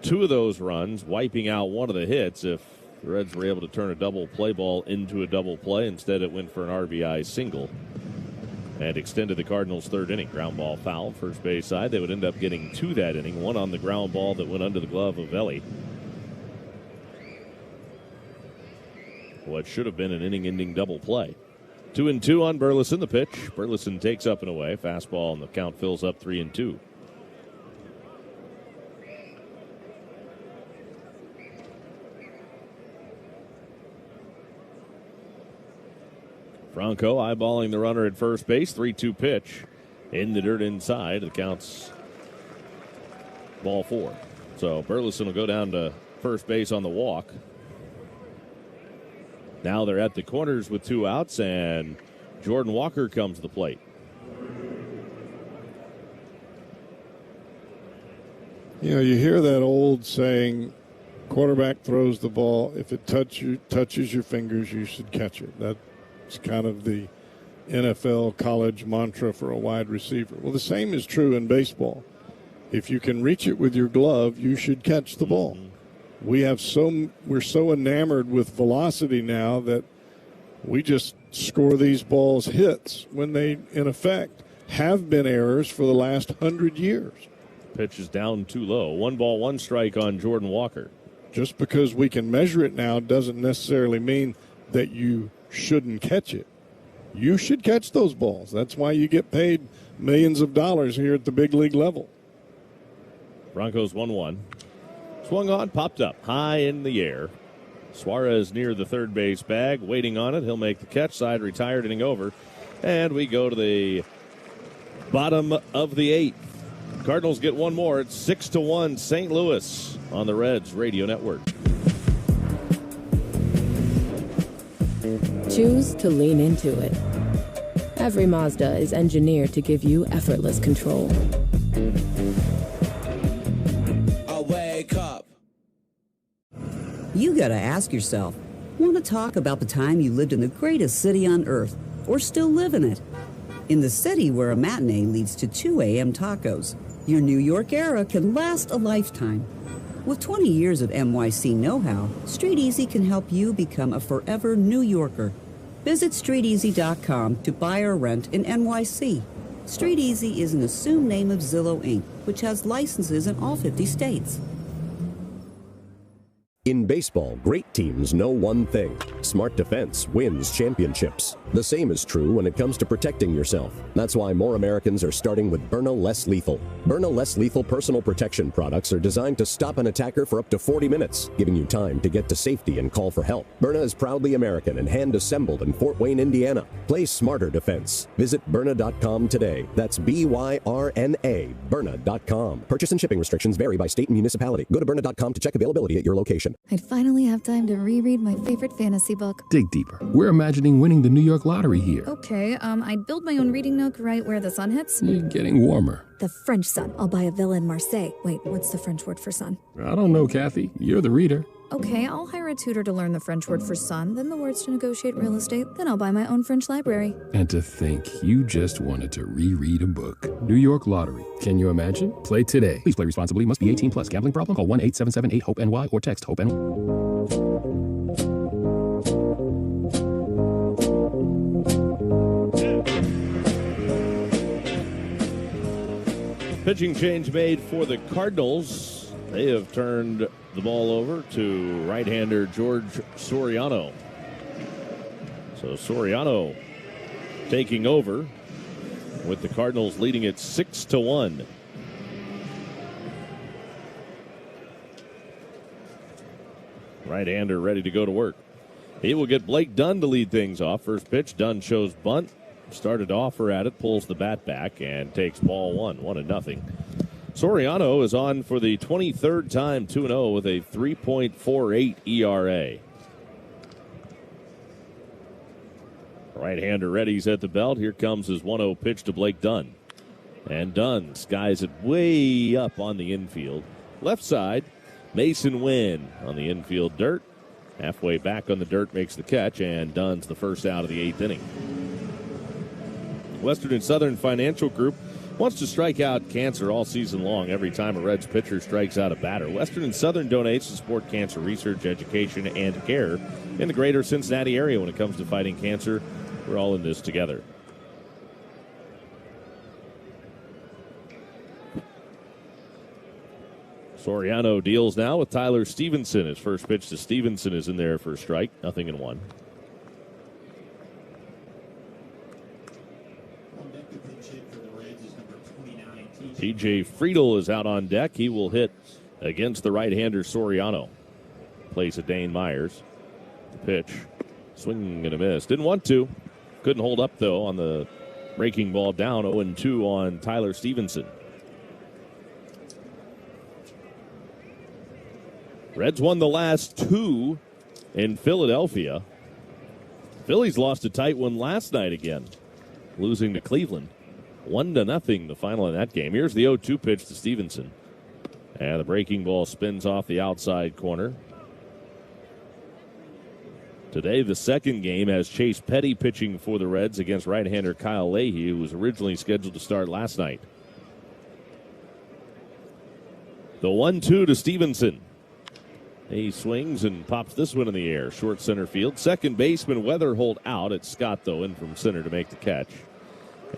2 of those runs, wiping out 1 of the hits if the Reds were able to turn a double play ball into a double play. Instead, it went for an RBI single and extended the Cardinals' 3rd inning. Ground ball foul, first base side. They would end up getting 2 that inning, 1 on the ground ball that went under the glove of Ellie. What should have been an inning-ending double play. 2-2 on Burleson, the pitch. Burleson takes up and away. Fastball, and the count fills up 3-2. Franco eyeballing the runner at first base. 3-2 pitch in the dirt inside. The count's ball 4. So Burleson will go down to first base on the walk. Now they're at the corners with 2 outs, and Jordan Walker comes to the plate. You know, you hear that old saying, quarterback throws the ball. If it touches your fingers, you should catch it. That's kind of the NFL college mantra for a wide receiver. Well, the same is true in baseball. If you can reach it with your glove, you should catch the ball. We're so enamored with velocity now that we just score these balls hits when they, in effect, have been errors for the last 100 years. Pitch is down too low. 1 ball, 1 strike on Jordan Walker. Just because we can measure it now doesn't necessarily mean that you shouldn't catch it. You should catch those balls. That's why you get paid millions of dollars here at the big league level. Broncos 1-1. Swung on, popped up, high in the air. Suarez near the third base bag, waiting on it. He'll make the catch. Side retired, inning over. And we go to the bottom of the eighth. Cardinals get one more. It's 6-1 St. Louis on the Reds Radio Network. Choose to lean into it. Every Mazda is engineered to give you effortless control. I wake up. You gotta ask yourself, want to talk about the time you lived in the greatest city on earth, or still live in it? In the city where a matinee leads to 2 a.m. tacos, your New York era can last a lifetime. With 20 years of NYC know-how, Street Easy can help you become a forever New Yorker. Visit StreetEasy.com to buy or rent in NYC. Street Easy is an assumed name of Zillow Inc., which has licenses in all 50 states. In baseball, great teams know one thing. Smart defense wins championships. The same is true when it comes to protecting yourself. That's why more Americans are starting with Byrna Less Lethal. Byrna Less Lethal personal protection products are designed to stop an attacker for up to 40 minutes, giving you time to get to safety and call for help. Byrna is proudly American and hand-assembled in Fort Wayne, Indiana. Play smarter defense. Visit Byrna.com today. That's B-Y-R-N-A, Byrna.com. Purchase and shipping restrictions vary by state and municipality. Go to Byrna.com to check availability at your location. I'd finally have time to reread my favorite fantasy book. Dig deeper. We're imagining winning the New York lottery here. Okay, I'd build my own reading nook right where the sun hits. Getting warmer. The French sun. I'll buy a villa in Marseille. Wait, what's the French word for sun? I don't know, Kathy. You're the reader. Okay, I'll hire a tutor to learn the French word for sun, then the words to negotiate real estate, then I'll buy my own French library. And to think you just wanted to reread a book. New York Lottery. Can you imagine? Play today. Please play responsibly. Must be 18 plus. Gambling problem? Call 1-877-8-HOPE-NY or text HOPE-NY. Pitching change made for the Cardinals. They have turned the ball over to right-hander George Soriano. So Soriano taking over with the Cardinals leading it 6-1. Right-hander ready to go to work. He will get Blake Dunn to lead things off. First pitch, Dunn shows bunt. Started to offer at it, pulls the bat back, and takes ball one, 1-0. Soriano is on for the 23rd time, 2-0 with a 3.48 ERA. Right-hander ready's at the belt. Here comes his 1-0 pitch to Blake Dunn. And Dunn skies it way up on the infield. Left side, Mason Wynn on the infield dirt. Halfway back on the dirt makes the catch, and Dunn's the first out of the 8th inning. Western and Southern Financial Group wants to strike out cancer all season long every time a Reds pitcher strikes out a batter. Western and Southern donates to support cancer research, education, and care in the greater Cincinnati area when it comes to fighting cancer. We're all in this together. Soriano deals now with Tyler Stevenson. His first pitch to Stevenson is in there for a strike. 0-1. TJ Friedel is out on deck. He will hit against the right-hander Soriano. Plays a Dane Myers. Pitch. Swing and a miss. Didn't want to. Couldn't hold up, though, on the breaking ball down. 0-2 on Tyler Stevenson. Reds won the last 2 in Philadelphia. Phillies lost a tight one last night again, losing to Cleveland. 1-0 the final in that game. Here's the 0-2 pitch to Stevenson. And the breaking ball spins off the outside corner. Today, the second game has Chase Petty pitching for the Reds against right-hander Kyle Leahy, who was originally scheduled to start last night. The 1-2 to Stevenson. He swings and pops this one in the air. Short center field. Second baseman Weatherholt out. It's Scott, though, in from center to make the catch.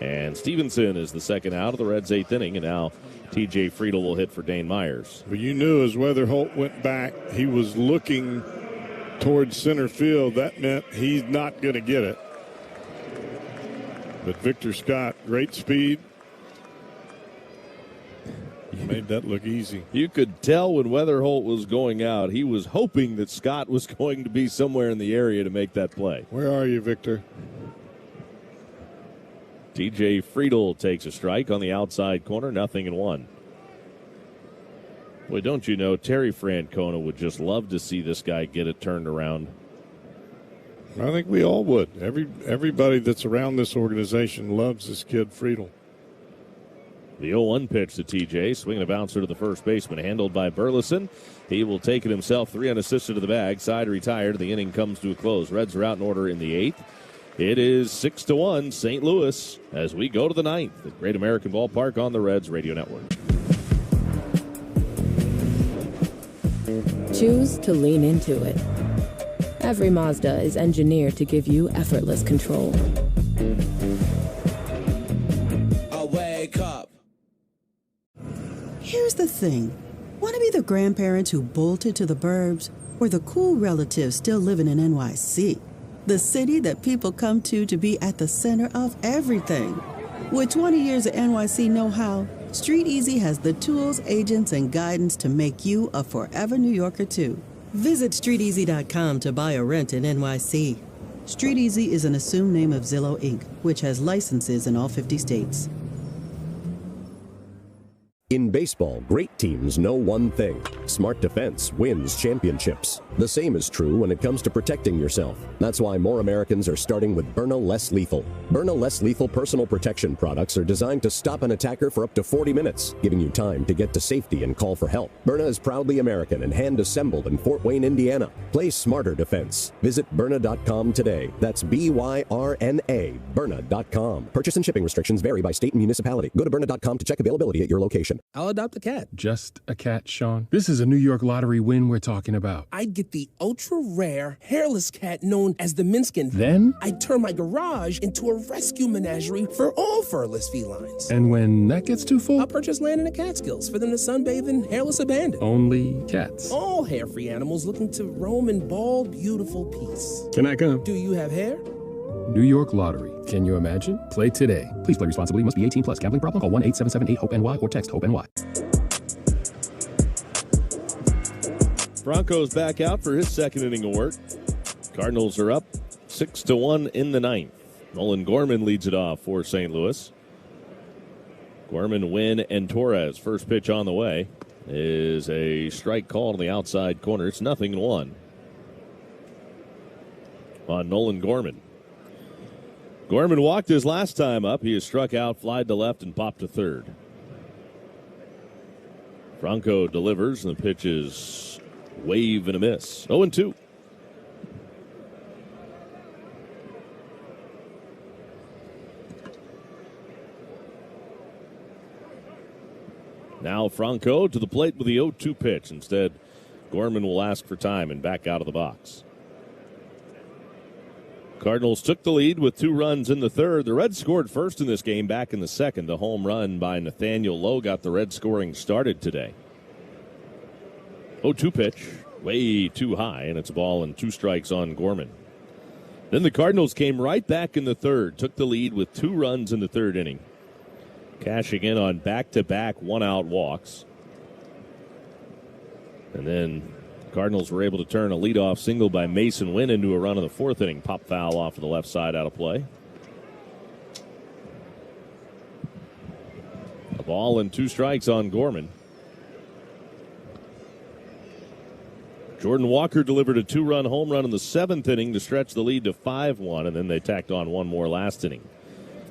And Stevenson is the second out of the Reds' 8th inning, and now TJ Friedel will hit for Dane Myers. Well, you knew as Weatherholt went back, he was looking towards center field. That meant he's not going to get it. But Victor Scott, great speed. Made that look easy. You could tell when Weatherholt was going out, he was hoping that Scott was going to be somewhere in the area to make that play. Where are you, Victor? TJ Friedel takes a strike on the outside corner, 0-1. Boy, don't you know, Terry Francona would just love to see this guy get it turned around. I think we all would. Everybody that's around this organization loves this kid, Friedel. The 0-1 pitch to TJ, swinging a bouncer to the first baseman, handled by Burleson. He will take it himself, 3 unassisted to the bag, side retired. The inning comes to a close. Reds are out in order in the 8th. It is 6-1 St. Louis as we go to the 9th at Great American Ballpark on the Reds Radio Network. Choose to lean into it. Every Mazda is engineered to give you effortless control. I wake up. Here's the thing. Want to be the grandparents who bolted to the burbs or the cool relatives still living in NYC? The city that people come to be at the center of everything. With 20 years of NYC know-how, Street Easy has the tools, agents, and guidance to make you a forever New Yorker, too. Visit StreetEasy.com to buy or rent in NYC. Street Easy is an assumed name of Zillow, Inc., which has licenses in all 50 states. In baseball, great teams know one thing. Smart defense wins championships. The same is true when it comes to protecting yourself. That's why more Americans are starting with Byrna Less Lethal. Byrna Less Lethal personal protection products are designed to stop an attacker for up to 40 minutes, giving you time to get to safety and call for help. Byrna is proudly American and hand-assembled in Fort Wayne, Indiana. Play smarter defense. Visit Byrna.com today. That's B-Y-R-N-A, Byrna.com. Purchase and shipping restrictions vary by state and municipality. Go to Byrna.com to check availability at your location. I'll adopt a cat. Just a cat, Sean? This is a New York Lottery win we're talking about. I'd get the ultra-rare, hairless cat known as the Minskin. Then? I'd turn my garage into a rescue menagerie for all furless felines. And when that gets too full? I'll purchase land in the Catskills for them to sunbathe in hairless abandon. Only cats. All hair-free animals looking to roam in bald, beautiful peace. Can I come? Do you have hair? New York Lottery. Can you imagine? Play today. Please play responsibly. Must be 18 plus. Gambling problem? Call 1-877-8-HOPE-NY or text HOPE-NY. Broncos back out for his second inning of work. Cardinals are up 6-1 in the 9th. Nolan Gorman leads it off for St. Louis. Gorman, Wynn, and Torres. First pitch on the way is a strike called on the outside corner. It's 0-1 on Nolan Gorman. Gorman walked his last time up. He is struck out, flied to left, and popped to third. Franco delivers, and the pitch is wave and a miss. 0-2. Now Franco to the plate with the 0-2 pitch. Instead, Gorman will ask for time and back out of the box. Cardinals took the lead with 2 runs in the third. The Reds scored first in this game back in the second. The home run by Nathaniel Lowe got the Reds scoring started today. 0-2 pitch, way too high, and it's a ball and 2 strikes on Gorman. Then the Cardinals came right back in the third, took the lead with 2 runs in the third inning. Cashing in on back-to-back one-out walks. And then Cardinals were able to turn a leadoff single by Mason Wynn into a run in the fourth inning. Pop foul off of the left side out of play. A ball and 2 strikes on Gorman. Jordan Walker delivered a 2-run home run in the 7th inning to stretch the lead to 5-1, and then they tacked on 1 more last inning.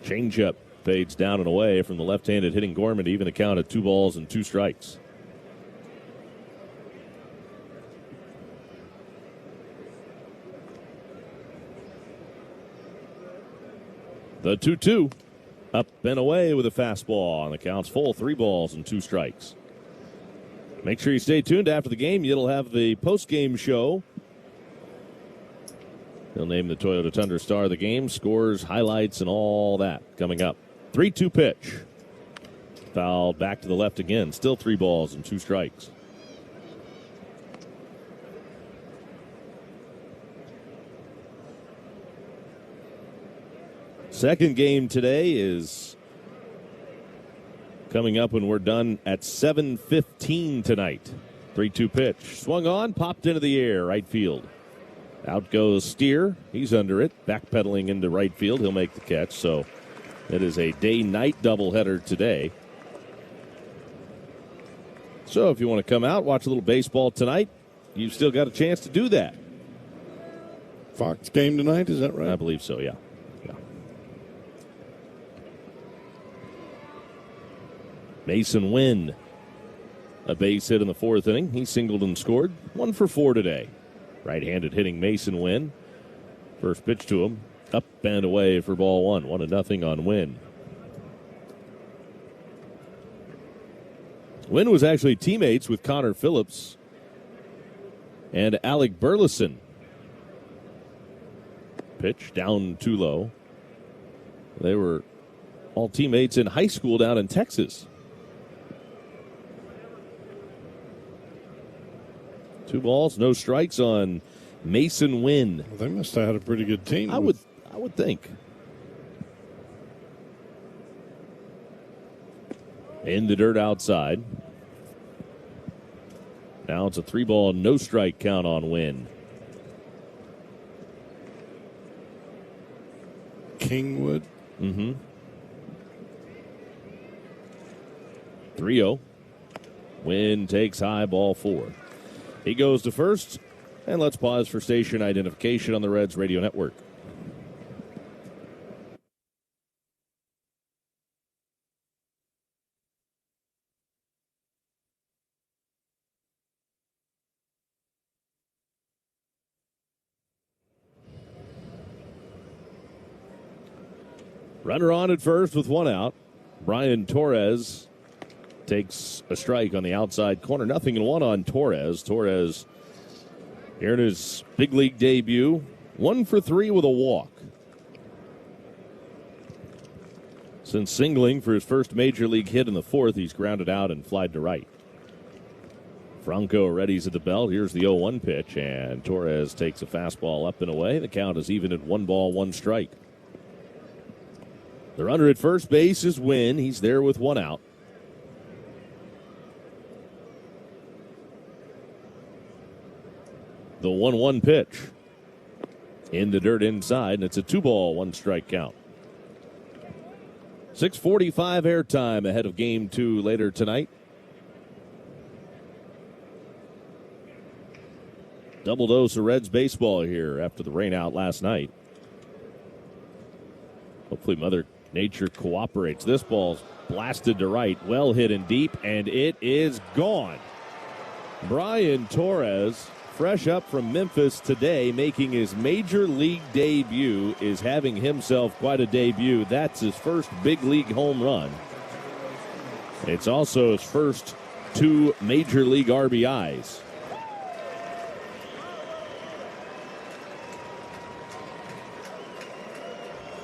Changeup fades down and away from the left-handed hitting Gorman to even a count of 2 balls and 2 strikes. The 2-2 up and away with a fastball, and the count's full, 3 balls and 2 strikes. Make sure you stay tuned after the game. You'll have the post-game show. They'll name the Toyota Tundra star of the game, scores, highlights, and all that coming up. 3-2 pitch. Fouled back to the left again. Still 3 balls and 2 strikes. Second game today is coming up when we're done at 7:15 tonight. 3-2 pitch. Swung on, popped into the air, right field. Out goes Steer. He's under it, backpedaling into right field. He'll make the catch. So it is a day-night doubleheader today. So if you want to come out, watch a little baseball tonight, you've still got a chance to do that. Fox game tonight, is that right? I believe so, yeah. Mason Wynn, a base hit in the fourth inning. He singled and scored. 1 for 4 today. Right-handed hitting Mason Wynn. First pitch to him. Up and away for ball 1. 1-0 on Wynn. Wynn was actually teammates with Connor Phillips and Alec Burleson. Pitch down too low. They were all teammates in high school down in Texas. 2 balls, no strikes on Mason Wynn. Well, they must have had a pretty good team. I would think. In the dirt outside. Now it's a 3-ball, no strike count on Wynn. Kingwood. 3-0. Wynn takes high, ball 4. He goes to first, and let's pause for station identification on the Reds Radio Network. Runner on at first with 1 out. Brian Torres takes a strike on the outside corner. 0-1 on Torres. Torres here in his big league debut. 1 for 3 with a walk. Since singling for his first major league hit in the 4th, he's grounded out and flied to right. Franco readies at the belt. Here's the 0-1 pitch, and Torres takes a fastball up and away. The count is even at 1 ball, 1 strike. The runner at first base is Wynn. He's there with 1 out. The 1-1 pitch. In the dirt inside, and it's a 2-ball, 1 strike count. 6:45 airtime ahead of Game 2 later tonight. Double dose of Reds baseball here after the rain out last night. Hopefully Mother Nature cooperates. This ball's blasted to right, well hit and deep, and it is gone. Brian Torres, fresh up from Memphis today, making his major league debut, is having himself quite a debut. That's his first big league home run. It's also his first 2 major league RBIs.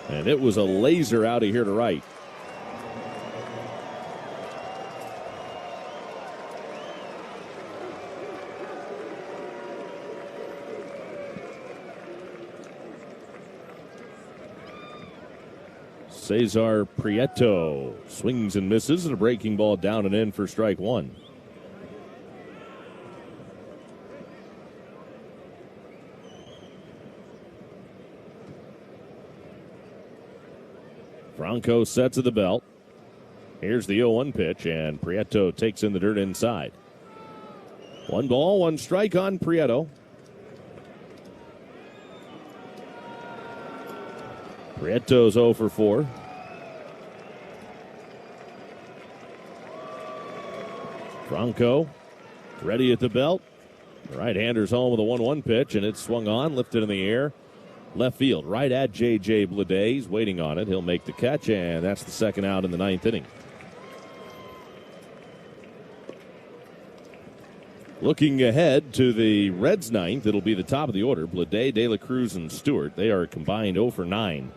And it was a laser out of here to right. Cesar Prieto swings and misses, and a breaking ball down and in for strike 1. Franco sets at the belt. Here's the 0-1 pitch, and Prieto takes in the dirt inside. 1 ball, 1 strike on Prieto. Prieto's 0 for 4. Franco ready at the belt. The right-hander's home with a 1-1 pitch, and it's swung on, lifted in the air. Left field, right at J.J. Bleday. He's waiting on it. He'll make the catch, and that's the second out in the 9th inning. Looking ahead to the Reds' 9th, it'll be the top of the order. Bleday, De La Cruz, and Stewart. They are combined 0 for 9.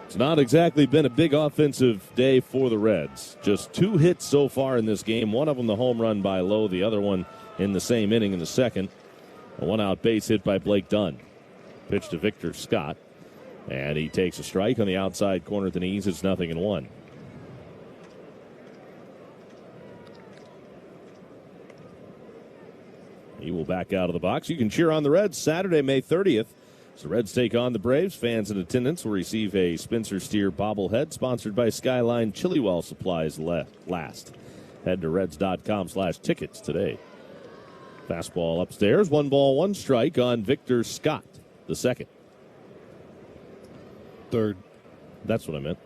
It's not exactly been a big offensive day for the Reds. Just 2 hits so far in this game. One of them the home run by Lowe, the other one in the same inning in the second. A 1-out base hit by Blake Dunn. Pitch to Victor Scott. And he takes a strike on the outside corner at the knees. It's 0-1. He will back out of the box. You can cheer on the Reds Saturday, May 30th. As the Reds take on the Braves, fans in attendance will receive a Spencer Steer bobblehead sponsored by Skyline Chili while supplies last. Head to reds.com/tickets today. Fastball upstairs, 1-1 strike on Victor Scott, the second. Third. That's what I meant.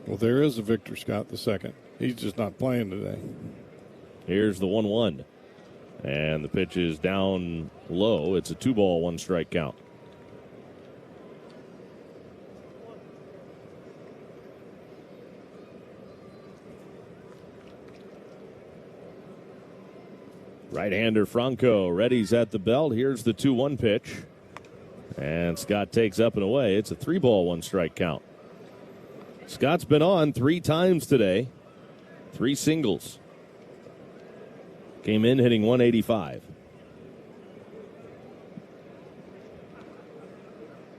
Well, there is a Victor Scott, the second. He's just not playing today. Here's the 1-1. And the pitch is down low. It's a 2-1 strike count. Right-hander Franco readies at the belt. Here's the 2-1 pitch. And Scott takes up and away. It's a 3-1 strike count. Scott's been on 3 times today. 3 singles. Came in hitting 185.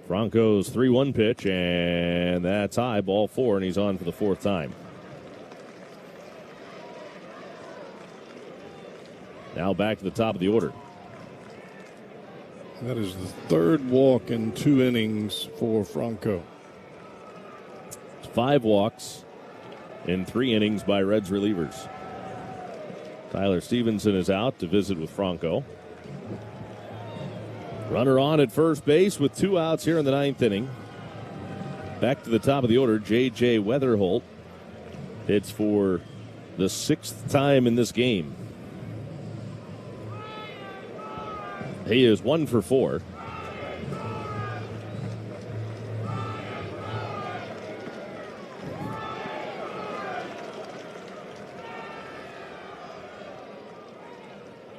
Franco's 3-1 pitch, and that's high, ball 4, and he's on for the 4th time. Now back to the top of the order. That is the 3rd walk in 2 innings for Franco. 5 walks in 3 innings by Reds relievers. Tyler Stevenson is out to visit with Franco. Runner on at first base with 2 outs here in the 9th inning. Back to the top of the order, J.J. Weatherholt hits for the 6th time in this game. He is 1 for 4.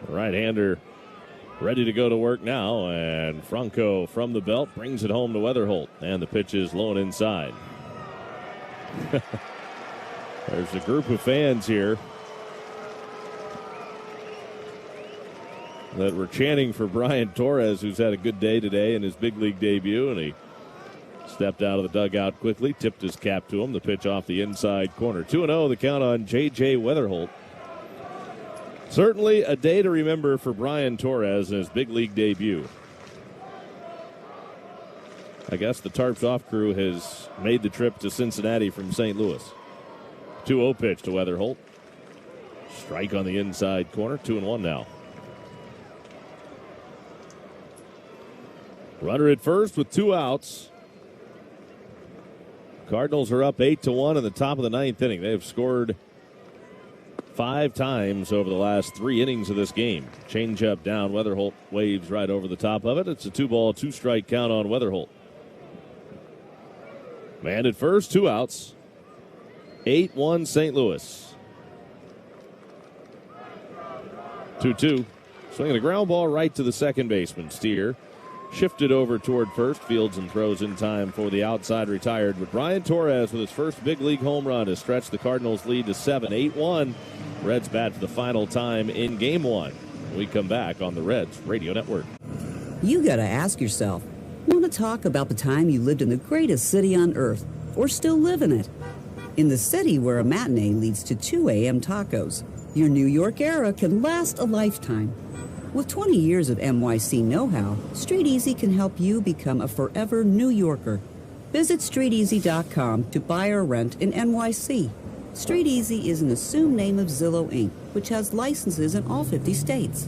Right-hander ready to go to work now, and Franco from the belt brings it home to Weatherholt, and the pitch is low and inside. There's a group of fans here that were chanting for Brian Torres, who's had a good day today in his big league debut, and he stepped out of the dugout quickly, tipped his cap to him. The pitch off the inside corner. 2-0 the count on J.J. Weatherholt. Certainly a day to remember for Brian Torres in his big league debut. I guess the Tarps Off crew has made the trip to Cincinnati from St. Louis. 2-0 pitch to Weatherholt. Strike on the inside corner, 2-1 now. Runner at first with 2 outs. Cardinals are up 8-1 in the top of the 9th inning. They have scored 5 times over the last 3 innings of this game. Changeup down. Weatherholt waves right over the top of it. It's a 2-2 strike count on Weatherholt. Man at first, 2 outs. 8-1 St. Louis. 2-2. Swinging a ground ball right to the second baseman. Steer shifted over toward first. Fields and throws in time for the outside retired. But Brian Torres with his first big league home run has stretched the Cardinals' lead to 7. 8-1. Reds bat for the final time in Game 1. We come back on the Reds Radio Network. You gotta ask yourself, want to talk about the time you lived in the greatest city on earth, or still live in it? In the city where a matinee leads to 2 a.m. tacos, your New York era can last a lifetime. With 20 years of NYC know-how, Street Easy can help you become a forever New Yorker. Visit StreetEasy.com to buy or rent in NYC. Street Easy is an assumed name of Zillow Inc., which has licenses in all 50 states.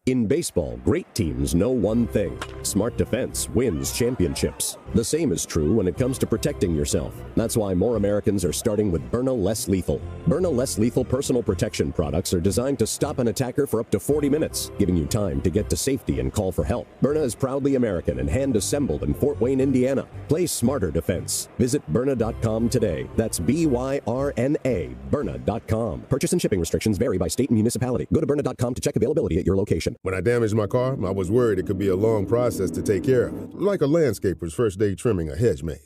In baseball, great teams know one thing. Smart defense wins championships. The same is true when it comes to protecting yourself. That's why more Americans are starting with Byrna Less Lethal. Byrna Less Lethal personal protection products are designed to stop an attacker for up to 40 minutes, giving you time to get to safety and call for help. Byrna is proudly American and hand-assembled in Fort Wayne, Indiana. Play smarter defense. Visit Byrna.com today. That's B-Y-R-N-A, Byrna.com. Purchase and shipping restrictions vary by state and municipality. Go to Byrna.com to check availability at your location. When I damaged my car, I was worried it could be a long process to take care of it, like a landscaper's first day trimming a hedge maze.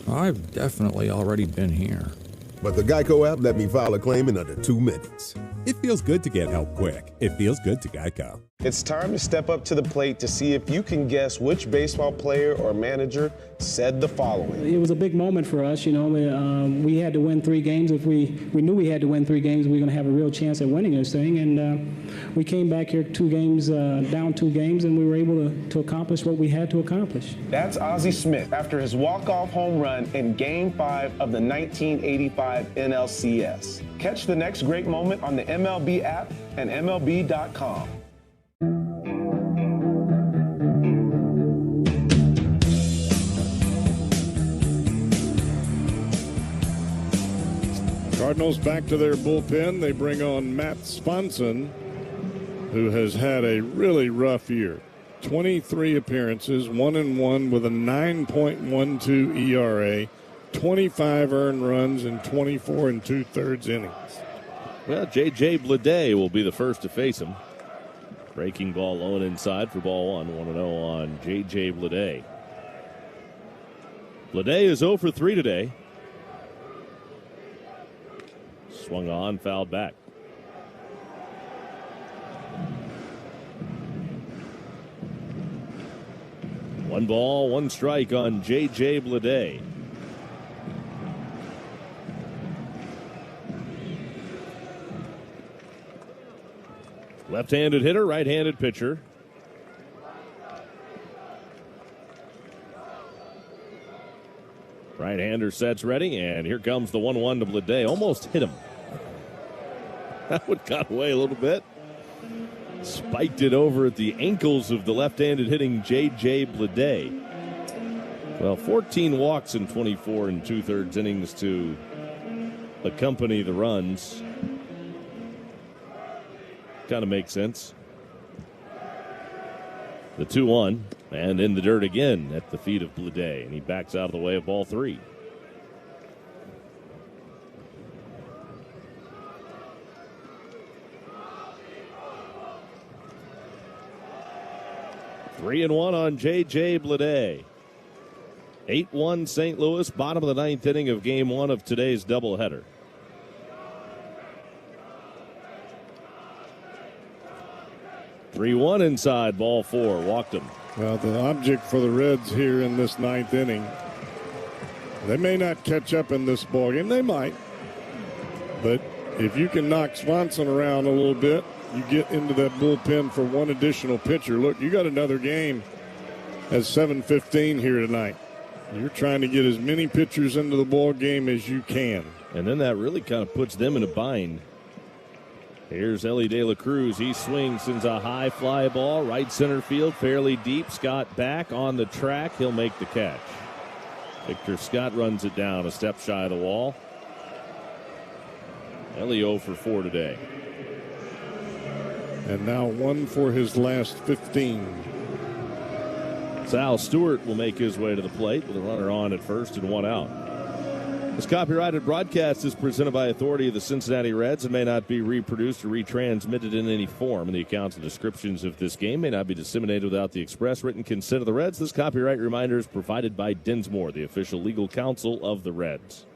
I've definitely already been here. But the Geico app let me file a claim in under 2 minutes. It feels good to get help quick. It feels good to Geico. It's time to step up to the plate to see if you can guess which baseball player or manager said the following. It was a big moment for us. You know, we had to win 3 games. If we knew we had to win 3 games, we were going to have a real chance at winning this thing. And we came back here 2 games, down 2 games, and we were able to accomplish what we had to accomplish. That's Ozzie Smith after his walk-off home run in Game 5 of the 1985 NLCS. Catch the next great moment on the MLB app and MLB.com. Cardinals back to their bullpen. They bring on Matt Swanson, who has had a really rough year. 23 appearances, 1-1 with a 9.12 ERA, 25 earned runs in 24 2/3 innings. Well, J.J. Bleday will be the first to face him. Breaking ball low and inside for ball 1. 1-0 on J.J. Bleday. Bleday is 0 for 3 today. Swung on, fouled back. One ball, 1 strike on J.J. Bleday. Left-handed hitter, right-handed pitcher. Right-hander sets ready, and here comes the 1-1 to Bleday. Almost hit him. That one got away a little bit. Spiked it over at the ankles of the left-handed hitting J.J. Bleday. Well, 14 walks in 24 2/3 innings to accompany the runs. Kind of makes sense. The 2-1, and in the dirt again at the feet of Bleday, and he backs out of the way of ball 3. Three and 1 on J.J. Bleday. 8-1 St. Louis, bottom of the 9th inning of Game 1 of today's doubleheader. Three 3-1 inside, ball 4, walked him. Well, the object for the Reds here in this 9th inning, they may not catch up in this ballgame. They might. But if you can knock Swanson around a little bit, you get into that bullpen for one additional pitcher. Look, you got another game at 7:15 here tonight. You're trying to get as many pitchers into the ball game as you can. And then that really kind of puts them in a bind. Here's Ellie De La Cruz. He swings, sends a high fly ball, right center field, fairly deep. Scott back on the track. He'll make the catch. Victor Scott runs it down a step shy of the wall. Ellie 0 for 4 today. And now 1 for his last 15. Sal Stewart will make his way to the plate with a runner on at first and 1 out. This copyrighted broadcast is presented by authority of the Cincinnati Reds and may not be reproduced or retransmitted in any form. And the accounts and descriptions of this game may not be disseminated without the express written consent of the Reds. This copyright reminder is provided by Dinsmore, the official legal counsel of the Reds.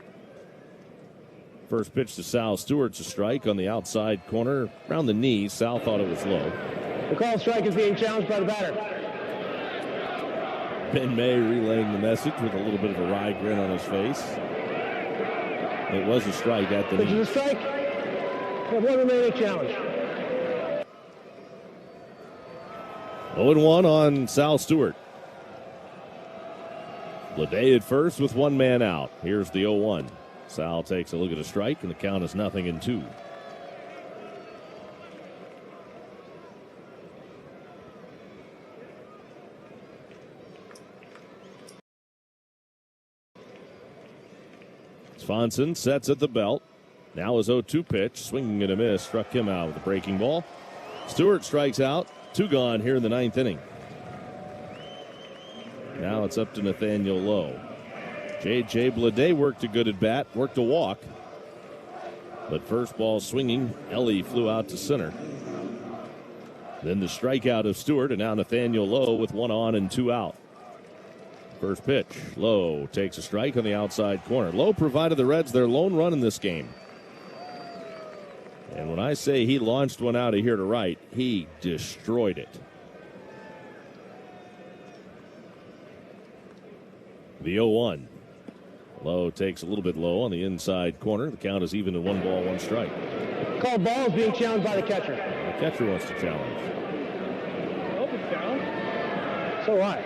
First pitch to Sal Stewart's a strike on the outside corner, around the knee. Sal thought it was low. The call strike is being challenged by the batter. Ben May relaying the message with a little bit of a wry grin on his face. It was a strike at the knee. Pitch is a strike. We have one remaining challenge. 0-1 on Sal Stewart. Bleday at first with one man out. Here's the 0-1. Sal takes a look at a strike, and the count is 0-2. Swanson sets at the belt. Now his 0-2 pitch, swinging and a miss, struck him out with a breaking ball. Stewart strikes out. 2 gone here in the 9th inning. Now it's up to Nathaniel Lowe. J.J. Bleday worked a good at bat, worked a walk. But first ball swinging, Ellie flew out to center. Then the strikeout of Stewart, and now Nathaniel Lowe with 1 on and 2 out. First pitch, Lowe takes a strike on the outside corner. Lowe provided the Reds their lone run in this game. And when I say he launched one out of here to right, he destroyed it. The 0-1. Lowe takes a little bit low on the inside corner. The count is even at 1 ball, 1 strike. Called ball is being challenged by the catcher. The catcher wants to challenge. Open down. So what?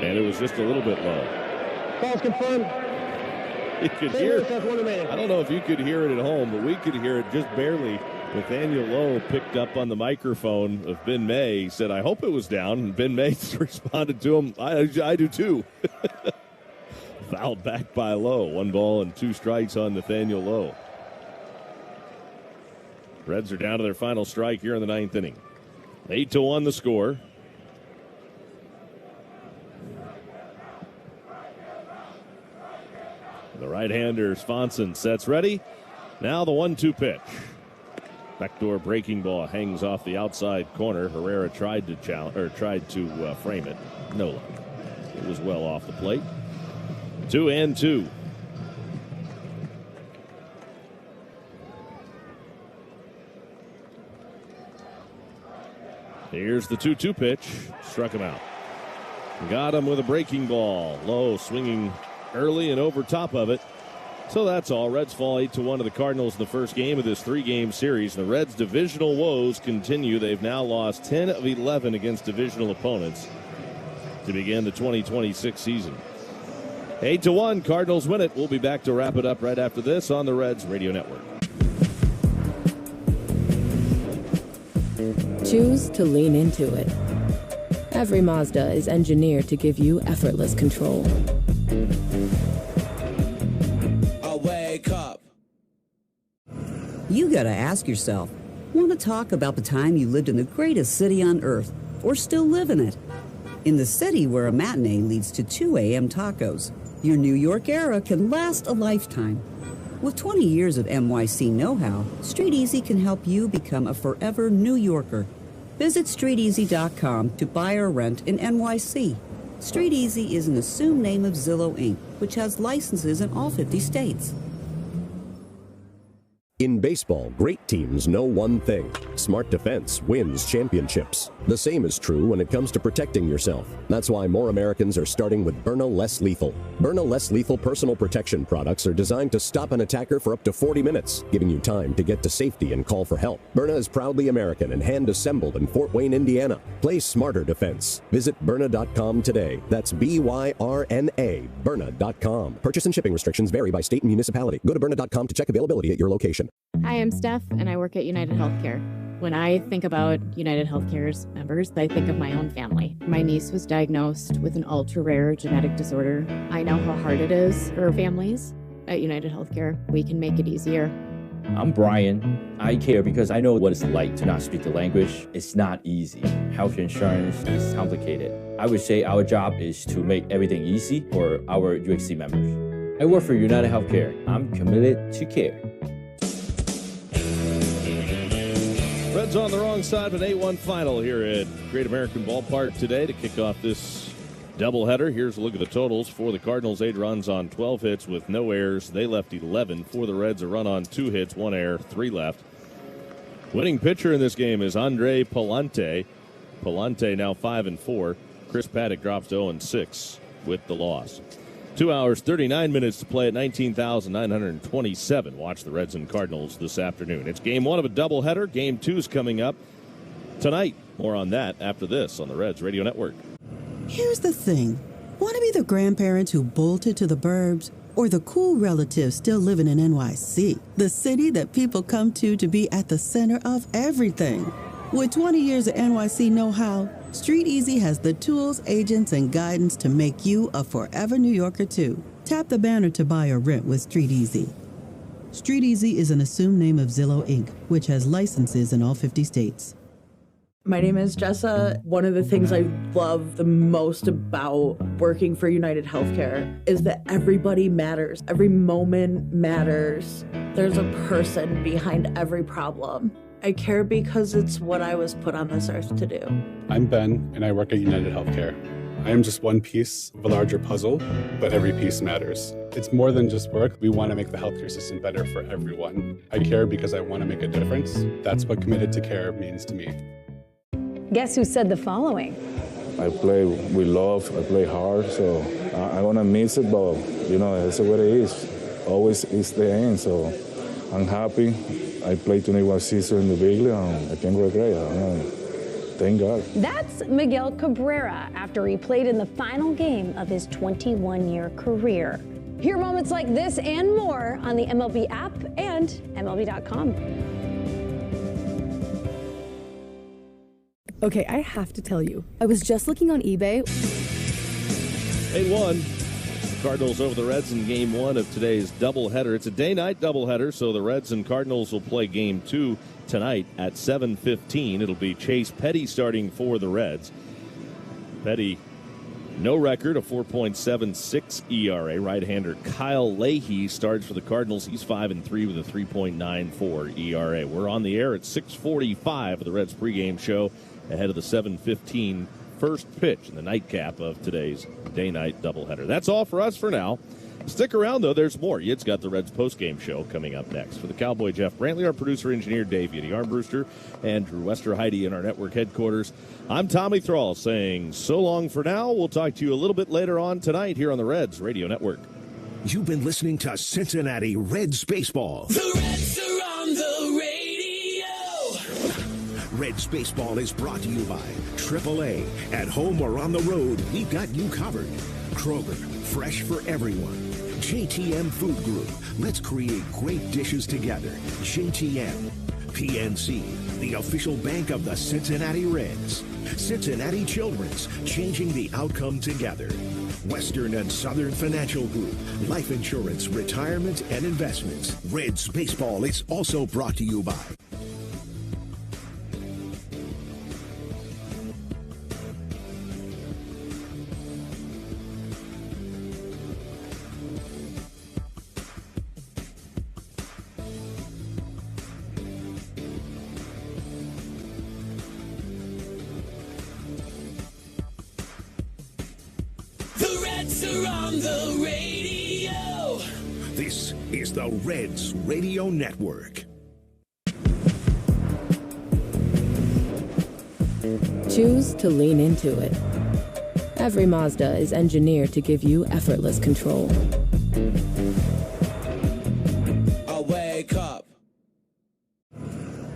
And it was just a little bit low. Call's confirmed. You could hear it. I don't know if you could hear it at home, but we could hear it just barely. Nathaniel Lowe picked up on the microphone of Ben May. He said, I hope it was down. And Ben May responded to him, I do too. Fouled back by Lowe. 1 ball and 2 strikes on Nathaniel Lowe. Reds are down to their final strike here in the 9th inning. 8-1 the score. The right-hander Swanson sets ready. Now the 1-2 pitch. Backdoor breaking ball hangs off the outside corner. Herrera tried to frame it. No luck. It was well off the plate. 2-2. Here's the 2-2 pitch. Struck him out. Got him with a breaking ball. Lowe swinging early and over top of it. So that's all. Reds fall 8-1 to the Cardinals in the first game of this 3-game series. The Reds' divisional woes continue. They've now lost 10 of 11 against divisional opponents to begin the 2026 season. 8-1, Cardinals win it. We'll be back to wrap it up right after this on the Reds Radio Network. Choose to lean into it. Every Mazda is engineered to give you effortless control. Wake up. You gotta ask yourself, want to talk about the time you lived in the greatest city on earth, or still live in it? In the city where a matinee leads to 2 a.m. tacos, your New York era can last a lifetime. With 20 years of NYC know-how, Street Easy can help you become a forever New Yorker. Visit StreetEasy.com to buy or rent in NYC. Street Easy is an assumed name of Zillow Inc., which has licenses in all 50 states. In baseball, great teams know one thing. Smart defense wins championships. The same is true when it comes to protecting yourself. That's why more Americans are starting with Byrna Less Lethal. Byrna Less Lethal personal protection products are designed to stop an attacker for up to 40 minutes, giving you time to get to safety and call for help. Byrna is proudly American and hand-assembled in Fort Wayne, Indiana. Play smarter defense. Visit Byrna.com today. That's B-Y-R-N-A, Byrna.com. Purchase and shipping restrictions vary by state and municipality. Go to Byrna.com to check availability at your location. Hi, I'm Steph, and I work at United Healthcare. When I think about United Healthcare's members, I think of my own family. My niece was diagnosed with an ultra-rare genetic disorder. I know how hard it is for families. At United Healthcare, we can make it easier. I'm Brian. I care because I know what it's like to not speak the language. It's not easy. Health insurance is complicated. I would say our job is to make everything easy for our UHC members. I work for United Healthcare. I'm committed to care. Reds on the wrong side of an 8-1 final here at Great American Ballpark today to kick off this doubleheader. Here's a look at the totals for the Cardinals. 8 runs on 12 hits with no errors. They left 11. For the Reds, a run on 2 hits, 1 error, 3 left. Winning pitcher in this game is Andre Palante. Palante now 5-4. Chris Paddock drops to 0-6 with the loss. 2 hours, 39 minutes to play at 19,927. Watch the Reds and Cardinals this afternoon. It's game 1 of a doubleheader. Game 2's coming up tonight. More on that after this on the Reds Radio Network. Here's the thing. Want to be the grandparents who bolted to the burbs? Or the cool relatives still living in NYC? The city that people come to be at the center of everything. With 20 years of NYC know-how, Street Easy has the tools, agents, and guidance to make you a forever New Yorker, too. Tap the banner to buy or rent with Street Easy. Street Easy is an assumed name of Zillow Inc., which has licenses in all 50 states. My name is Jessa. One of the things I love the most about working for United Healthcare is that everybody matters. Every moment matters. There's a person behind every problem. I care because it's what I was put on this earth to do. I'm Ben, and I work at United Healthcare. I am just one piece of a larger puzzle, but every piece matters. It's more than just work. We want to make the healthcare system better for everyone. I care because I want to make a difference. That's what committed to care means to me. Guess who said the following? I play with love, I play hard, so I want to miss it, but, that's what it is. Always is the end, so I'm happy. I played 21 seasons in the big league, and I can't regret. Thank God. That's Miguel Cabrera after he played in the final game of his 21-year career. Hear moments like this and more on the MLB app and MLB.com. Okay, I have to tell you, I was just looking on eBay. 8-1. Cardinals over the Reds in Game 1 of today's doubleheader. It's a day-night doubleheader, so the Reds and Cardinals will play Game 2 tonight at 7:15. It'll be Chase Petty starting for the Reds. Petty, no record, a 4.76 ERA. Right-hander Kyle Leahy starts for the Cardinals. He's 5-3 with a 3.94 ERA. We're on the air at 6:45 of the Reds pregame show ahead of the 7:15 first pitch in the nightcap of today's day-night doubleheader. That's all for us for now. Stick around, though. There's more. Yid's got the Reds postgame show coming up next. For the Cowboy Jeff Brantley, our producer-engineer Dave Yiddy Armbruster, and Drew Westerheide in our network headquarters, I'm Tommy Thrall saying so long for now. We'll talk to you a little bit later on tonight here on the Reds Radio Network. You've been listening to Cincinnati Reds Baseball. The Reds are on the radio. Reds Baseball is brought to you by AAA. At home or on the road, we've got you covered. Kroger, fresh for everyone. JTM Food Group. Let's create great dishes together. JTM. PNC, the official bank of the Cincinnati Reds. Cincinnati Children's, changing the outcome together. Western and Southern Financial Group, life insurance, retirement, and investments. Reds Baseball is also brought to you by the radio. This is the Reds Radio Network. Choose to lean into it. Every Mazda is engineered to give you effortless control. I wake up.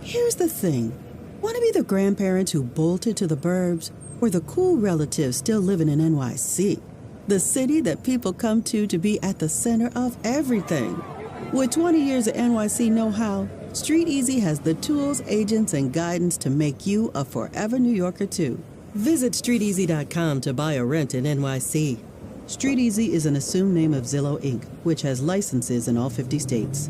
Here's the thing. Want to be the grandparents who bolted to the burbs, or the cool relatives still living in NYC? The city that people come to be at the center of everything. With 20 years of NYC know-how, Street Easy has the tools, agents, and guidance to make you a forever New Yorker, too. Visit StreetEasy.com to buy or rent in NYC. Street Easy is an assumed name of Zillow, Inc., which has licenses in all 50 states.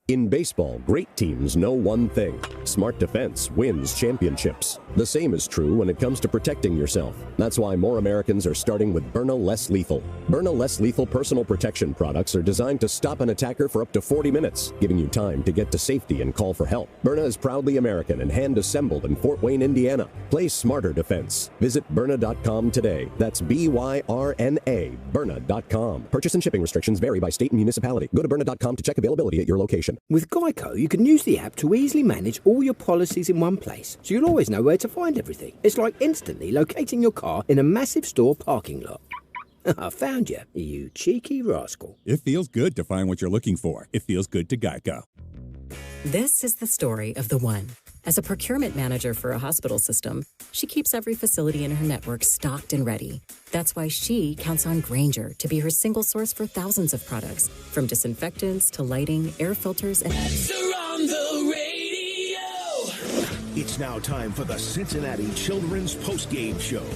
In baseball, great teams know one thing. Smart defense wins championships. The same is true when it comes to protecting yourself. That's why more Americans are starting with Byrna Less Lethal. Byrna Less Lethal personal protection products are designed to stop an attacker for up to 40 minutes, giving you time to get to safety and call for help. Byrna is proudly American and hand-assembled in Fort Wayne, Indiana. Play smarter defense. Visit Byrna.com today. That's B-Y-R-N-A, Byrna.com. Purchase and shipping restrictions vary by state and municipality. Go to Byrna.com to check availability at your location. With Geico, you can use the app to easily manage all your policies in one place, so you'll always know where to find everything. It's like instantly locating your car in a massive store parking lot. I found you, you cheeky rascal. It feels good to find what you're looking for. It feels good to Geico. This is the story of the one. As a procurement manager for a hospital system, she keeps every facility in her network stocked and ready. That's why she counts on Grainger to be her single source for thousands of products, from disinfectants to lighting, air filters, and... Reds are on the radio. It's now time for the Cincinnati Children's Postgame Show.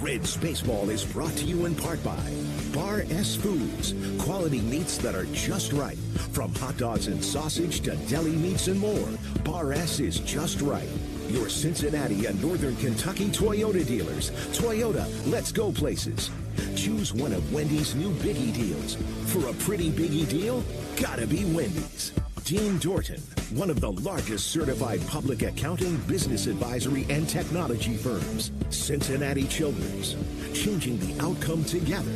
Reds Baseball is brought to you in part by Bar S Foods, quality meats that are just right. From hot dogs and sausage to deli meats and more, Bar S is just right. Your Cincinnati and Northern Kentucky Toyota dealers. Toyota, let's go places. Choose one of Wendy's new Biggie deals. For a pretty Biggie deal, gotta be Wendy's. Dean Dorton, one of the largest certified public accounting, business advisory, and technology firms. Cincinnati Children's, changing the outcome together.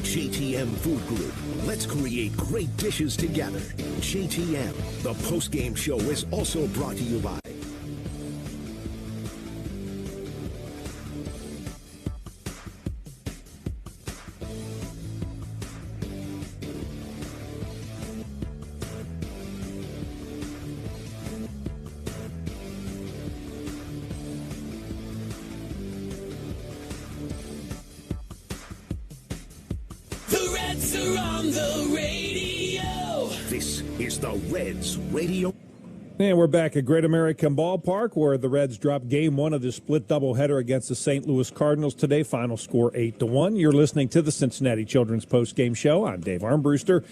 JTM Food Group, let's create great dishes together. JTM, the postgame show is also brought to you by Are on the radio. This is the Reds Radio. And we're back at Great American Ballpark, where the Reds dropped Game 1 of the split doubleheader against the St. Louis Cardinals today. Final score 8-1. You're listening to the Cincinnati Children's Postgame Show. I'm Dave Armbruster.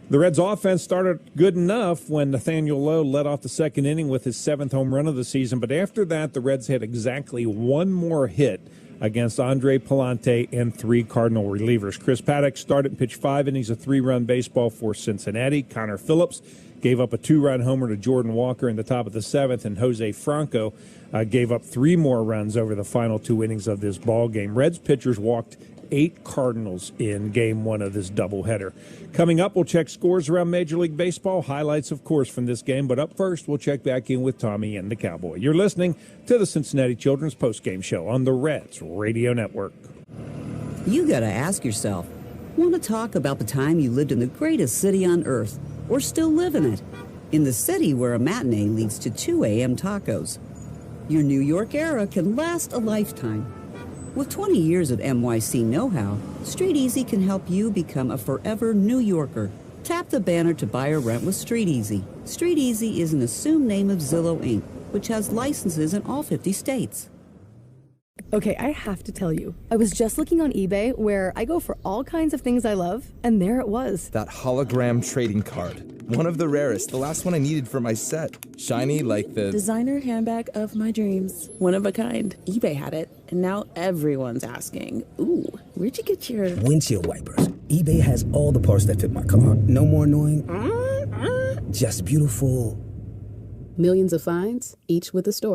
The Reds' offense started good enough when Nathaniel Lowe led off the second inning with his 7th home run of the season. But after that, the Reds had exactly one more hit against Andre Palante and 3 Cardinal relievers. Chris Paddock started and pitched 5 innings of 3-run baseball for Cincinnati. Connor Phillips gave up a 2-run homer to Jordan Walker in the top of the 7th, and Jose Franco gave up 3 more runs over the final 2 innings of this ball game. Reds pitchers walked 8 Cardinals in Game 1 of this doubleheader. Coming up, we'll check scores around Major League Baseball, highlights, of course, from this game. But up first, we'll check back in with Tommy and the Cowboy. You're listening to the Cincinnati Children's Postgame Show on the Reds Radio Network. You gotta ask yourself, want to talk about the time you lived in the greatest city on earth, or still live in it? In the city where a matinee leads to 2 a.m. tacos. Your New York era can last a lifetime. With 20 years of NYC know-how, Street Easy can help you become a forever New Yorker. Tap the banner to buy or rent with Street Easy. Street Easy is an assumed name of Zillow, Inc., which has licenses in all 50 states. Okay, I have to tell you, I was just looking on eBay, where I go for all kinds of things I love, and there it was. That hologram trading card. One of the rarest, the last one I needed for my set. Shiny like the designer handbag of my dreams. One of a kind. eBay had it, and now everyone's asking, ooh, where'd you get your windshield wipers? eBay has all the parts that fit my car. No more annoying, just beautiful. Millions of finds, each with a story.